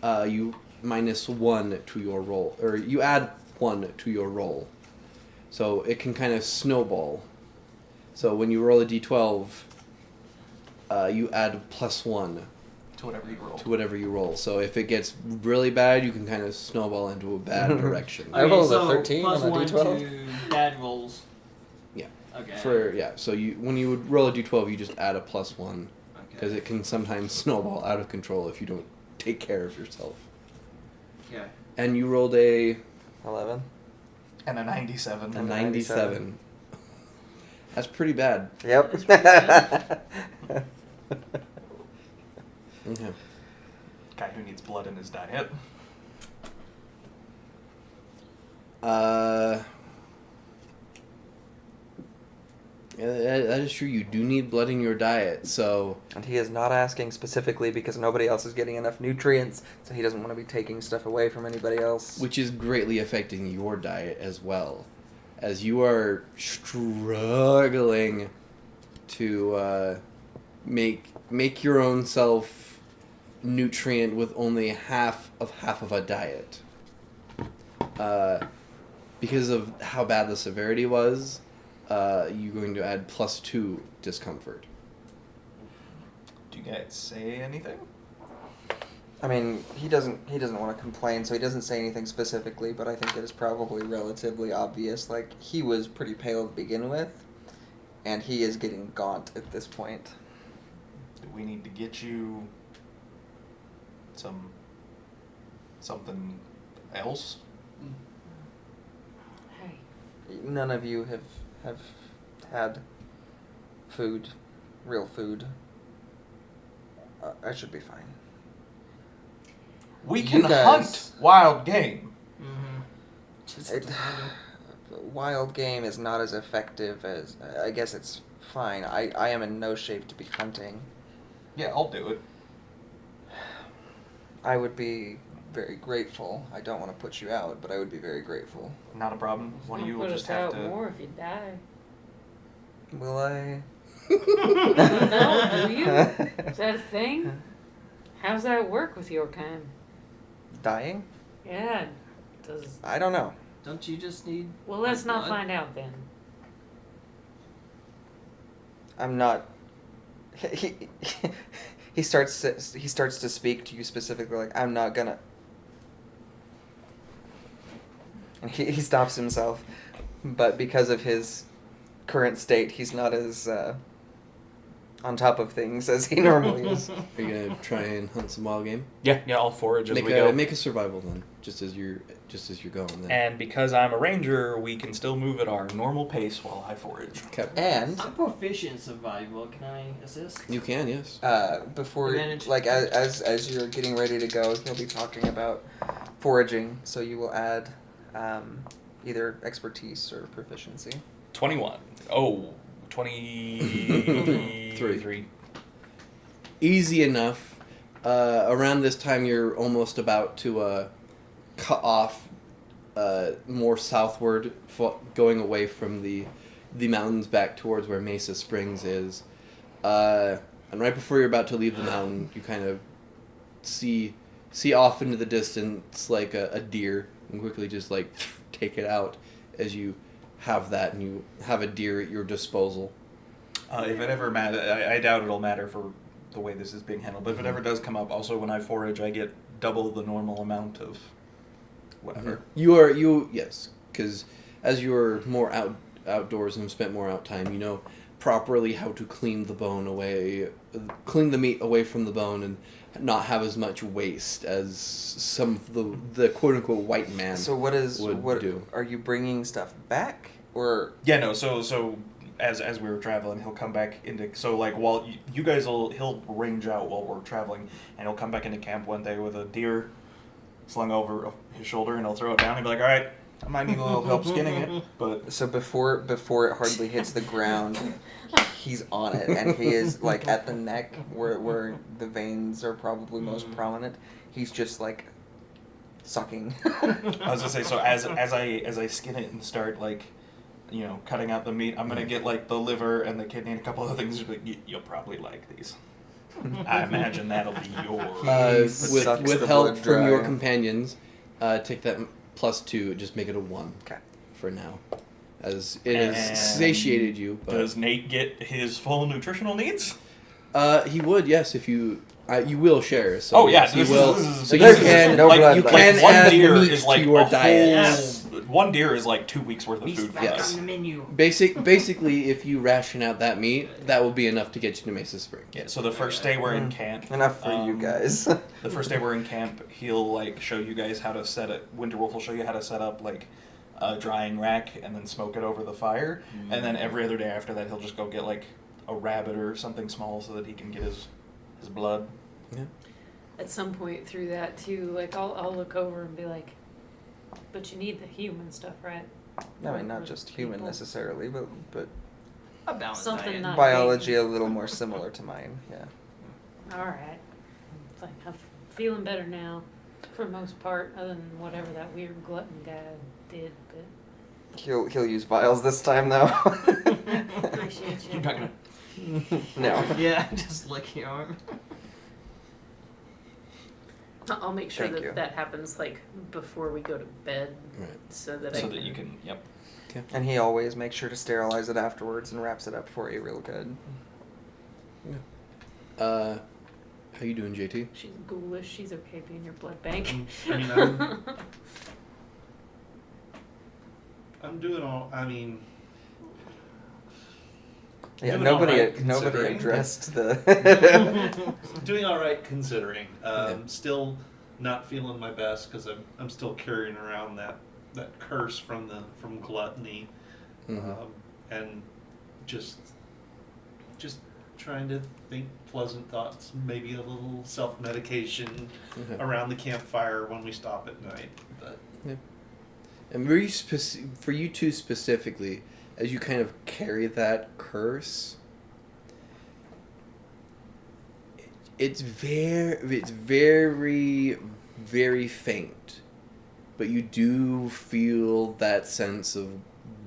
you minus 1 to your roll, or you add 1 to your roll. So it can kind of snowball. So when you roll a d12, you add +1 To whatever you roll. to whatever you roll. So if it gets really bad, you can kind of snowball into a bad direction. I rolled a so 13 plus on a 1 D12. to bad rolls. Yeah. Okay. So when you would roll a d12, you just add a +1 because Okay. it can sometimes snowball out of control if you don't take care of yourself. Okay. And you rolled a 11. And a 97. A 97. That's pretty bad. Yep. Okay. Guy who needs blood in his diet. Yeah, that is true. You do need blood in your diet, so... And he is not asking specifically because nobody else is getting enough nutrients, so he doesn't want to be taking stuff away from anybody else. Which is greatly affecting your diet as well. As you are struggling to make your own self nutrient with only half of a diet. Because of how bad the severity was, you're going to add +2 discomfort. Do you guys say anything? I mean, he doesn't want to complain, so he doesn't say anything specifically, but I think it is probably relatively obvious. Like, he was pretty pale to begin with, and he is getting gaunt at this point. Do we need to get you something else? Hey. None of you have had food, real food. I should be fine. We You can guys- hunt wild game. Mm-hmm. Just It- Wild game is not as effective as... I guess it's fine. I am in no shape to be hunting. Yeah, I'll do it. I would be very grateful. I don't want to put you out, but I would be very grateful. Not a problem. One of you will Put just us have out to. more if you die. Will I? No, do you? Is that a thing? How's that work with your kind? Dying? Yeah. Does I don't know. Don't you just need... well, let's not blood? find out then. I'm not. He starts to speak to you specifically like, I'm not gonna. And he stops himself, but because of his current state, he's not as on top of things as he normally is. Are you gonna try and hunt some wild game? Yeah, I'll forage as we go. Make a survival then, just as you're going. Then. And because I'm a ranger, we can still move at our normal pace while I forage. Okay. And I'm proficient in survival. Can I assist? You can, yes. before, Advantage. like as you're getting ready to go, he'll be talking about foraging. So you will add either expertise or proficiency. 21. Oh, 23. Easy enough. Around this time, you're almost about to cut off more southward, going away from the mountains back towards where Mesa Springs is. And right before you're about to leave the mountain, you kind of see off into the distance like a deer, and quickly just like take it out as you have that, and you have a deer at your disposal. If it ever matters, I doubt it'll matter for the way this is being handled, but if it ever does come up, also when I forage, I get double the normal amount of whatever. Yes, because as you're more outdoors and have spent more out time, you know properly how to clean the meat away from the bone and not have as much waste as some of the quote unquote white man. So what do. Are you bringing stuff back or? Yeah, no. So as we were traveling, he'll come back into. So like while you guys he'll range out while we're traveling, and he'll come back into camp one day with a deer slung over his shoulder, and he'll throw it down and be like, "All right, I might need a little help skinning it." But So before it hardly hits the ground, he's on it, and he is like at the neck where the veins are probably most prominent. He's just like sucking. I was gonna say, so as I skin it and start like, cutting out the meat, I'm gonna get like the liver and the kidney and a couple other things. But you'll probably like these. I imagine that'll be yours. With help from your companions, take that +2, just make it a 1. Okay. For now, as it has satiated you. But does Nate get his full nutritional needs? He would, yes, if you. You will share. So Oh yeah, yes, you this will. is- So this you is can. no blood You like can one add deer meat is like to your a diet. whole- One deer is like 2 weeks worth of Beast food for back Yes. us. on the menu. Basically, if you ration out that meat, that will be enough to get you to Mesa Springs. Yeah. So the first day we're in camp. Enough for you guys. The first day we're in camp, he'll like show you guys how to set it. Winterwolf will show you how to set up like a drying rack and then smoke it over the fire. And then every other day after that, he'll just go get like a rabbit or something small so that he can get his blood. Yeah. At some point through that too, like I'll look over and be like, but you need the human stuff, right? I mean, not just human People. necessarily, but A balanced Something diet. not- biology a little more similar to mine. Yeah. All right. It's like I'm feeling better now, for the most part, other than whatever that weird glutton guy did. But He'll use vials this time though. appreciate you. You're not gonna. No. Yeah, just lick your arm. I'll make sure Thank you. that happens like before we go to bed, Right. so that So I that you can. Yep. And he always makes sure to sterilize it afterwards and wraps it up for you real good. How you doing, JT? She's ghoulish. She's okay being your blood bank. I mean, I'm doing all. I mean, Yeah, Doing all nobody right, nobody considering. addressed the. doing all right considering. Yeah. Still not feeling my best because I'm still carrying around that curse from gluttony, Mhm. and just trying to think pleasant thoughts. Maybe a little self-medication Okay. around the campfire when we stop at night. But And very for you two specifically, as you kind of carry that curse, it's very, very faint, but you do feel that sense of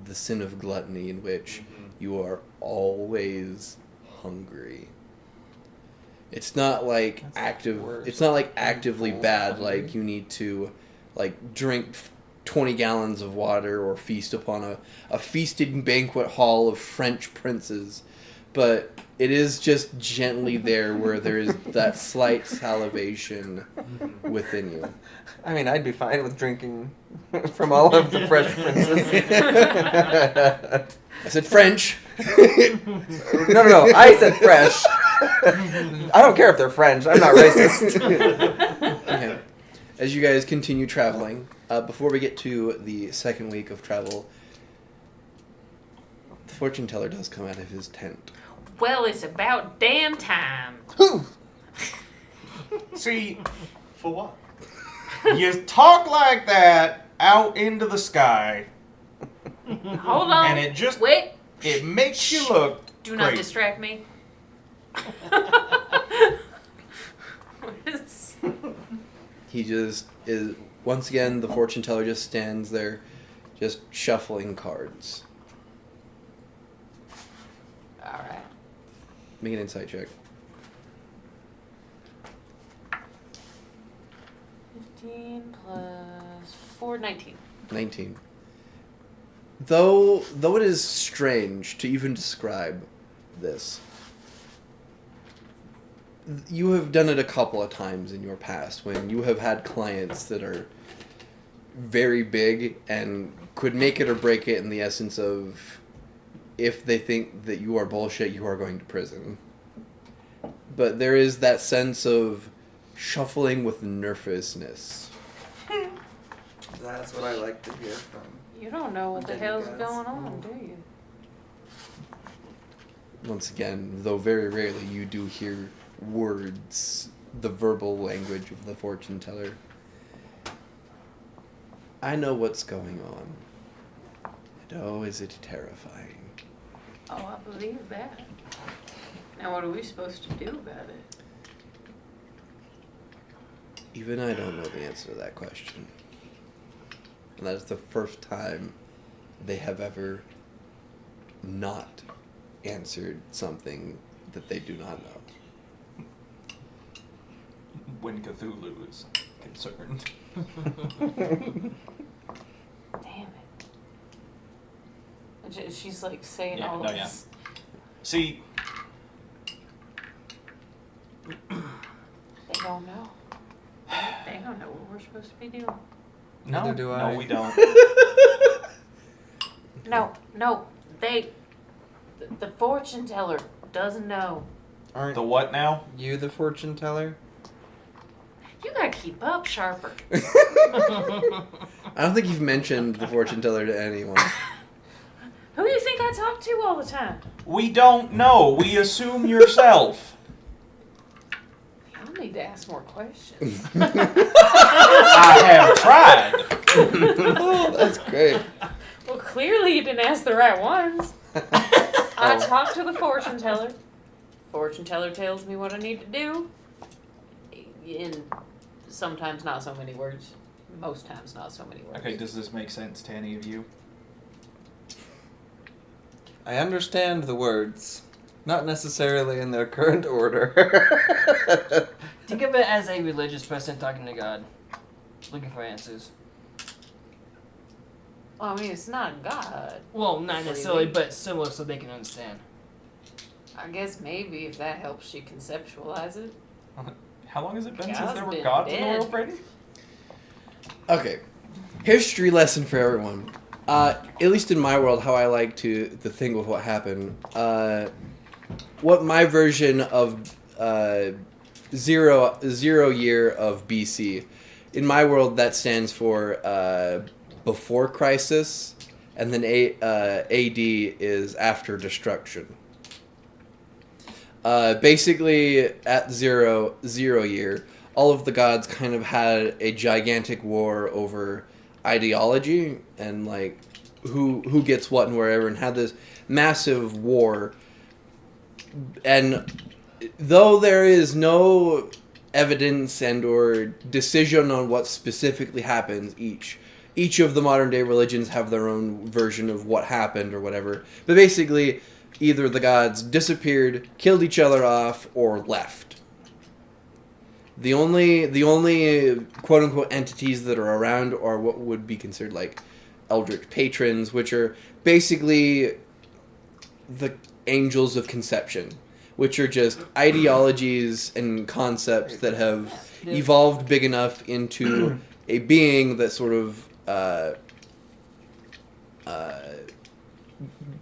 the sin of gluttony in which you are always hungry. It's not like That's the active. worst. It's not like actively Full bad. hungry. Like you need to, like drink 20 gallons of water or feast upon a feasted banquet hall of French princes, but it is just gently there where there is that slight salivation within you. I mean, I'd be fine with drinking from all of the fresh princes. I said French. No. I said fresh. I don't care if they're French. I'm not racist. Okay. As you guys continue traveling, before we get to the second week of travel, the fortune teller does come out of his tent. Well, it's about damn time. See, For what? you talk like that out into the sky, Hold on. and it just Wait. it makes you look Do not great. distract me. He just is, once again, the fortune teller just stands there, just shuffling cards. Alright. Make an insight check. 15 plus 4, 19. 19. Though it is strange to even describe this, you have done it a couple of times in your past when you have had clients that are very big and could make it or break it in the essence of if they think that you are bullshit, you are going to prison. But there is that sense of shuffling with nervousness. That's what I like to hear from. You don't know what the hell's Demiguns. going on, do you? Once again, though very rarely, you do hear words, the verbal language of the fortune teller. I know what's going on. And oh, is it terrifying. Oh, I believe that. Now what are we supposed to do about it? Even I don't know the answer to that question. And that is the first time they have ever not answered something that they do not know. When Cthulhu is concerned. Damn it. And she's like saying all no, this. See, They don't know. They don't know what we're supposed to be doing. Neither do I. No, we don't. No, the fortune teller doesn't know. Aren't The what now? you the fortune teller? You gotta keep up, Sharper. I don't think you've mentioned the fortune teller to anyone. Who do you think I talk to all the time? We don't know. We assume yourself. I'll need to ask more questions. I have tried. Oh, that's great. Well, clearly you didn't ask the right ones. I talk to the fortune teller. Fortune teller tells me what I need to do. In sometimes not so many words. Most times not so many words. Okay, does this make sense to any of you? I understand the words. Not necessarily in their current order. Think of it as a religious person talking to God, looking for answers. Well, I mean, it's not God. Well, not necessarily, but similar so they can understand. I guess maybe if that helps you conceptualize it. How long has it been since God's there were been gods in the dead. world, Brady? Okay. History lesson for everyone. At least in my world, how I like to think of what happened. What my version of zero year of BC. In my world, that stands for before crisis, and then AD is after destruction. Basically, at zero year, all of the gods kind of had a gigantic war over ideology and like who gets what and wherever, and had this massive war. And though there is no evidence and or decision on what specifically happens, each of the modern day religions have their own version of what happened or whatever. But basically, either the gods disappeared, killed each other off, or left. The only quote unquote entities that are around are what would be considered like eldritch patrons, which are basically the angels of conception, which are just ideologies and concepts that have evolved big enough into a being that sort of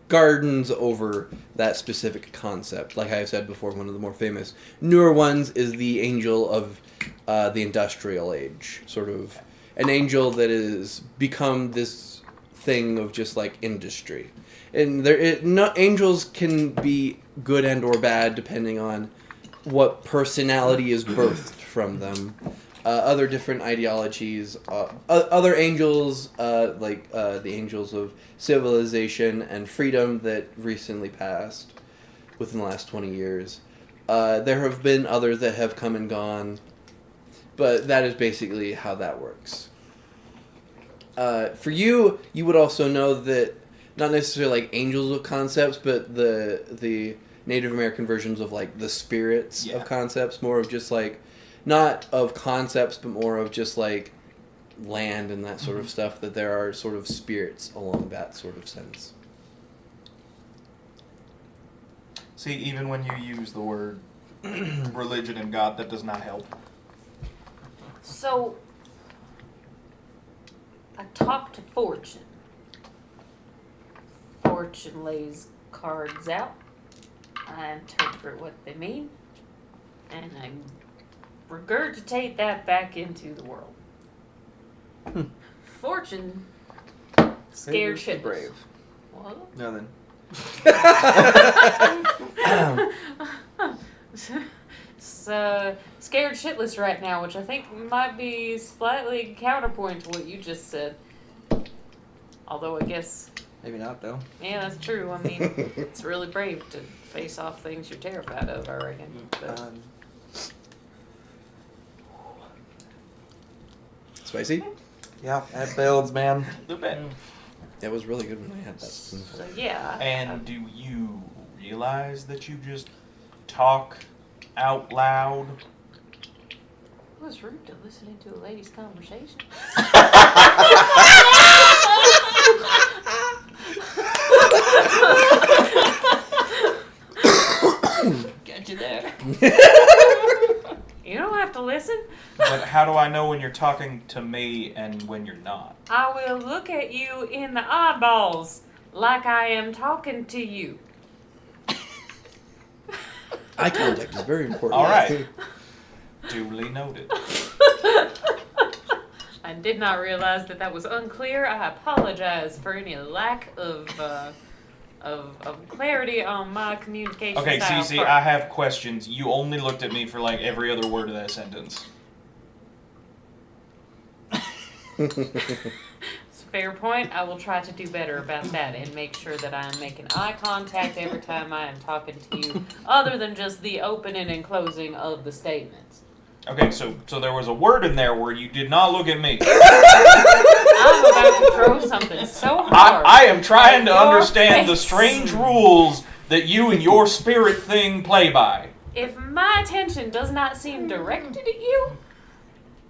gardens over that specific concept. Like I said before, one of the more famous, newer ones is the angel of the industrial age, sort of an angel that has become this thing of just like industry. And angels can be good and or bad depending on what personality is birthed from them. Other different ideologies, other angels, like the angels of civilization and freedom that recently passed within the last 20 years. There have been others that have come and gone, but that is basically how that works. For you would also know that not necessarily like angels of concepts, but the Native American versions of like the spirits of concepts, more of just like, not of concepts, but more of just like land and that sort of stuff, that there are sort of spirits along that sort of sense. See, even when you use the word religion and God, that does not help. So, I talked to Fortune. Fortune lays cards out. I interpret what they mean, and I regurgitate that back into the world. Fortune scared shitless. Brave. What? Nothing. So, scared shitless right now, which I think might be slightly counterpoint to what you just said. Although I guess... Maybe not, though. Yeah, that's true. I mean, it's really brave to face off things you're terrified of, I reckon. But... Spicy? Yeah, that builds, man. A little bit. It was really good when I had that. So, yeah. And do you realize that you just talk out loud? It was rude to listening to a lady's conversation. Got you there. You don't have to listen. But how do I know when you're talking to me and when you're not? I will look at you in the eyeballs like I am talking to you. Eye contact is very important. All right. Duly noted. I did not realize that was unclear. I apologize for any lack of clarity on my communication Okay, style. Cece, I have questions. You only looked at me for like every other word of that sentence. It's a fair point. I will try to do better about that and make sure that I am making eye contact every time I am talking to you, other than just the opening and closing of the statements. Okay, so there was a word in there where you did not look at me. I'm about to throw something so hard. I am trying to Your understand the face. strange rules that you and your spirit thing play by. If my attention does not seem directed at you,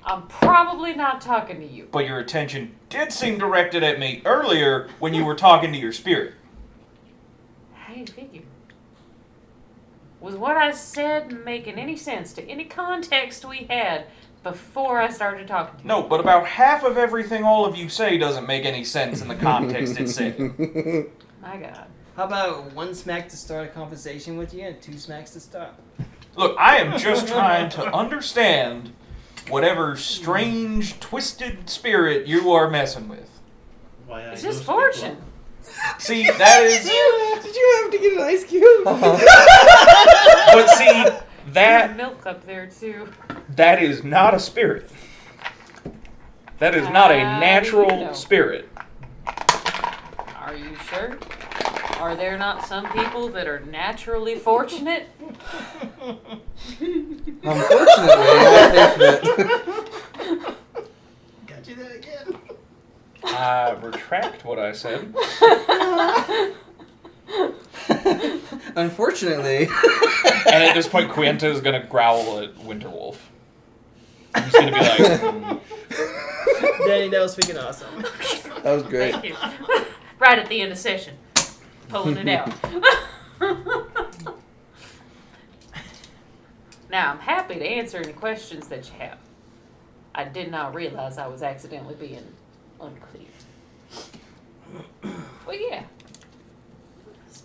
I'm probably not talking to you. But your attention did seem directed at me earlier when you were talking to your spirit. How do you figure? Was what I said making any sense to any context we had before I started talking to you? No, but about half of everything all of you say doesn't make any sense in the context it's in. My God. How about one smack to start a conversation with you and 2 smacks to stop? Look, I am just trying to understand whatever strange, twisted spirit you are messing with. Why I It's just use Fortune. See, that is... Did you have to get an ice cube? But see, There's milk up there too. that is not a spirit. That is not a How do natural you know? spirit. Are you sure? Are there not some people that are naturally fortunate? Unfortunately, I think that... Got you there again. I retract what I said. Unfortunately... And at this point, Quinta is going to growl at Winterwolf. He's going to be like... Danny, that was freaking awesome. That was great. Thank you. Right at the end of session. Pulling it out. Now, I'm happy to answer any questions that you have. I did not realize I was accidentally being unclear. Well, yeah.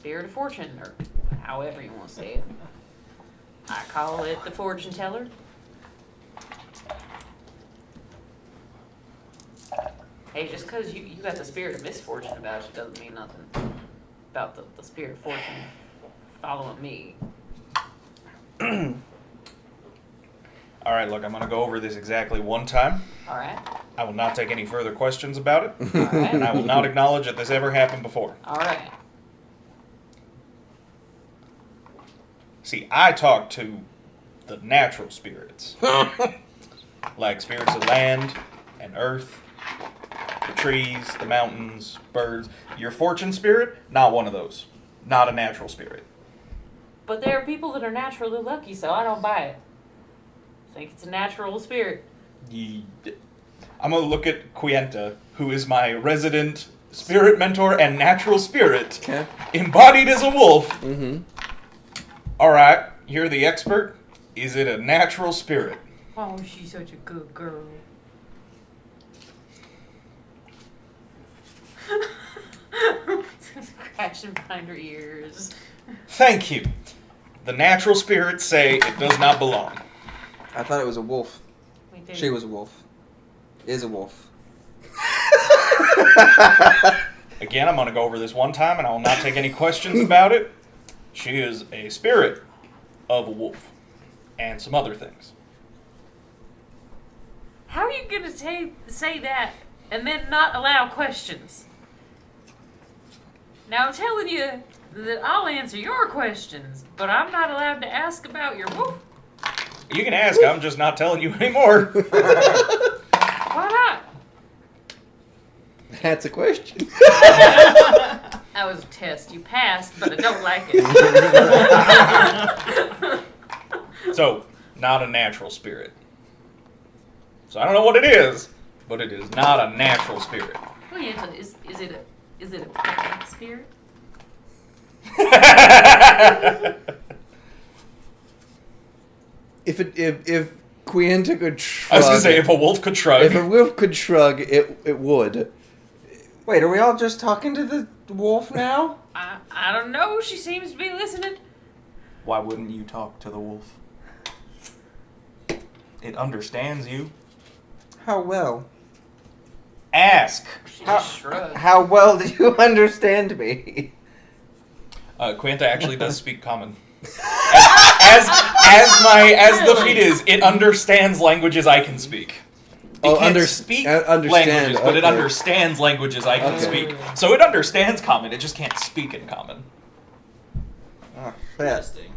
spirit of fortune, or however you want to say it. I call it the fortune teller. Hey, just because you got the spirit of misfortune about you doesn't mean nothing about the spirit of fortune following me. All right, look, I'm going to go over this exactly one time. All right. I will not take any further questions about it. All right. And I will not acknowledge that this ever happened before. All right. See, I talk to the natural spirits. Like spirits of land and earth, the trees, the mountains, birds. Your fortune spirit, not one of those. Not a natural spirit. But there are people that are naturally lucky, so I don't buy it. I think it's a natural spirit. I'm going to look at Quienta, who is my resident spirit mentor and natural spirit, Okay. embodied as a wolf. Mm-hmm. All right, you're the expert. Is it a natural spirit? Oh, she's such a good girl. Crashing behind her ears. Thank you. The natural spirits say it does not belong. I thought it was a wolf. We did. She was a wolf. Is a wolf. Again, I'm going to go over this one time, and I will not take any questions about it. She is a spirit of a wolf and some other things. How are you gonna say that and then not allow questions? Now I'm telling you that I'll answer your questions, but I'm not allowed to ask about your wolf. You can ask, I'm just not telling you anymore. Why not? That's a question. That was a test. You passed, but I don't like it. So, not a natural spirit. So I don't know what it is, but it is not a natural spirit. Oh yeah, is it a bad spirit? If Quienta could shrug, I was going to say, if a wolf could shrug. if a wolf could shrug, it would. Wait, are we all just talking to the wolf now? I don't know. She seems to be listening. Why wouldn't you talk to the wolf? It understands you. How well? Ask. She just shrugged. How well do you understand me? Quanta actually does speak common. As the feat is, it understands languages I can speak. It can't speak languages, but it understands languages I can speak. So it understands common, it just can't speak in common. Oh, Interesting.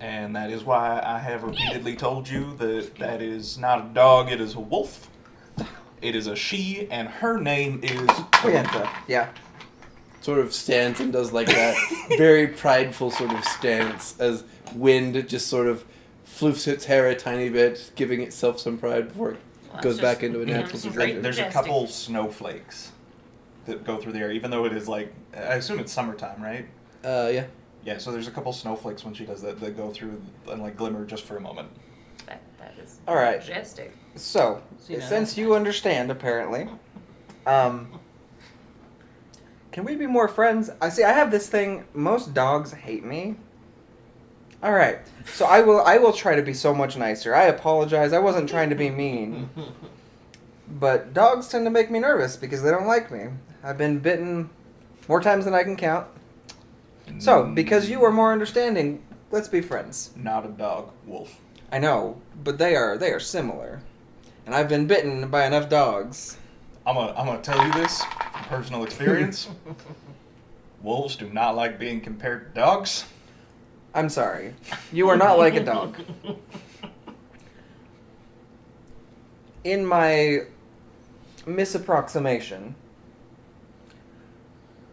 And that is why I have repeatedly told you that that is not a dog, it is a wolf. It is a she, and her name is Quienta. Yeah. Sort of stands and does like that very prideful sort of stance as wind just sort of floofs its hair a tiny bit, giving itself some pride before it goes back into a natural position. There's a couple snowflakes that go through the air, even though it is like, I assume it's summertime, right? Yeah. Yeah, so there's a couple snowflakes when she does that that go through and like glimmer just for a moment. That is All right. majestic. So, See, now since that's you understand, apparently, can we be more friends? I have this thing. Most dogs hate me. All right. So I will try to be so much nicer. I apologize. I wasn't trying to be mean. But dogs tend to make me nervous because they don't like me. I've been bitten more times than I can count. So, because you are more understanding, let's be friends. Not a dog, wolf. I know, but they are similar. And I've been bitten by enough dogs. I'm gonna tell you this from personal experience. Wolves do not like being compared to dogs. I'm sorry. You are not like a dog. In my misapproximation,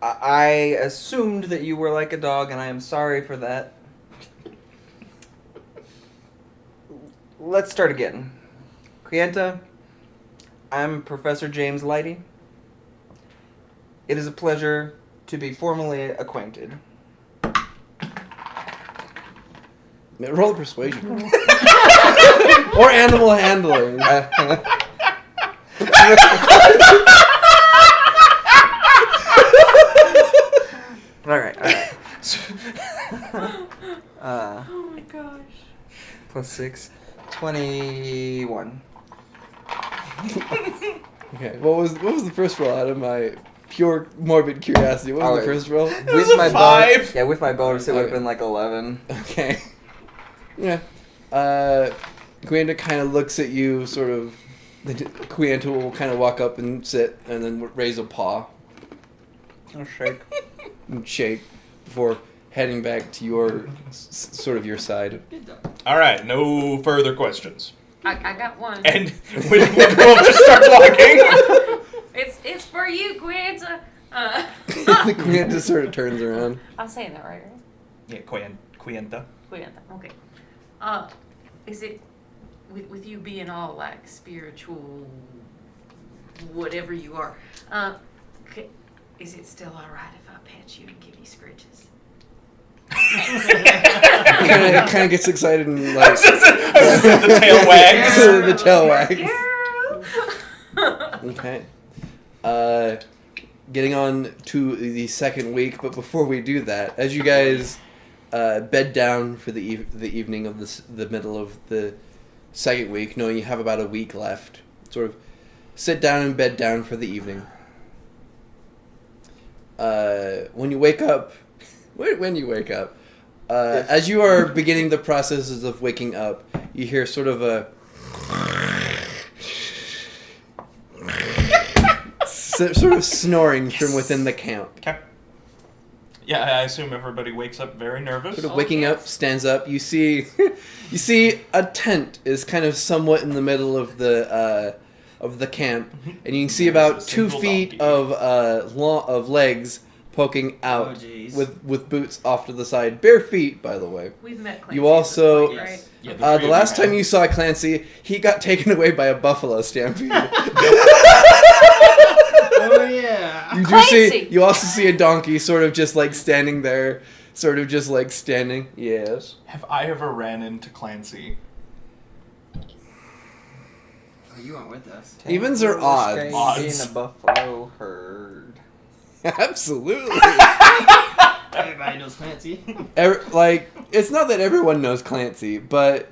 I assumed that you were like a dog, and I am sorry for that. Let's start again. Quienta, I'm Professor James Lighty. It is a pleasure to be formally acquainted. Roll persuasion. Or animal handling. All right. Oh my gosh. Plus 6. 21. Okay. What was the first roll out of my pure morbid curiosity? What was the first roll? With my 5. bonus, with my bonus, it would have Okay. been like 11. Okay. Yeah. Quienta kind of looks at you, sort of. Quienta will kind of walk up and sit, and then raise a paw I'll shake. and shake before heading back to your sort of your side. Good job. All right, no further questions. I got one. And Wonderwolf just starts walking. It's for you, Quinta. The Quienta sort of turns around. I'm saying that right? Yeah, Quienta. Quinta. Okay. Is it with you being all like spiritual, whatever you are? Is it still all right if I pet you and give you scritches? Kind of gets excited and like The tail wags. the tail wags. Girl. Okay. Getting on to the second week, but before we do that, as you guys bed down for the evening of the middle of the second week, knowing you have about a week left, sort of sit down and bed down for the evening. When you wake up, as you are beginning the processes of waking up, you hear sort of a sort of snoring from within the camp. Okay. Yeah, I assume everybody wakes up very nervous. Sort of waking up, stands up. You see a tent is kind of somewhat in the middle of the camp, and you can see about There's a 2 single feet donkey. of legs poking out Oh, jeez. with boots off to the side, bare feet, by the way. We've met Clancy. You also- at this point, right? Yeah, The three of last you time you saw Clancy, he got taken away by a buffalo stampede. Oh yeah. You also see a donkey sort of just like standing there, sort of just like standing. Yes. Have I ever ran into Clancy? Oh, you weren't with us. Evens or odds? Odds. In a buffalo herd. Absolutely. Everybody knows Clancy. It's not that everyone knows Clancy, but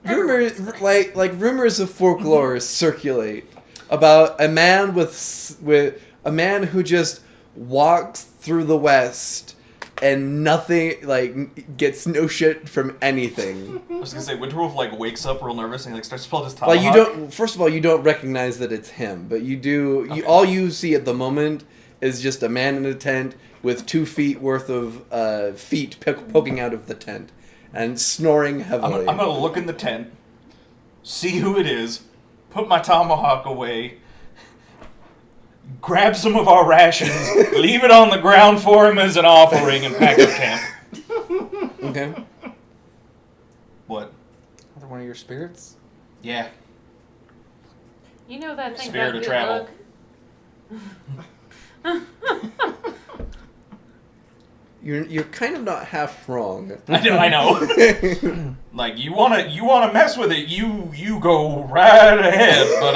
rumors rumors of folklore circulate about a man with a man who just walks through the West and nothing gets no shit from anything. I was gonna say, Winterwolf wakes up real nervous and starts to pull his tomahawk. You don't. First of all, you don't recognize that it's him, but you do. Okay. All you see at the moment is just a man in a tent with 2 feet worth of feet poking out of the tent and snoring heavily. I'm gonna look in the tent, see who it is, put my tomahawk away, grab some of our rations, leave it on the ground for him as an offering, and pack up camp. Okay. What? Another one of your spirits? Yeah. You know that thing Spirit about of good travel. luck? You're kind of not half wrong. I know. You wanna mess with it, you go right ahead. But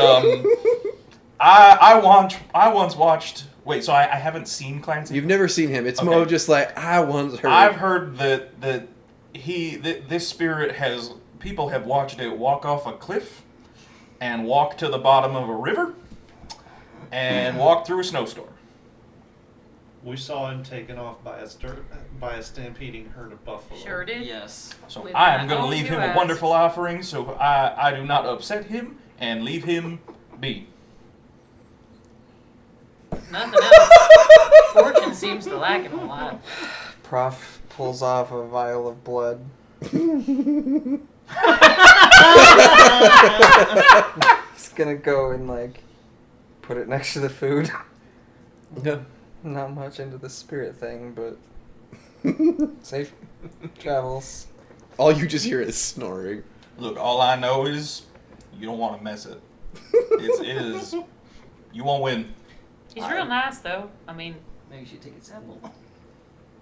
I once watched. Wait, so I haven't seen Clancy. You've never seen him. It's Okay. more just like I once heard. I've heard that this spirit people have watched it walk off a cliff, and walk to the bottom of a river, and walk through a snowstorm. We saw him taken off by a stampeding herd of buffalo. Sure did. Yes. So With I am my going to own leave him US. a wonderful offering, so I do not upset him and leave him be. Nothing else. Fortune seems to lack him a lot. Prof pulls off a vial of blood. He's gonna go and put it next to the food. Yeah. Not much into the spirit thing, but safe travels. All you just hear is snoring. Look, all I know is you don't want to mess it. It is. You won't win. He's real nice, though. I mean, Maybe you should take a sample.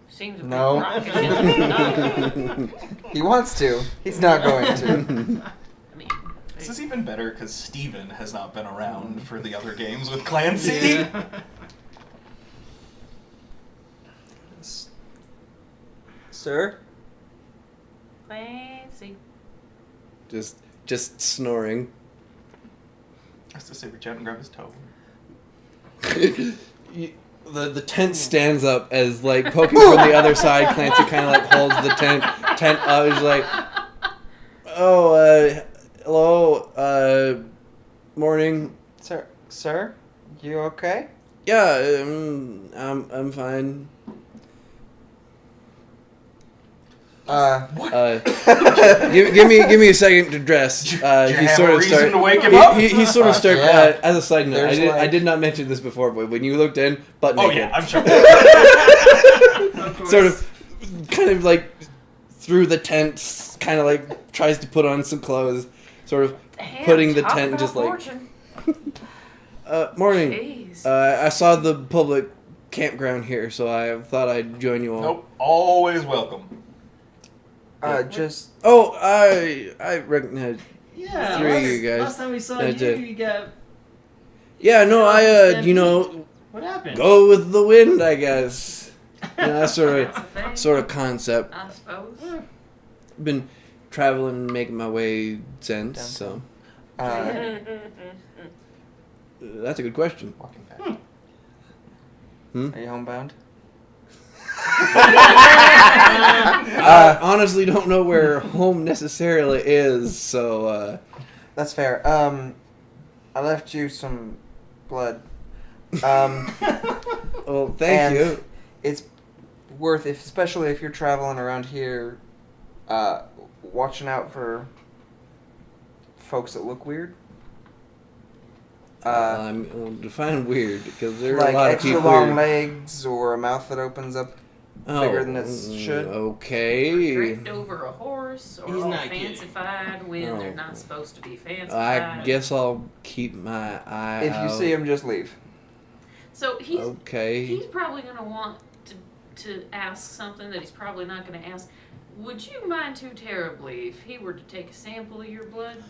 seems a No. bit rockish. He wants to. He's not going to. I mean, This is even better because Steven has not been around for the other games with Clancy. Yeah. Sir? Clancy. Just snoring. I have to say, reach out and grab his toe. The tent stands up as, like, poking from the other side. Clancy kind of, like, holds the tent up. He's like, oh, hello, morning. Sir? You okay? Yeah, I'm fine. Give me a second to dress. He sort of started to wake him up. He sort of started. Yeah. As a side note, There's I did not mention this before, but when you looked in, butt Oh naked. yeah, I'm sure. Sort of, kind of like through the tent, kind of like tries to put on some clothes, sort of putting the tent just like. Morning. Jeez. I saw the public campground here, so I thought I'd join you all. Nope, always welcome. Just... Oh, I recognize. Yeah. Three of you guys. Last time we saw That's you, it. you got. Yeah, no, What happened? go with the wind, I guess. That That's a thing, sort of concept. I suppose. Been traveling and making my way since, so that's a good question. Walking fast. Are you homebound? I honestly don't know where home necessarily is, so That's fair. I left you some blood. well, thank you. It's worth, especially if you're traveling around here, watching out for folks that look weird. I'm define weird because there are Like a lot of extra people. long legs or a mouth that opens up bigger than it should. Okay. Draped over a horse or He's all not kidding. fancified when No. they're not supposed to be fancified. I guess I'll keep my eye If out. you see him, just leave. So he's Okay. probably gonna want to ask something that he's probably not gonna ask. Would you mind too terribly if he were to take a sample of your blood?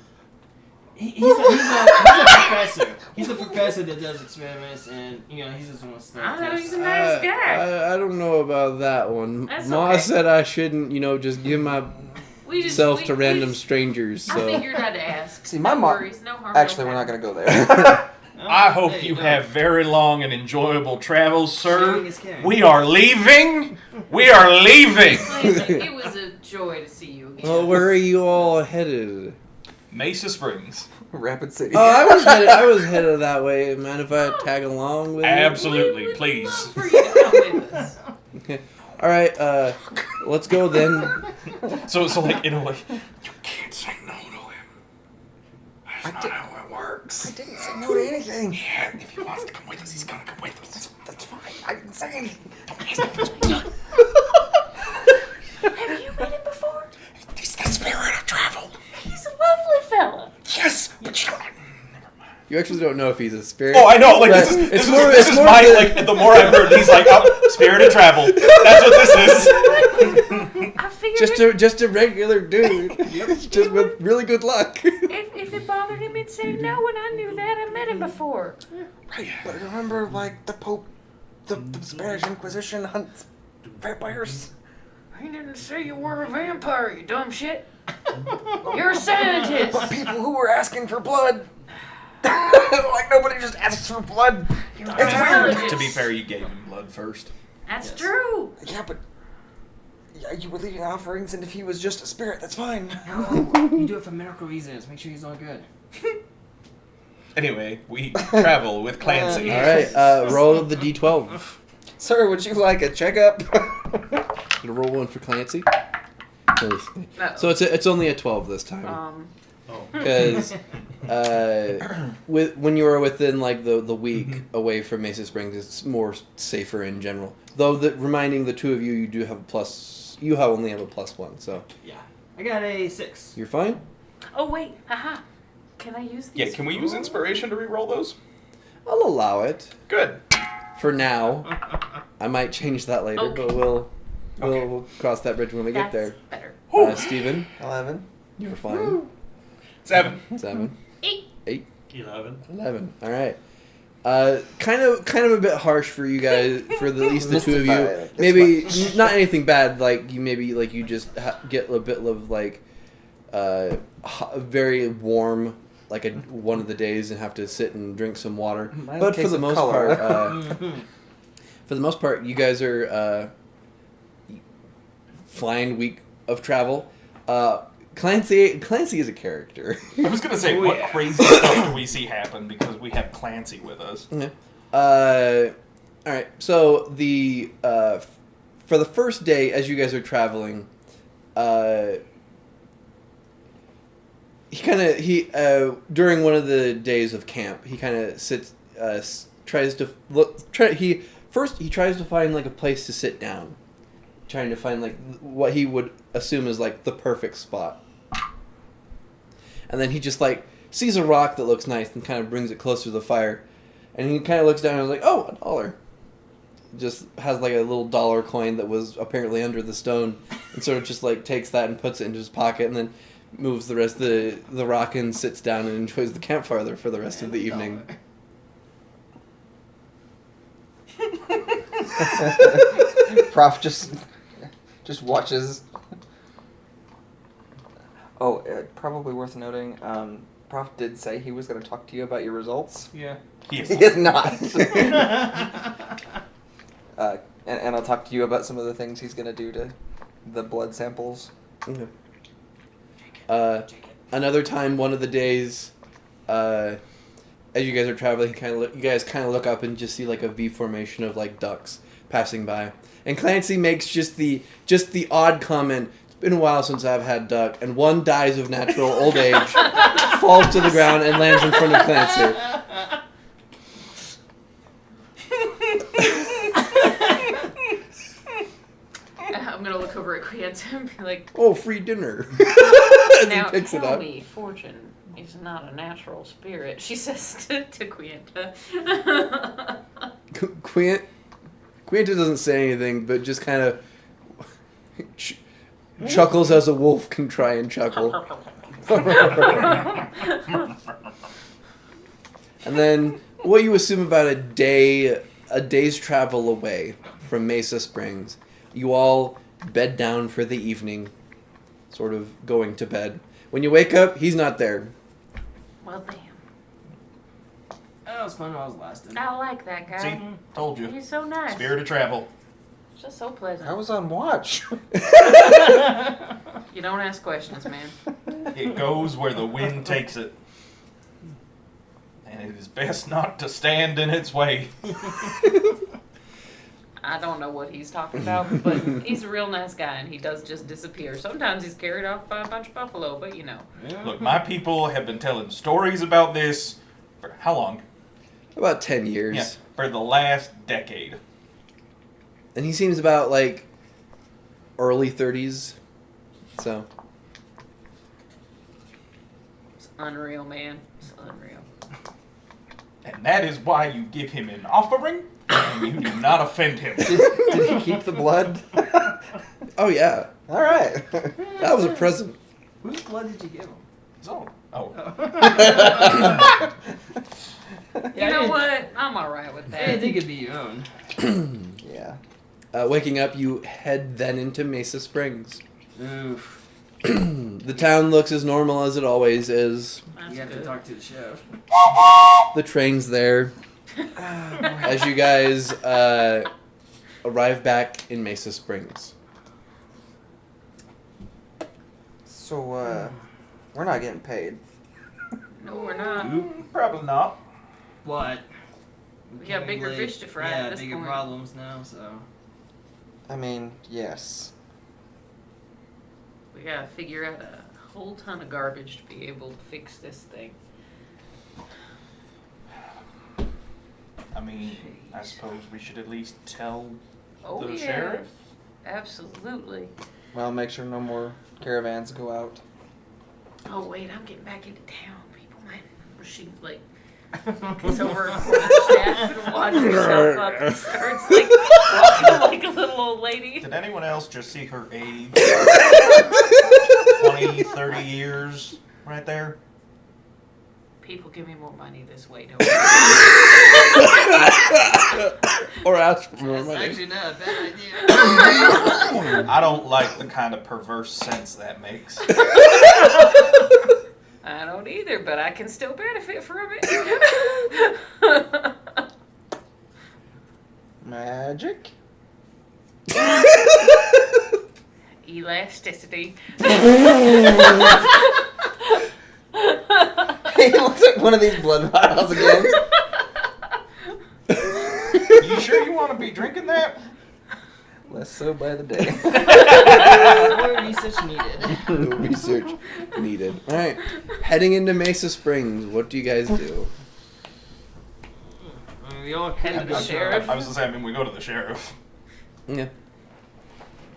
He's a professor. He's a professor that does experiments, and he just wants to I know test. he's a nice guy. I don't know about that one. That's Ma okay. said I shouldn't, just give myself to random strangers. I So figured I'd ask. See, my no mom- worries, no harm. Actually, no we're not foul. going to go there. I hope There you go. have very long and enjoyable travels, Sharing sir. is caring. We are leaving. We are leaving. Clancy, it was a joy to see you again. well, where are you all headed? Mesa Springs. Rapid City. Oh, I was headed that way. Mind if I tag along with you? Absolutely, We would please. love for you to come with us. All right, let's go then. So like in a way, You can't say no to him. That's I not did- how it works. I didn't say no to anything. Yeah, if he wants to come with us, he's gonna come with us. That's fine. I didn't say anything. Have you met him before? He's the spirit of travel. He's a lovely fella. Yes, but you don't. You actually don't know if he's a spirit. oh, I know. Like But this is more my the- like. The more I've heard, he's like, oh, spirit of travel. That's what this is. I figured just a regular dude. Just with really good luck. if it bothered him, he'd say no, and I knew that. I met him before. Right, but remember, like, the Pope, the Spanish Inquisition hunts vampires? He didn't say you were a vampire, you dumb shit. You're a scientist. But people who were asking for blood. Like, nobody just asks for blood. You're a It's weird. biologist. To be fair, you gave him blood first. That's Yes. true. Yeah, but you were leaving offerings, and if he was just a spirit, that's fine. No, you do it for medical reasons. Make sure he's all good. Anyway, we travel with Clancy. All right, roll the d12. Sir, would you like a checkup? Gonna roll one for Clancy. No. So it's only a 12 this time. Oh. Because when you were within like the week away from Mesa Springs, it's more safer in general. Though reminding the two of you, you do have a plus. You only have a +1, so Yeah. I got a 6. you're fine. Oh wait, haha. Can I use these? Yeah, can we use inspiration to re-roll those? I'll allow it Good. for now. I might change that later, Okay. but we'll cross that bridge when we get That's there. better. Steven, 11. you're fine. 7. 7, 8. 8, 11. 11. All right. Kind of a bit harsh for you guys, for at least the two of you. Mystified. Maybe not anything bad. Like you just get a bit of like very warm, like one of the days, and have to sit and drink some water. But for the most part, you guys are fine week of travel. Clancy is a character. I was gonna say, what crazy stuff do we see happen because we have Clancy with us? Okay. All right. So for the first day, as you guys are traveling, he during one of the days of camp, he kind of sits, tries to he tries to find like a place to sit down, trying to find like what he would assume is like the perfect spot. And then he just like sees a rock that looks nice and kind of brings it closer to the fire. And he kind of looks down and is like, oh, $1. Just has like a little dollar coin that was apparently under the stone, and sort of just like takes that and puts it into his pocket, and then moves the rest of the rock and sits down and enjoys the campfire for the rest of the evening. Prof just watches. Oh, probably worth noting. Prof did say he was going to talk to you about your results. Yeah. He is not. And I'll talk to you about some of the things he's going to do to the blood samples. Okay. Another time, one of the days, as you guys are traveling, you guys kind of look up and just see like a V formation of like ducks passing by, and Clancy makes just the odd comment. It's been a while since I've had duck, and one dies of natural old age, falls to the ground, and lands in front of Clancy. I'm gonna look over at Quienta and be like, "Oh, free dinner." As now he picks tell it up. me, Fortune is not a natural spirit, she says to Quienta. Quienta doesn't say anything, but just kind of chuckles as a wolf can try and chuckle. And then, what you assume about a day's travel away from Mesa Springs, you all bed down for the evening, sort of going to bed. When you wake up, he's not there. Well, damn. That was fun while I was lasting. I like that guy. See, told you. He's so nice. Spirit of travel. Just so pleasant. I was on watch. You don't ask questions, man. It goes where the wind takes it. And it is best not to stand in its way. I don't know what he's talking about, but he's a real nice guy, and he does just disappear. Sometimes he's carried off by a bunch of buffalo, but you know. Yeah. Look, my people have been telling stories about this for how long? About 10 years. Yeah, for the last decade. And he seems about, like, early 30s. So. It's unreal, man. It's unreal. And that is why you give him an offering, and you do not offend him. Did he keep the blood? Oh, yeah. All right. That was a present. Whose blood did you give him? So, oh. You know what? I'm alright with I that. didn't think it'd be your own. Yeah. Waking up, you head then into Mesa Springs. Oof. The town looks as normal as it always is. That's You have to good. talk to the chef. The train's there. As you guys arrive back in Mesa Springs. So, we're not getting paid. No, we're not. Probably not. What? We got bigger Really- fish to fry Yeah, at this bigger point. problems now, so. I mean, yes. We gotta figure out a whole ton of garbage to be able to fix this thing. I mean, I suppose we should at least tell Oh, the yeah. sheriff. Absolutely. Well, make sure no more caravans go out. Oh, wait, I'm getting back into town. People might. She, like, gets over a quarter staff and watches herself up and starts, like, walking like a little old lady. Did anyone else just see her age? 20, 30 years right there? People give me more money this way, don't Or ask for more That's money. actually not a bad idea. I don't like the kind of perverse sense that makes. I don't either, but I can still benefit from it. Magic? Elasticity. He looks like one of these blood vials again. You sure you want to be drinking that? Less so by the day. More research needed. No research needed. All right, heading into Mesa Springs. What do you guys do? I mean, we all Head to the sheriff. I was gonna say, we go to the sheriff. Yeah.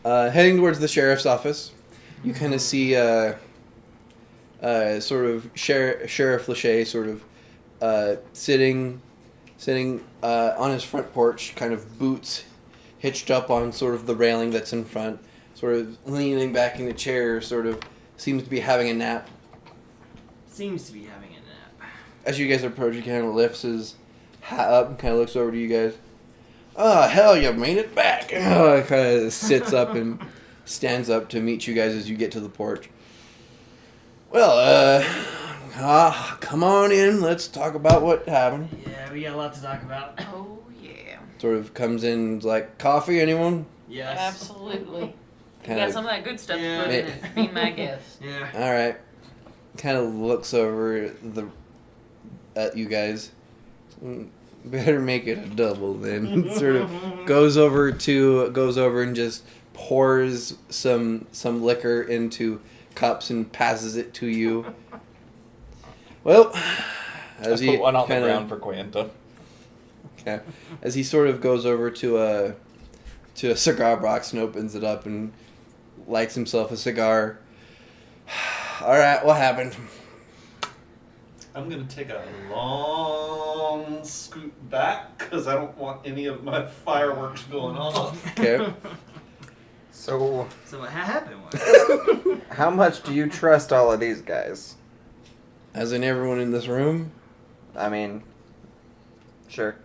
Heading towards the sheriff's office, you kind of see sort of Sheriff Lachey sort of sitting on his front porch, kind of boots hitched up on sort of the railing that's in front, sort of leaning back in the chair, sort of seems to be having a nap. Seems to be having a nap. As you guys approach, he kind of lifts his hat up and kind of looks over to you guys. Oh, hell, you made it back. Kind of sits up and stands up to meet you guys as you get to the porch. Well, come on in. Let's talk about what happened. Yeah, we got a lot to talk about. Oh, yeah. Sort of comes in like, coffee, anyone? Yes. Absolutely. You Kind got of, some of that good stuff Yeah. to put in it. Be my guest. Yeah. all right. Kind of looks over at you guys. Better make it a double then. Sort of goes over and just pours some liquor into cups and passes it to you. Well, as I he put one on the kinda- ground for Quanta. Okay. As he sort of goes over to a cigar box and opens it up and lights himself a cigar. All right, what happened? I'm gonna take a long scoot back because I don't want any of my fireworks going off. Okay. So, So what happened was, how much do you trust all of these guys? As in everyone in this room? I mean, sure.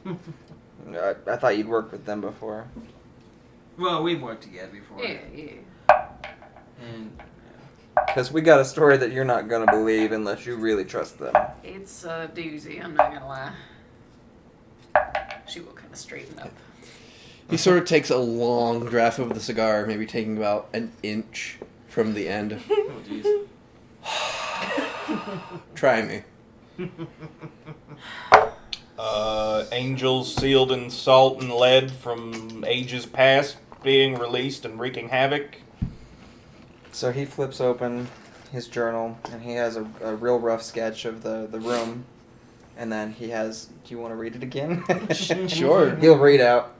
I thought you'd worked with them before. well, we've worked together before. Yeah. And Because we got a story that you're not going to believe unless you really trust them. It's a doozy, I'm not gonna lie. She will kind of straighten up. He sort of takes a long draft of the cigar, maybe taking about an inch from the end. oh jeez. Try me. Angels sealed in salt and lead from ages past being released and wreaking havoc. So he flips open his journal, and he has a real rough sketch of the room. And then he has... Do you want to read it again? Sure. He'll read out.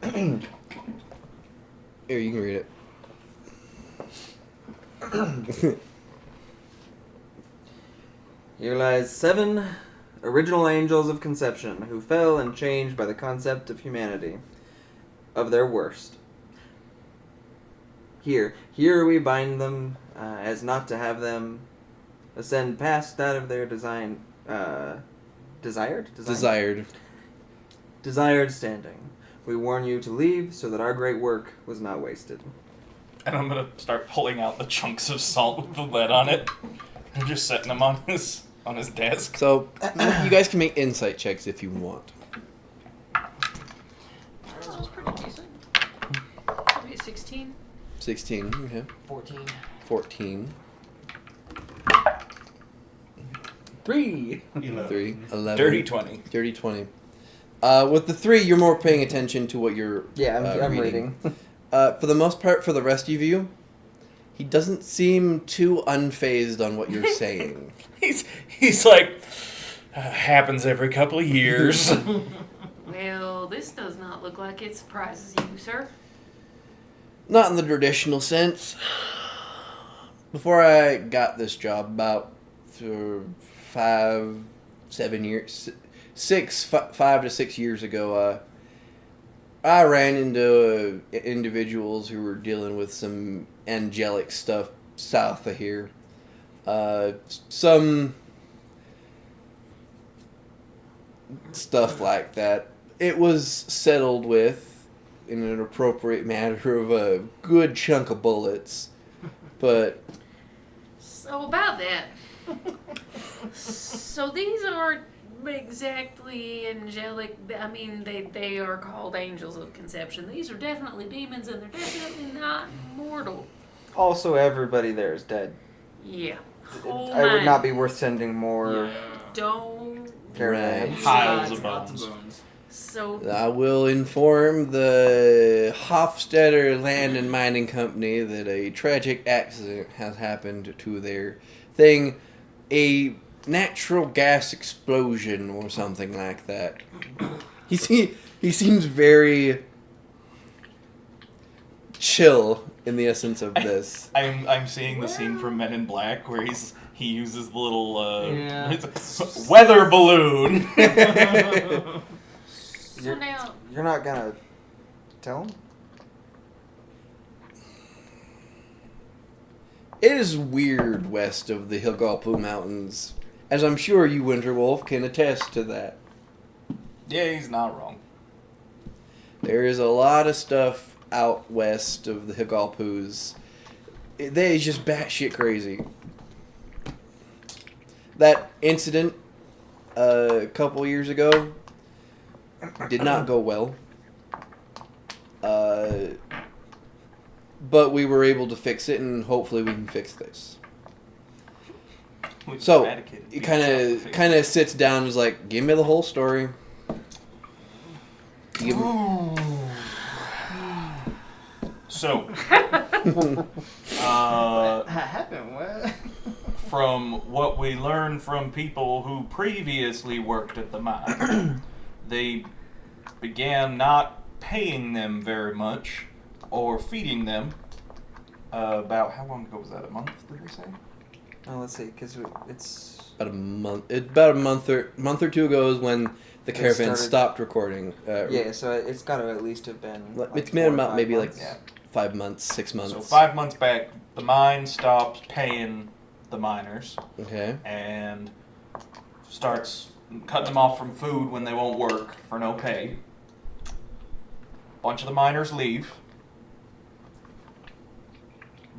Here, you can read it. Here lies 7 original angels of conception who fell and changed by the concept of humanity, of their worst. Here we bind them as not to have them ascend past that of their desired standing. We warn you to leave so that our great work was not wasted. And I'm gonna start pulling out the chunks of salt with the lead on it and just setting them on his desk. So, you guys can make insight checks if you want. This was pretty decent. Maybe 16. 16, okay. 14. 14. 3! 3. 11. Dirty 20. Dirty 20. With the 3, you're more paying attention to what you're Yeah, I'm reading. reading. For the most part, for the rest of you, he doesn't seem too unfazed on what you're saying. He's like, happens every couple of years. Well, this does not look like it surprises you, sir. Not in the traditional sense. Before I got this job, about 5 to 6 years ago, I ran into individuals who were dealing with some angelic stuff south of here. Some stuff like that. It was settled with in an appropriate matter of a good chunk of bullets, but So about that. So these aren't exactly angelic. I mean, they are called angels of conception. These are definitely demons, and they're definitely not mortal. Also, everybody there is dead. Yeah. It would not be worth sending more Don't. caravans. Piles of Lots bones. So I will inform the Hofstetter Land and Mining Company that a tragic accident has happened to their thing. A natural gas explosion or something like that. He seems very chill in the essence of this. I'm seeing the scene from Men in Black where he uses the little Yeah. weather balloon. so now. You're not gonna tell him? It is weird west of the Hilgalpu Mountains, as I'm sure you, Winterwolf, can attest to that. Yeah, he's not wrong. There is a lot of stuff out west of the Hilgalpus. They is just batshit crazy. That incident a couple years ago did not go well. But we were able to fix it, and hopefully we can fix this. We've So eradicated he being kind self-effacing. of sits down and is like, "Give me the whole story." Give me- So, What happened? What? from what we learned from people who previously worked at the mine, they began not paying them very much or feeding them. About how long ago was that? A month? Did they say? Oh, let's see, because it's... about a month or two ago is when the They caravan started- stopped recording. Yeah, so it's got to at least have been... It's like been 4 or about 5 maybe months. like 5 months, 6 months. So 5 months back, the mine stopped paying the miners Okay. and starts cutting them off from food when they won't work for no pay. Bunch of the miners leave.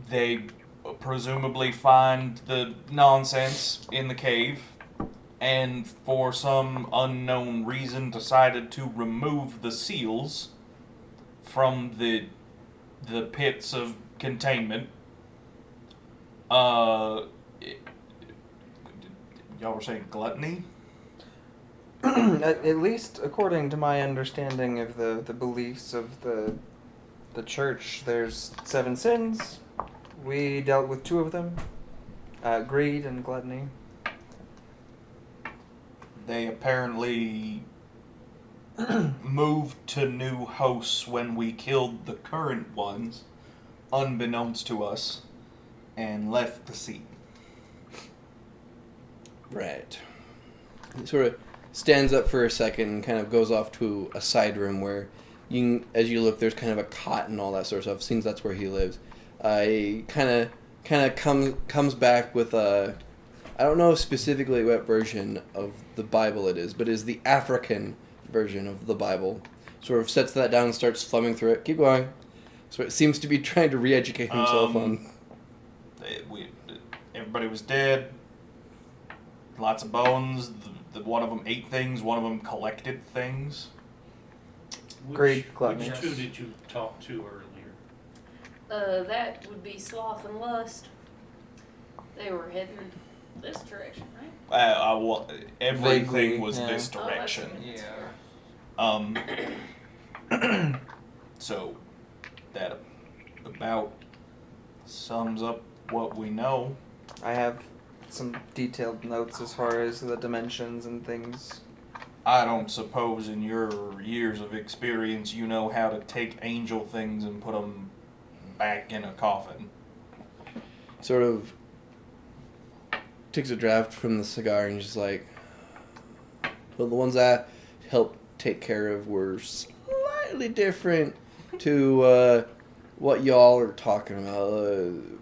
They presumably find the nonsense in the cave and for some unknown reason decided to remove the seals from the pits of containment. Y'all were saying gluttony? At least according to my understanding of the beliefs of the church, there's 7 sins. We dealt with 2 of them. Greed and gluttony. They apparently moved to new hosts when we killed the current ones, unbeknownst to us, and left the scene. Right. He sort of stands up for a second and kind of goes off to a side room where as you look, there's kind of a cot and all that sort of stuff. Seems that's where he lives. He kind of comes back with a, I don't know specifically what version of the Bible it is, but it is the African version of the Bible. Sort of sets that down and starts thumbing through it. Keep going. So it seems to be trying to re-educate himself on. Everybody was dead. Lots of bones. One of them ate things. One of them collected things. Greed, Which gluttony. 2 did you talk to earlier? That would be sloth and lust. They were heading this direction, right? Everything Vaguely, was yeah. this Oh, that's direction. Yeah. So that about sums up what we know. I have some detailed notes as far as the dimensions and things. I don't suppose in your years of experience you know how to take angel things and put them back in a coffin. Sort of takes a draft from the cigar and just like, well, the ones I helped take care of were slightly different to what y'all are talking about.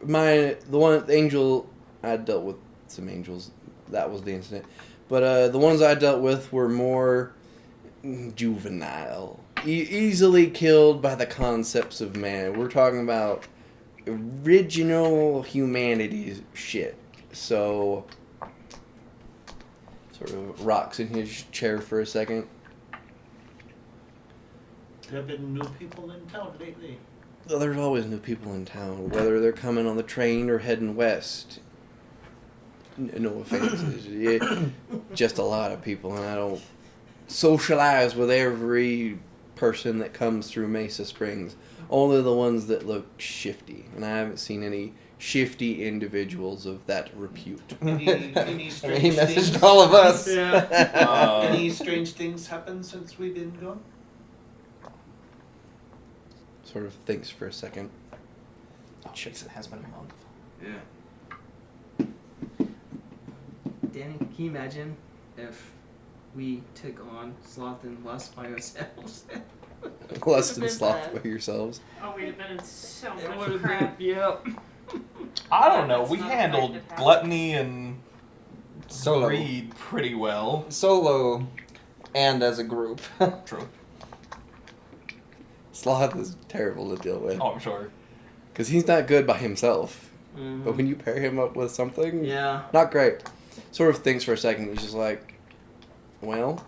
The angel, I dealt with some angels. That was the incident. But the ones I dealt with were more juvenile. Easily killed by the concepts of man. We're talking about original humanity shit. So, sort of rocks in his chair for a second. There have been new people in town lately. There's always new people in town, whether they're coming on the train or heading west. No offenses. Just a lot of people, and I don't socialize with every person that comes through Mesa Springs. Only the ones that look shifty, and I haven't seen any shifty individuals of that repute. Any strange He things? messaged all of us. Any strange things happened since we've been gone? Sort of thinks for a second. Oh, jeez, it has been a month. Yeah. Danny, can you imagine if we took on Sloth and Lust by ourselves? Lust and been sloth bad. by yourselves. Oh, we'd have been in so It much would have crap. been, yep. I don't know. That's We not handled effective, how- gluttony and Solo. greed pretty well. Solo and as a group. True. Sloth is terrible to deal with. Oh, I'm sure. Because he's not good by himself. Mhm. But when you pair him up with something, Yeah. not great. Sort of thinks for a second. He's just like, well,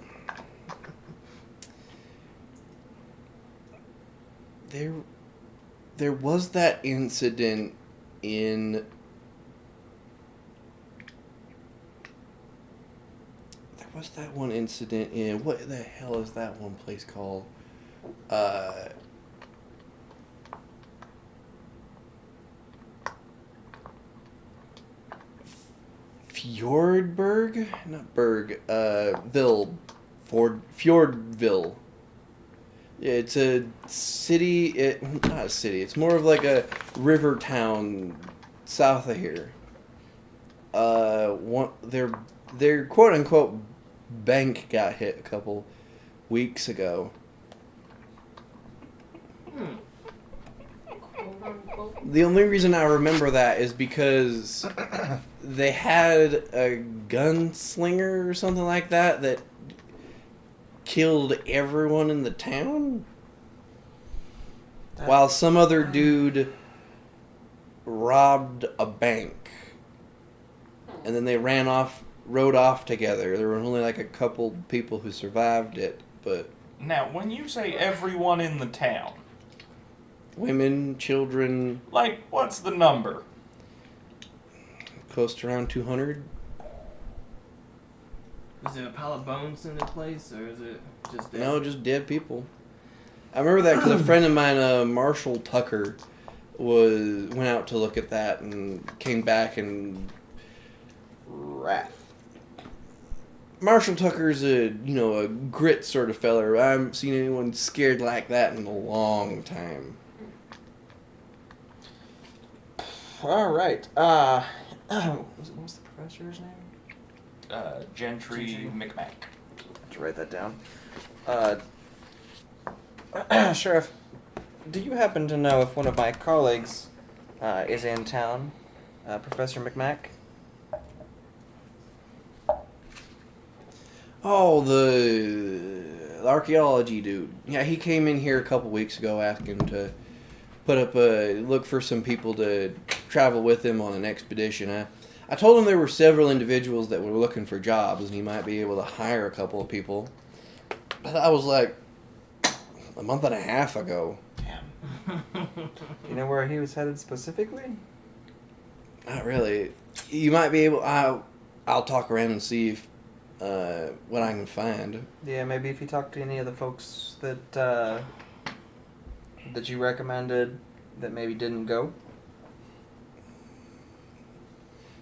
there was that incident in what the hell is that one place called? Fjordberg? Not Berg. Fjordville. Yeah, it's a city. Not a city. It's more of like a river town south of here. Their quote unquote bank got hit a couple weeks ago. The only reason I remember that is because they had a gunslinger or something like that killed everyone in the town, while some other dude robbed a bank, and then they rode off together. There were only like a couple people who survived it, but Now, when you say everyone in the town, women, children, like, what's the number? close to around 200. Is it a pile of bones in the place, or is it just dead? No, just dead people. I remember that because a friend of mine, Marshall Tucker, went out to look at that and came back and wrath. Marshall Tucker's a grit sort of feller. I haven't seen anyone scared like that in a long time. All right. What was the professor's name? Gentry McMack. Let's write that down. Sheriff, do you happen to know if one of my colleagues is in town, Professor McMack? Oh, the archaeology dude. Yeah, he came in here a couple weeks ago asking to put up look for some people to travel with him on an expedition. I told him there were several individuals that were looking for jobs and he might be able to hire a couple of people. But that was like a month and a half ago. Damn. You know where he was headed specifically? Not really. You might be able. I'll talk around and see if what I can find. Yeah, maybe if you talk to any of the folks that you recommended that maybe didn't go.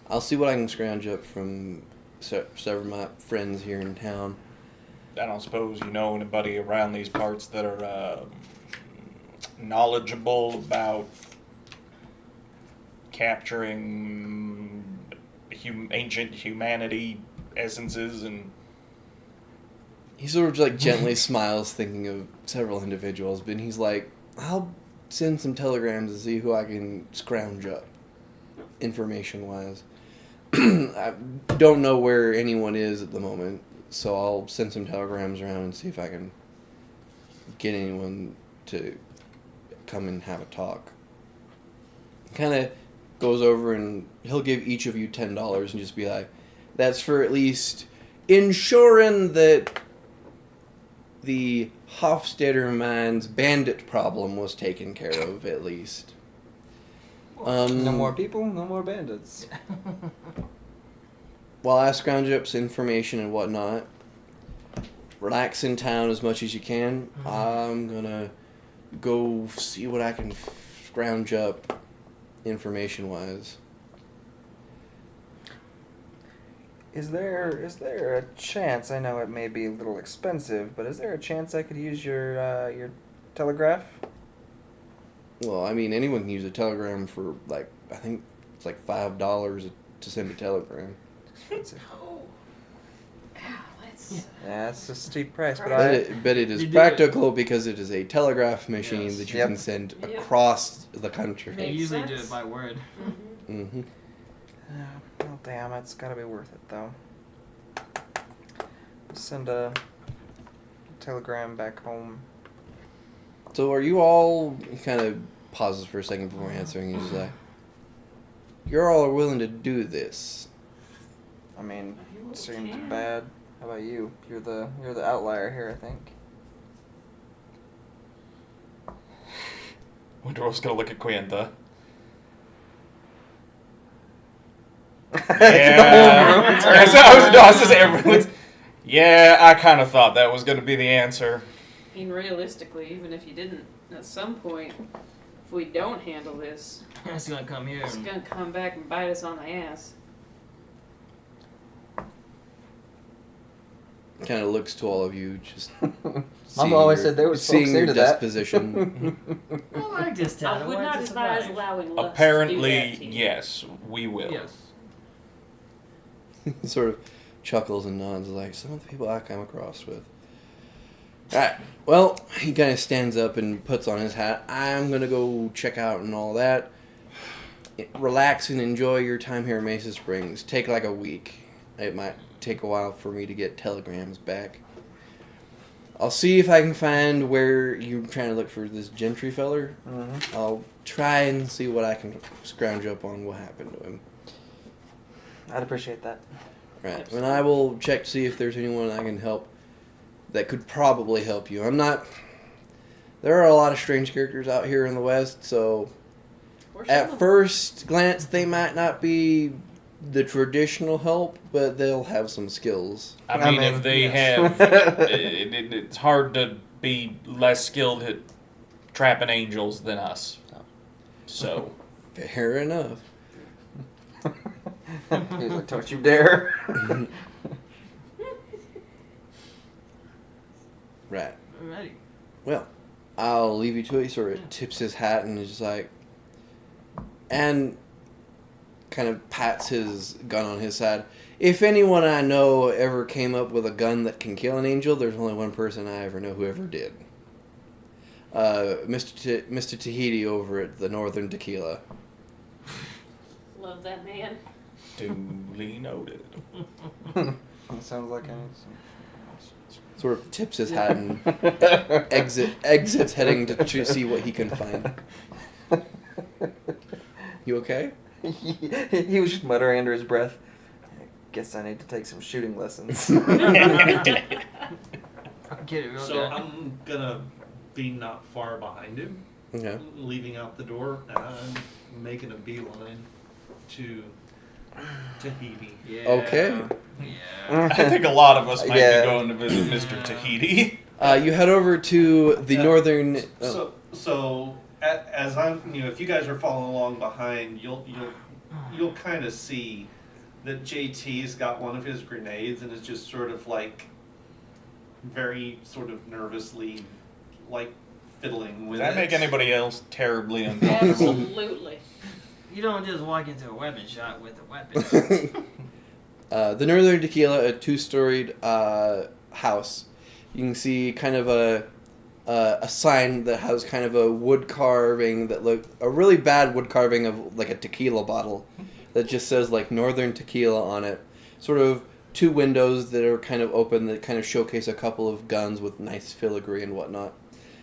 I'll see what I can scrounge up from several of my friends here in town. I don't suppose you know anybody around these parts that are knowledgeable about capturing ancient humanity essences and... He sort of like gently smiles, thinking of several individuals, but he's like, I'll send some telegrams to see who I can scrounge up, information-wise. I don't know where anyone is at the moment, so I'll send some telegrams around and see if I can get anyone to come and have a talk. Kind of goes over and he'll give each of you $10 and just be like, that's for at least ensuring that the Hofstadter mine's bandit problem was taken care of, at least. No more people, no more bandits. While I scrounge up some information and whatnot, relax in town as much as you can. I'm gonna go see what I can scrounge up information-wise. Is there a chance? I know it may be a little expensive, but is there a chance I could use your telegraph? Well, I mean, anyone can use a telegram for, like, I think it's like $5 to send a telegram. Expensive. Oh. Let's. Yeah, it's a steep price, but But it is You do practical because it is a telegraph machine Yes. that you Yep. can send Yep. across the country. They Makes usually sense. do it by word. Mm-hmm. Mm-hmm. Oh, damn, it's gotta be worth it, though. Send a telegram back home. So are you all, he kind of pauses for a second before answering, he's like, you're all willing to do this? I mean, You seems can. bad. How about you? You're the outlier here, I think. Windrow's gonna look at Quienta. Yeah, I kind of thought that was gonna be the answer. I mean, realistically, even if you didn't, at some point, if we don't handle this, It's gonna come here. it's gonna come back and bite us on the ass. Kind of looks to all of you, just Mom always said there was seeing folks your into that. disposition. I like this town. I would Why not is it advise survive? allowing lust Apparently, to do that to you. yes, we will. Yes. Sort of chuckles and nods like some of the people I come across with. Alright, well, he kind of stands up and puts on his hat. I'm going to go check out and all that. Relax and enjoy your time here in Mesa Springs. Take like a week. It might take a while for me to get telegrams back. I'll see if I can find where you're trying to look for this Gentry feller. Mm-hmm. I'll try and see what I can scrounge up on what happened to him. I'd appreciate that. Right, and I will check to see if there's anyone I can help that could probably help you. I'm not... There are a lot of strange characters out here in the West, so Or some at of them. first glance they might not be the traditional help, but they'll have some skills. I mean, if they yes. have, it's hard to be less skilled at trapping angels than us. So, Fair enough. He's like, don't you dare. Right. Alrighty. Well, I'll leave you to it. He sort of tips his hat and is just like... And kind of pats his gun on his side. If anyone I know ever came up with a gun that can kill an angel, there's only one person I ever know who ever did. Mr. Tahiti over at the Northern Tequila. Love that man. duly noted. Sounds like I need some. Sort of tips his hat and exits heading to see what he can find. You okay? He was just muttering under his breath. I guess I need to take some shooting lessons. I'll get it real So good. I'm gonna be not far behind him, Okay. leaving out the door, and I'm making a beeline to Tahiti. Yeah. Okay. Yeah. I think a lot of us might Yeah. be going to visit Mr. Tahiti. You head over to the northern... So as I'm, if you guys are following along behind, you'll kind of see that JT's got one of his grenades and is just sort of like very sort of nervously like fiddling with Does that it. make anybody else terribly uncomfortable? Absolutely. You don't just walk into a weapon shop with a weapon. The Northern Tequila, a two-storied house. You can see kind of a sign that has kind of a wood carving that a really bad wood carving of like a tequila bottle that just says like Northern Tequila on it. Sort of 2 windows that are kind of open that kind of showcase a couple of guns with nice filigree and whatnot.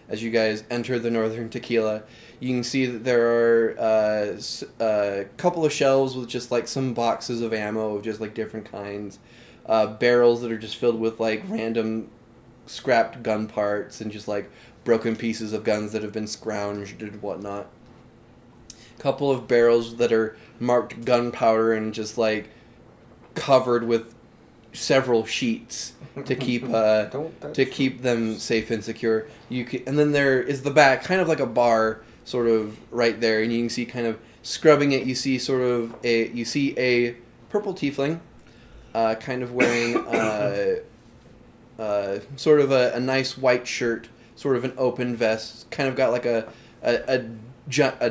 As you guys enter the Northern Tequila, you can see that there are a couple of shelves with just like some boxes of ammo of just like different kinds. Barrels that are just filled with like random scrapped gun parts and just like broken pieces of guns that have been scrounged and whatnot. Couple of barrels that are marked gunpowder and just like covered with several sheets to keep them safe and secure. And then there is the back, kind of like a bar, sort of right there, and you can see kind of scrubbing it. You see a purple tiefling, kind of wearing sort of a nice white shirt, sort of an open vest, kind of got like a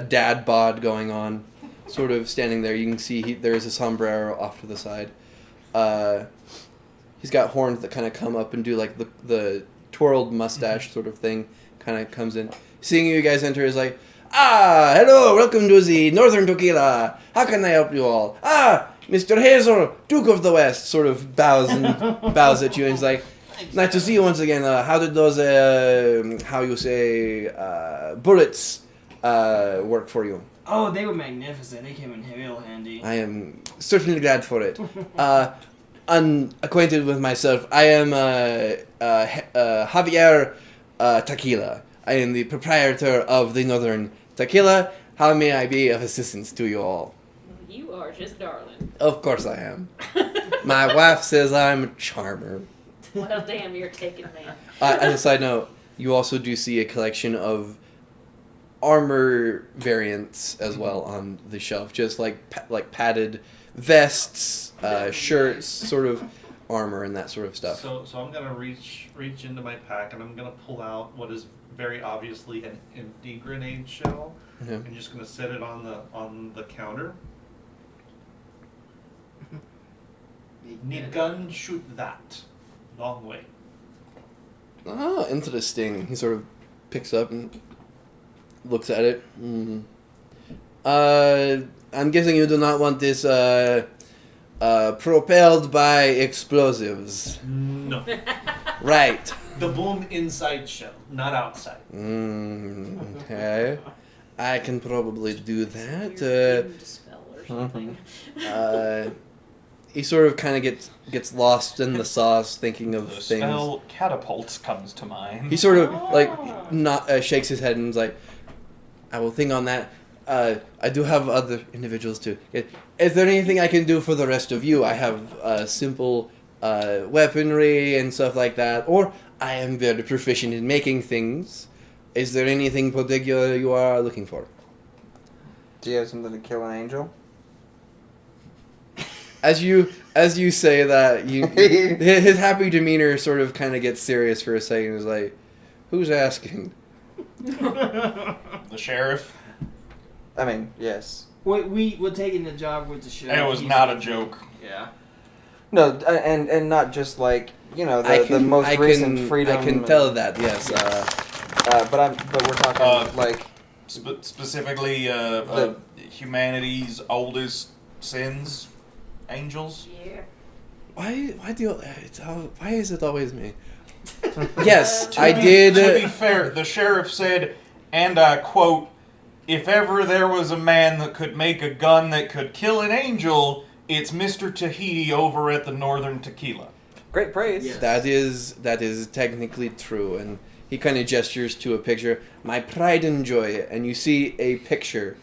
dad bod going on, sort of standing there. You can see there is a sombrero off to the side. He's got horns that kind of come up and do like the twirled mustache sort of thing, kind of comes in. Seeing you guys enter is like, hello, welcome to the Northern Tequila. How can I help you all? Mr. Hazel, Duke of the West, sort of bows at you and is like, nice to see you once again. How did those, bullets work for you? Oh, they were magnificent. They came in real handy. I am certainly glad for it. Unacquainted with myself, I am Javier Tequila. I am the proprietor of the Northern Tequila. How may I be of assistance to you all? You are just darling. Of course I am. My wife says I'm a charmer. Well, damn, you're taking me. As a side note, you also do see a collection of armor variants as well on the shelf, just like padded vests, shirts, sort of armor and that sort of stuff. So I'm gonna reach into my pack and I'm gonna pull out what is very obviously an empty grenade shell. Mm-hmm. I'm just gonna set it on the counter. Need gun, shoot that. Long way. Oh, interesting. He sort of picks up and looks at it. I'm guessing you do not want this propelled by explosives. No. Right. The boom inside shell, not outside. Okay. I can probably do that. Dispel or something. He sort of kind of gets lost in the sauce, thinking of The things. spell catapults comes to mind. He sort of shakes his head and is like, "I will think on that. I do have other individuals too. Is there anything I can do for the rest of you? I have simple weaponry and stuff like that, or I am very proficient in making things. Is there anything particular you are looking for?" Do you have something to kill an angel? As you say that, his happy demeanor sort of kind of gets serious for a second. Is like, who's asking? The sheriff. I mean, yes. We're taking the job with the sheriff. It was not a joke. Yeah. No, and not just like the most recent freedom. I can tell that, yes. But we're talking like specifically humanity's oldest sins, angels. Yeah. Why is it always me? Yes, I did. To be fair, the sheriff said, and I quote, "If ever there was a man that could make a gun that could kill an angel, it's Mr. Tahiti over at the Northern Tequila." Great praise. Yes. That is technically true, and he kind of gestures to a picture. My pride and joy, and you see a picture.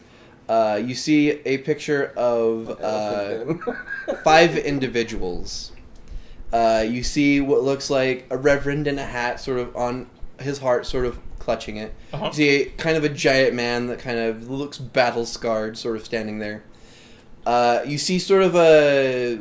You see a picture of 5 individuals. You see what looks like a reverend in a hat, sort of on his heart, sort of clutching it. Uh-huh. You see kind of a giant man that kind of looks battle scarred, sort of standing there. You see sort of a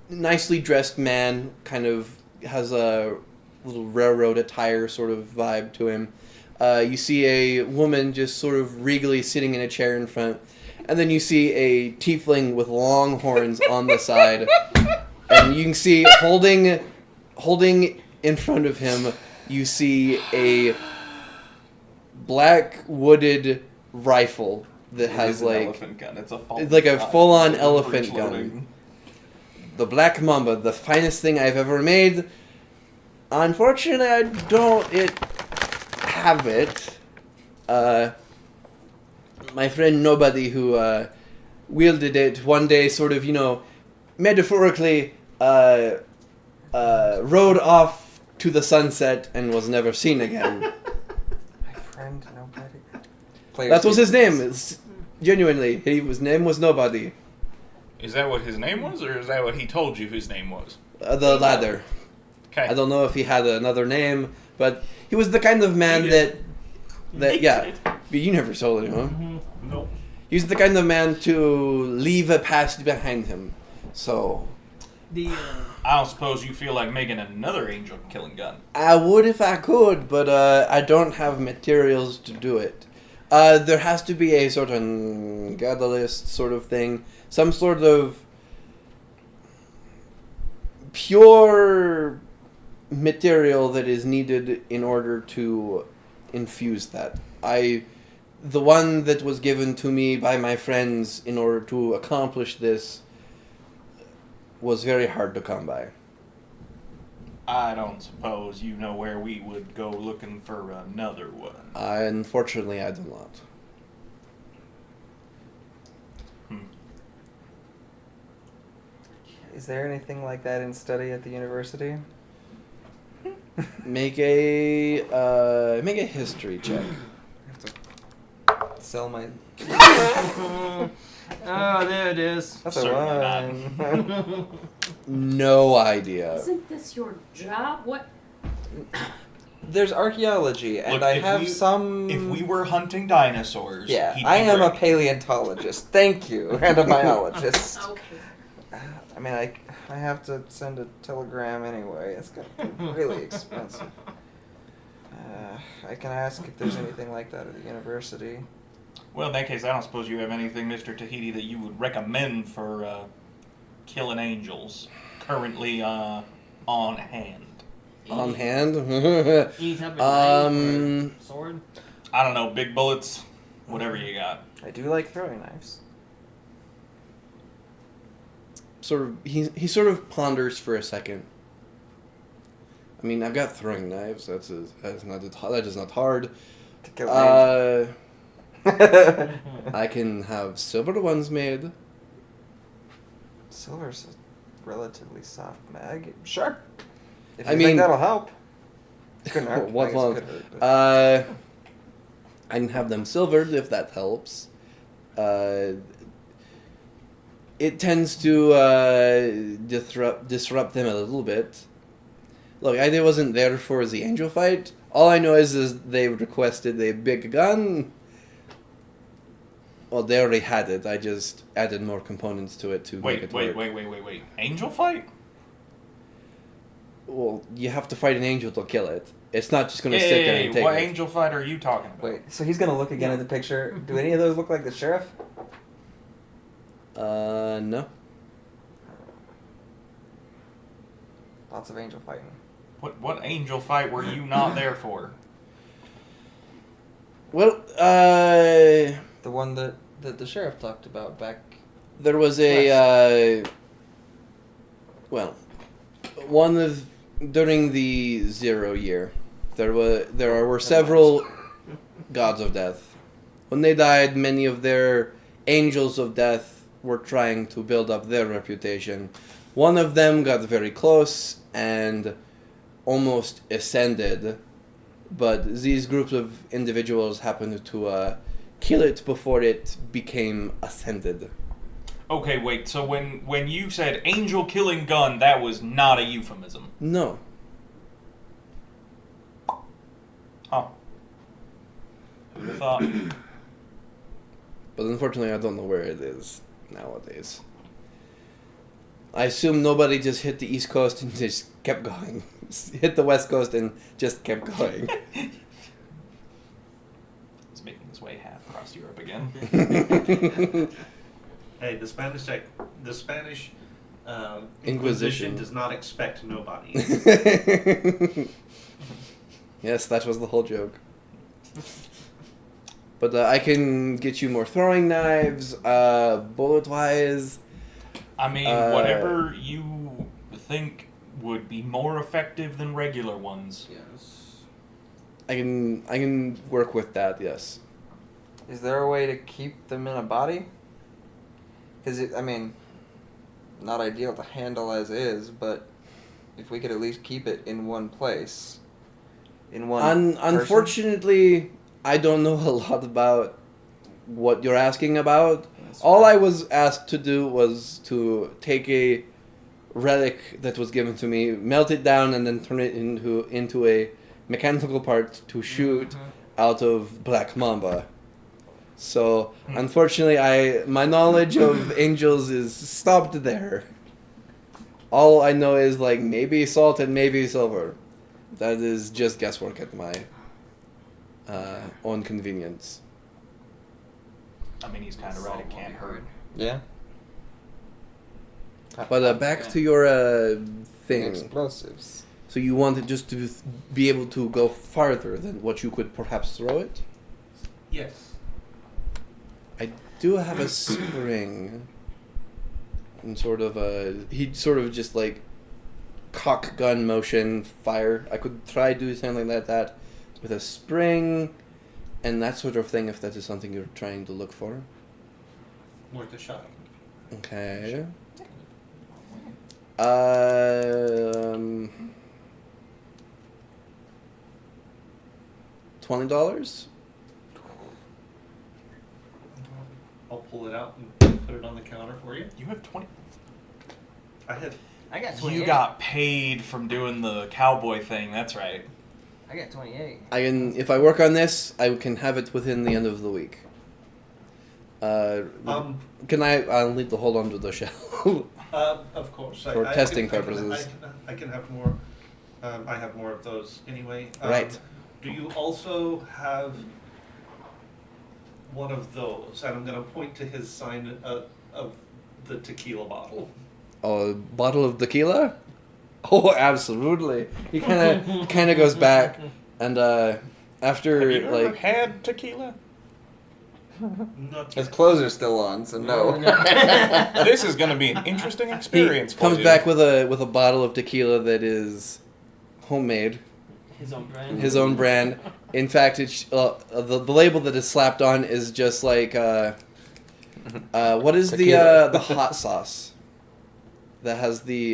nicely dressed man, kind of has a little railroad attire sort of vibe to him. You see a woman just sort of regally sitting in a chair in front. And then you see a tiefling with long horns on the side. And you can see holding in front of him, you see a black wooded rifle that has It's an like elephant gun. It's a full-on elephant breech gun. loading. The Black Mamba, the finest thing I've ever made. Unfortunately, I don't have it. My friend Nobody, who wielded it one day, sort of, metaphorically, rode off to the sunset and was never seen again. My friend, Nobody. That was his name. Genuinely, his name was Nobody. Is that what his name was, or is that what he told you his name was? The latter. Okay. I don't know if he had another name, but he was the kind of man that yeah. But you never told anyone. Nope. He was the kind of man to leave a past behind him. So I don't suppose you feel like making another angel killing gun. I would if I could, but I don't have materials to do it. There has to be a sort of catalyst sort of thing. Some sort of pure material that is needed in order to infuse that. The one that was given to me by my friends in order to accomplish this was very hard to come by. I don't suppose you know where we would go looking for another one. Unfortunately, I do not. Is there anything like that in study at the university? Make a history check. I have to sell my... Oh, there it is. That's a Certainly one. No idea. Isn't this your job? What? There's archaeology, and Look, I if have we- some... If we were hunting dinosaurs, Yeah, he'd be I am a great. paleontologist. Thank you, and a biologist. Okay. I mean, I have to send a telegram anyway. It's gonna be really expensive. I can ask if there's anything like that at the university. Well, in that case, I don't suppose you have anything, Mr. Tahiti, that you would recommend for killing angels currently on hand. On hand? Any type of knife or sword? I don't know, big bullets, whatever you got. I do like throwing knives. He sort of ponders for a second. I mean, I've got throwing knives. That is not hard. To kill an angel. I can have silver ones made. Silver's a relatively soft mag. Sure. If I you mean- think that'll help. Couldn't hurt. What I guess long? it could hurt, but- I can have them silvered if that helps. It tends to disrupt them a little bit. Look, I wasn't there for the angel fight. All I know is they requested a big gun. Well, they already had it. I just added more components to it to make it work. Wait. Angel fight? Well, you have to fight an angel to kill it. It's not just going to sit there and take what it. angel fight are you talking about? Wait, so he's gonna look again at the picture. Do any of those look like the sheriff? No. Lots of angel fighting. What angel fight were you not there for? Well, The one that the sheriff talked about back. there was a, one of, during the 0 year, there were several gods of death. When they died, many of their angels of death were trying to build up their reputation. One of them got very close and almost ascended, but these groups of individuals happened to kill it before it became ascended. Okay, wait, so when you said angel killing gun, that was not a euphemism. No. Huh. Who'd have thought? But unfortunately, I don't know where it is nowadays. I assume nobody just hit the East Coast and just kept going. Hit the West Coast and just kept going. He's making his way half across Europe again. Hey, the Spanish Inquisition. does not expect nobody. Yes, that was the whole joke. But I can get you more throwing knives, bullet-wise. I mean, whatever you think would be more effective than regular ones. Yes. I can work with that, yes. Is there a way to keep them in a body? Because, I mean, not ideal to handle as is, but if we could at least keep it in one place. In one Unfortunately, I don't know a lot about what you're asking about. All I was asked to do was to take a relic that was given to me, melt it down, and then turn it into a mechanical part to shoot out of Black Mamba. So, unfortunately, my knowledge of angels is stopped there. All I know is, like, maybe salt and maybe silver. That is just guesswork at my own convenience. I mean, he's kind of right. It can't hurt. Yeah. But back to your thing. Explosives. So you wanted just to be able to go farther than what you could perhaps throw it? Yes. I do have a spring. And he'd sort of just like cock gun motion fire. I could try do something like that with a spring and that sort of thing if that is something you're trying to look for. Worth a shot. Okay. $20? I'll pull it out and put it on the counter for you. You have 20. I got 28. You got paid from doing the cowboy thing. That's right. I got 28. If I work on this, I can have it within the end of the week. I'll need to hold on to the shell. Of course. For testing purposes. I can have more. I have more of those anyway. Right. Do you also have one of those? And I'm going to point to his sign of the tequila bottle. Oh, a bottle of tequila? Oh, absolutely. He kind of goes back, and after Have you ever like had tequila? Not His yet. clothes are still on, so no. This is going to be an interesting he experience for comes you. back with a bottle of tequila that is homemade, His own brand. his own brand. In fact, it's the label that is slapped on is just like what is the hot sauce that has the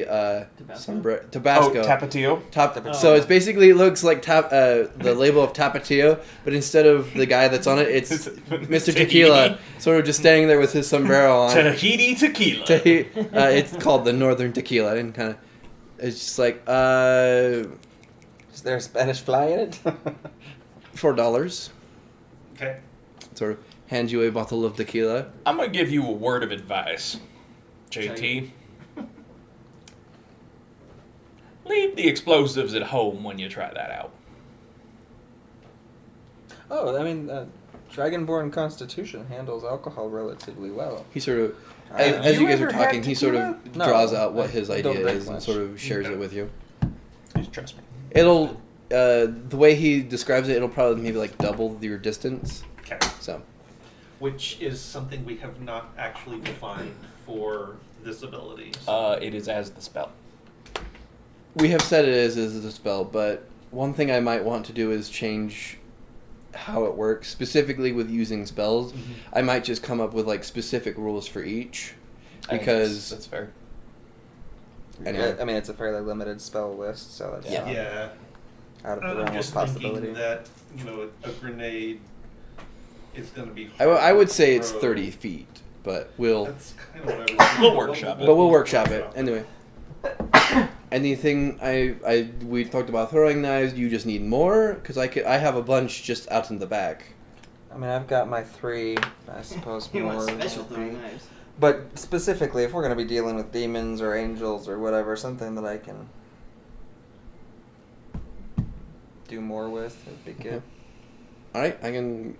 Tabasco. Oh, Tapatio? So it's basically, it looks like the label of Tapatio, but instead of the guy that's on it, it's Mr. Tequila, sort of just standing there with his sombrero on. Tahiti tequila. It's called the Northern Tequila, and kind of, it's just like, Is there a Spanish fly in it? $4. Okay. Sort of hands you a bottle of tequila. I'm going to give you a word of advice, JT. Leave the explosives at home when you try that out. Oh, I mean, Dragonborn Constitution handles alcohol relatively well. He sort of, as you guys are talking, he sort of No, draws out what I his don't idea drink is and much. sort of shares it with you. Just trust me. It'll, the way he describes it, it'll probably maybe like double your distance. Okay. So, Which is something we have not actually defined for this ability. So. It is as the spell. we have said it is a spell, but one thing I might want to do is change how it works, specifically with using spells. Mm-hmm. I might just come up with like specific rules for each, because That's fair. Anyway. I mean, it's a fairly limited spell list, so it's not Yeah. out of the I'm realm of just possibility. thinking that, a grenade is going to be I would say to it's throw. 30 feet, but we'll That's kind of what I was thinking. We'll workshop it. but we'll workshop it anyway. Anything we talked about throwing knives. You just need more, because I have a bunch just out in the back. I mean, I've got my 3, I suppose You more. want special would be- throwing knives. But specifically, if we're going to be dealing with demons or angels or whatever, something that I can do more with would be good. All right, I can.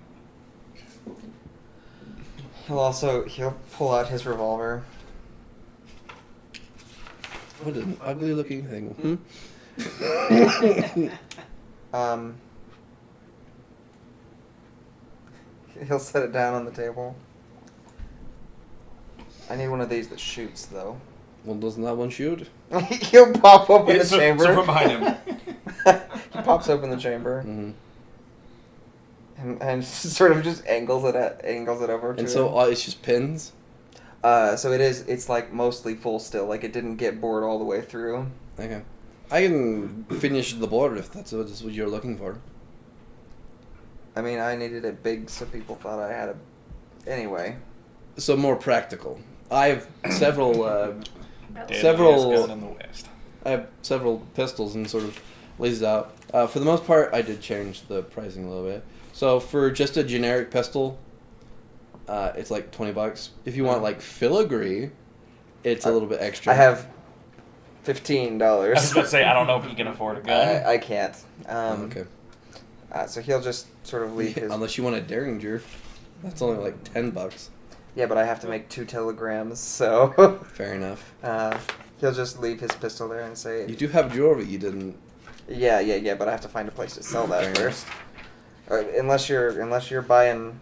He'll pull out his revolver. What an ugly looking thing. He'll set it down on the table. I need one of these that shoots, though. Well, doesn't that one shoot? He'll pop open the chamber. So from behind him. He pops open the chamber. Mm-hmm. And sort of just angles it over to And so him. it's just pins? So it's like mostly full still, like it didn't get bored all the way through. Okay. I can finish the board if that's what you're looking for. I mean, I needed it big so people thought I had a... Anyway. So more practical. I have several Deadliest gun in the West. I have several pistols and sort of lays it out. For the most part, I did change the pricing a little bit. So for just a generic pistol, it's like $20. If you want like filigree, it's a little bit extra. I have $15. I was about to say, I don't know if you can afford a gun. I can't. Okay. So he'll just sort of leave his... Unless you want a Derringer, that's only like $10. Yeah, but I have to make 2 telegrams, so... Fair enough. He'll just leave his pistol there and say... You do have jewelry you didn't... Yeah, but I have to find a place to sell that Fair first. Unless you're buying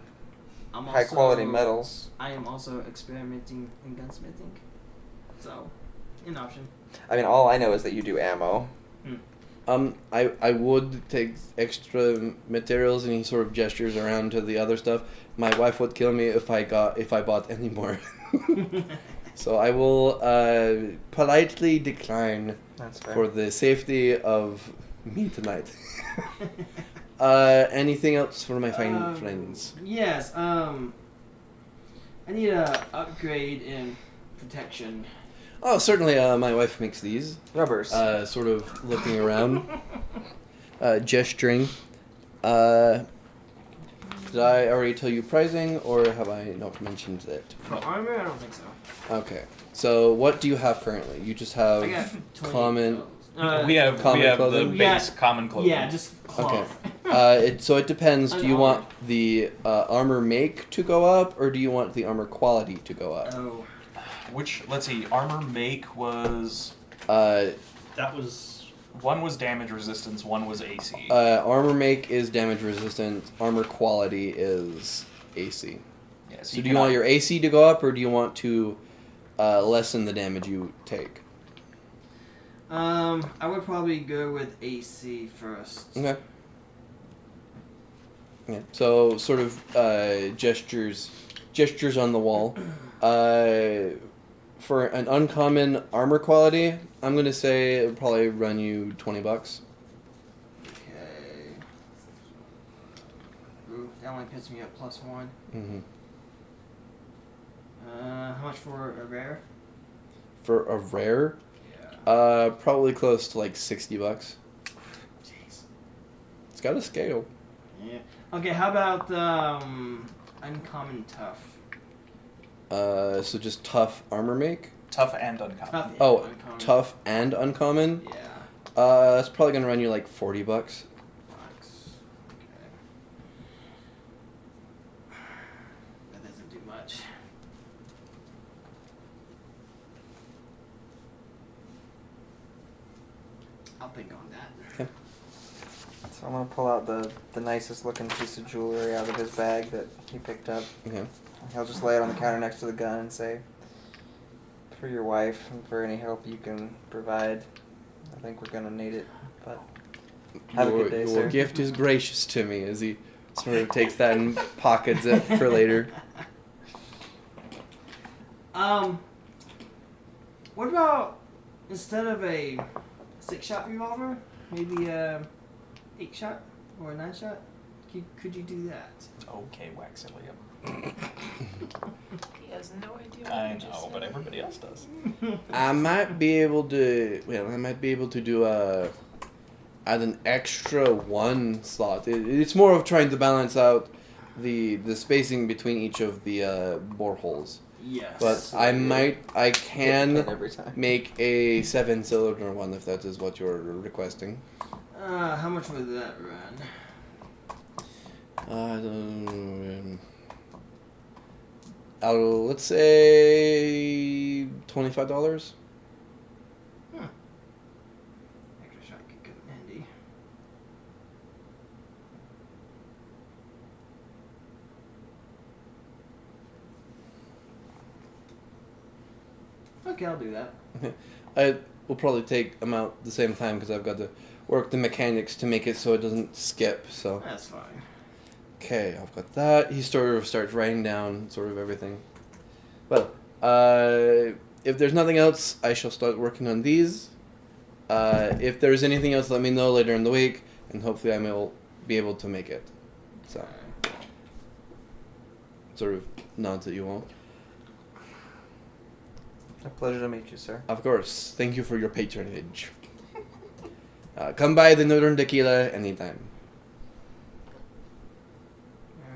high quality metals. I am also experimenting in gunsmithing, so an option. I mean, all I know is that you do ammo. I would take extra materials, and he sort of gestures around to the other stuff. My wife would kill me if I bought any more. So I will politely decline. That's fair. For the safety of me tonight. Anything else for my fine friends? Yes. I need a upgrade in protection. Oh, certainly. My wife makes these. Rubbers. Sort of looking around, gesturing. Did I already tell you pricing, or have I not mentioned it? For armor, I don't think so. Okay. So what do you have currently? You just have I got 20 common. we have common the clothing? base common clothing. Yeah, just cloth. Okay. So it depends. Do you Armor. want the armor make to go up, or do you want the armor quality to go up? Oh. Let's see, armor make was... That was... One was damage resistance, one was AC. Armor make is damage resistant. Armor quality is AC. Yeah, So do you want your AC to go up, or do you want to lessen the damage you take? I would probably go with AC first. Okay. Yeah. So sort of gestures on the wall. For an uncommon armor quality, I'm gonna say it would probably run you $20. Okay. Ooh, that only puts me up +1. Mm-hmm. How much for a rare? For a rare, Yeah. probably close to like $60. Jeez. It's got a scale. Yeah. Okay, how about uncommon tough? So just tough armor make. Tough and uncommon. Tough. Oh, uncommon. tough and uncommon. Yeah. That's probably gonna run you like $40. Bucks. Okay. That doesn't do much. I'll think on that. Okay. So I'm gonna pull out the nicest looking piece of jewelry out of his bag that he picked up. Okay. He'll just lay it on the counter next to the gun and say, "For your wife and for any help you can provide, I think we're gonna need it. But have a good day, Your sir." gift is gracious to me, as he sort of takes that and pockets it for later. What about instead of a 6-shot revolver, maybe a 8-shot or a 9-shot? Could you do that? Okay, Waxilium. He has no idea what I you just know, said. but everybody else does. I might be able to. Well, I might be able to do add an extra 1 slot. It's more of trying to balance out the spacing between each of the bore holes. Yes. But I can Get hit every time. make a 7-cylinder one if that is what you're requesting. How much would that run? Let's say $25. Extra shot could come in handy. Okay, I'll do that. I will probably take about the same time because I've got to work the mechanics to make it so it doesn't skip. So That's fine. okay, I've got that. He sort of starts writing down sort of everything. Well, if there's nothing else, I shall start working on these. If there's anything else, let me know later in the week, and hopefully I will be able to make it. So, sort of nods at you all. A pleasure to meet you, sir. Of course. Thank you for your patronage. Come by the Northern Tequila anytime.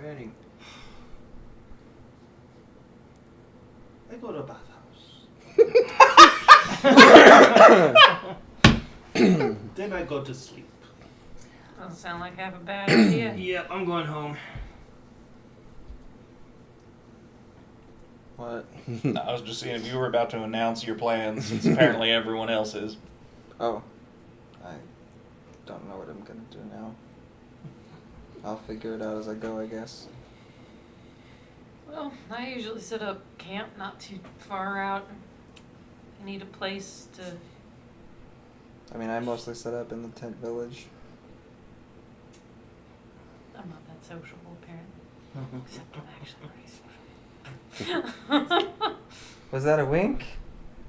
Alrighty. I go to bathhouse. Then I go to sleep. Doesn't sound like I have a bad idea. Yep, I'm going home. What? I was just seeing if you were about to announce your plans, since apparently everyone else is. Oh. I don't know what I'm gonna do now. I'll figure it out as I go, I guess. Well, I usually set up camp not too far out. I need a place to... I mean, I mostly set up in the tent village. I'm not that sociable, apparently. Except I'm actually pretty social. Was that a wink?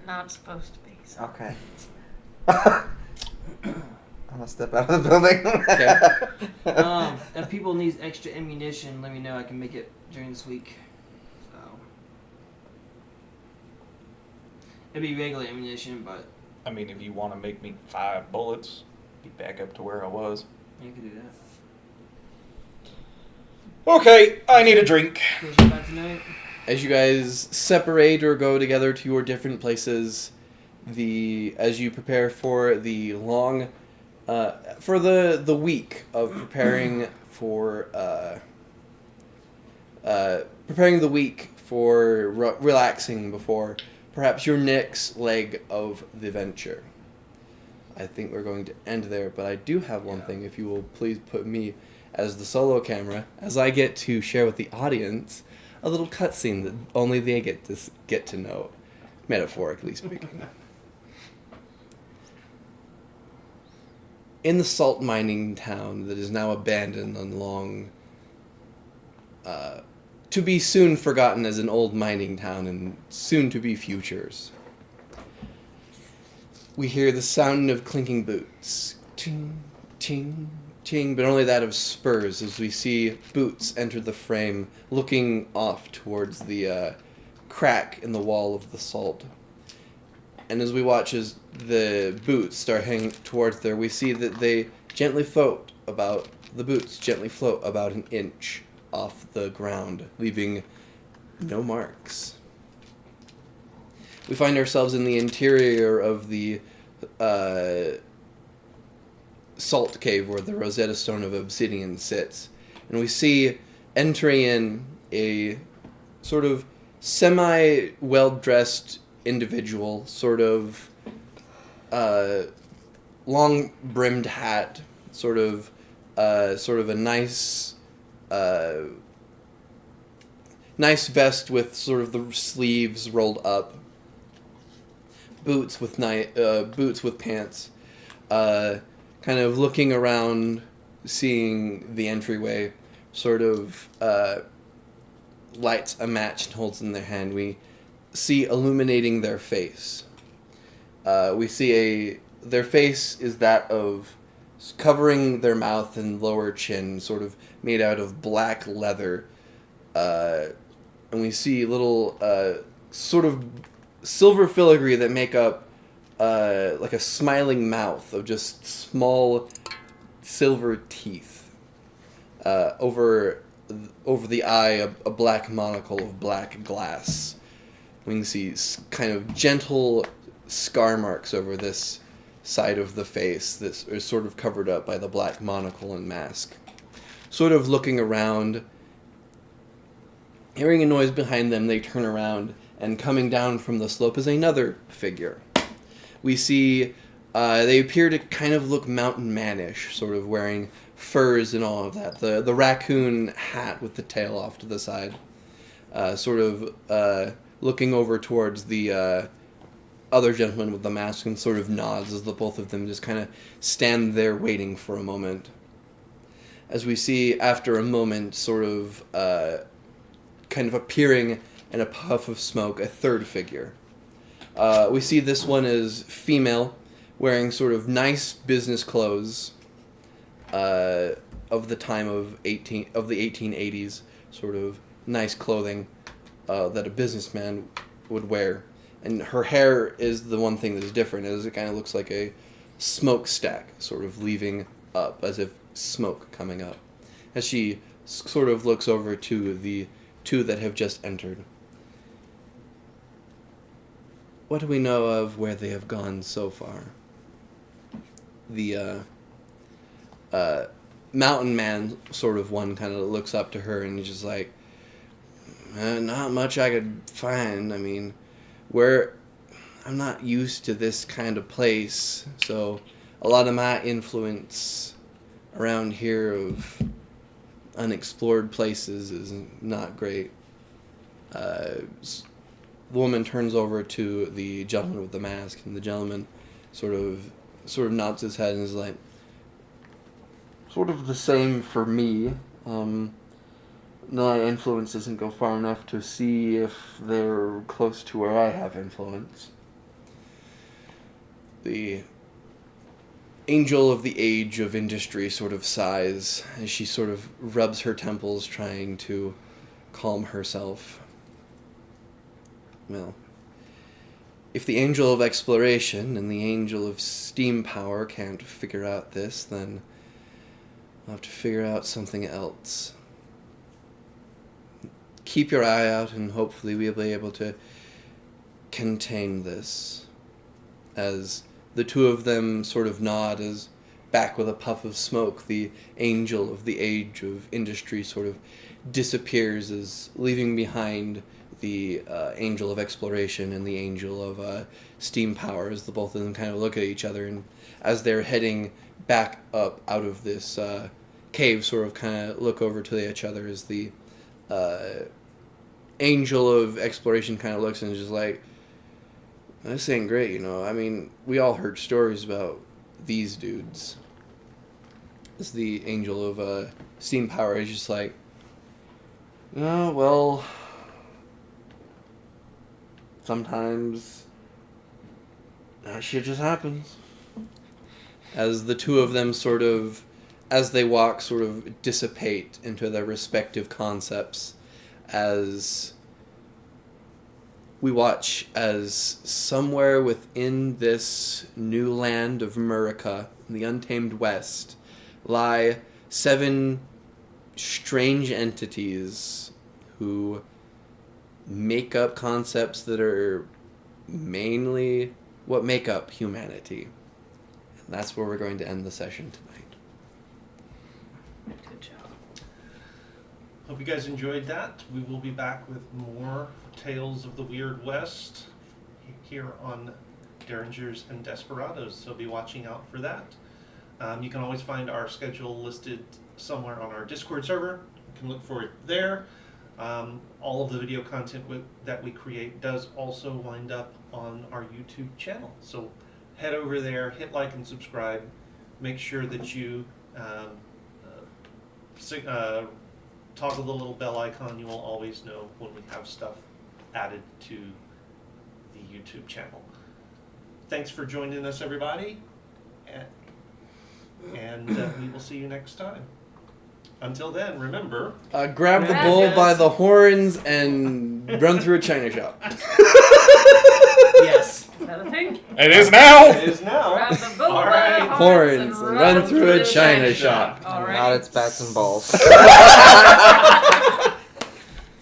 Not supposed to be, so... Okay. I'm gonna step out of the building. Okay. If people need extra ammunition, let me know. I can make it during this week. So it'd be regular ammunition, but I mean, if you want to make me 5 bullets, be back up to where I was. you can do that. Okay, I need a drink. Close your bed tonight. As you guys separate or go together to your different places, as you prepare for the long, for the week of preparing for relaxing before perhaps your next leg of the venture. I think we're going to end there, but I do have one thing. If you will please put me as the solo camera, as I get to share with the audience a little cutscene that only they get to know, metaphorically speaking. In the salt mining town that is now abandoned on long, to be soon forgotten as an old mining town in soon-to-be futures, we hear the sound of clinking boots. Ting, ting, ting, but only that of spurs as we see boots enter the frame, looking off towards the crack in the wall of the salt. And as we watch as the boots start heading towards there, we see that the boots gently float about an inch off the ground, leaving no marks. We find ourselves in the interior of the salt cave where the Rosetta Stone of Obsidian sits. And we see entering in a sort of semi-well-dressed individual, sort of long-brimmed hat, sort of a nice vest with sort of the sleeves rolled up, boots with pants, kind of looking around, seeing the entryway, sort of lights a match and holds in their hand. We see illuminating their face. We see their face is that of covering their mouth and lower chin, sort of made out of black leather. And we see little sort of silver filigree that make up like a smiling mouth of just small silver teeth. Over the eye, a black monocle of black glass. We can see kind of gentle scar marks over this side of the face that is sort of covered up by the black monocle and mask. Sort of looking around, hearing a noise behind them, they turn around, and coming down from the slope is another figure. We see they appear to kind of look mountain man-ish, sort of wearing furs and all of that. The raccoon hat with the tail off to the side, sort of looking over towards the other gentleman with the mask and sort of nods as the both of them just kind of stand there waiting for a moment. As we see, after a moment, sort of kind of appearing in a puff of smoke, a third figure. We see this one is female, wearing sort of nice business clothes of the time of the 1880s, sort of nice clothing that a businessman would wear. And her hair is the one thing that is different, as it kind of looks like a smokestack, sort of leaving up, as if smoke coming up. As she sort of looks over to the two that have just entered. What do we know of where they have gone so far? The mountain man sort of one kind of looks up to her and he's just like, not much I could find. I mean, I'm not used to this kind of place, so a lot of my influence around here of unexplored places is not great. The woman turns over to the gentleman with the mask, and the gentleman sort of nods his head and is like, sort of the same for me. My influence doesn't go far enough to see if they're close to where I have influence. The angel of the age of industry sort of sighs as she sort of rubs her temples trying to calm herself. Well, if the angel of exploration and the angel of steam power can't figure out this, then I'll have to figure out something else. Keep your eye out and hopefully we'll be able to contain this. As the two of them sort of nod as back with a puff of smoke, the angel of the age of industry sort of disappears, as leaving behind the angel of exploration and the angel of steam power, as the both of them kind of look at each other, and as they're heading back up out of this cave, sort of kind of look over to each other as the angel of exploration kind of looks and is just like, this ain't great, you know. I mean, we all heard stories about these dudes. As the angel of steam power is just like, oh, well, sometimes that shit just happens. As the two of them sort of, as they walk, sort of dissipate into their respective concepts, as we watch as somewhere within this new land of Murica, in the untamed west, lie 7 strange entities who make up concepts that are mainly what make up humanity. And that's where we're going to end the session tonight. Good job. Hope you guys enjoyed that. We will be back with more Tales of the Weird West here on Derringers and Desperados, so be watching out for that. You can always find our schedule listed somewhere on our Discord server. You can look for it there. All of the video content that we create does also wind up on our YouTube channel. So head over there, hit like and subscribe. Make sure that you toggle the little bell icon. You will always know when we have stuff added to the YouTube channel. Thanks for joining us, everybody. And we will see you next time. Until then, remember... grab the bull by the horns and run through a china shop. Yes. Is that a thing? It is now! It is now. Grab the bull All by right. the Horns and run through a china shop. All right. Not its bats and balls.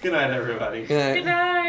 Good night, everybody. Good night. Good night.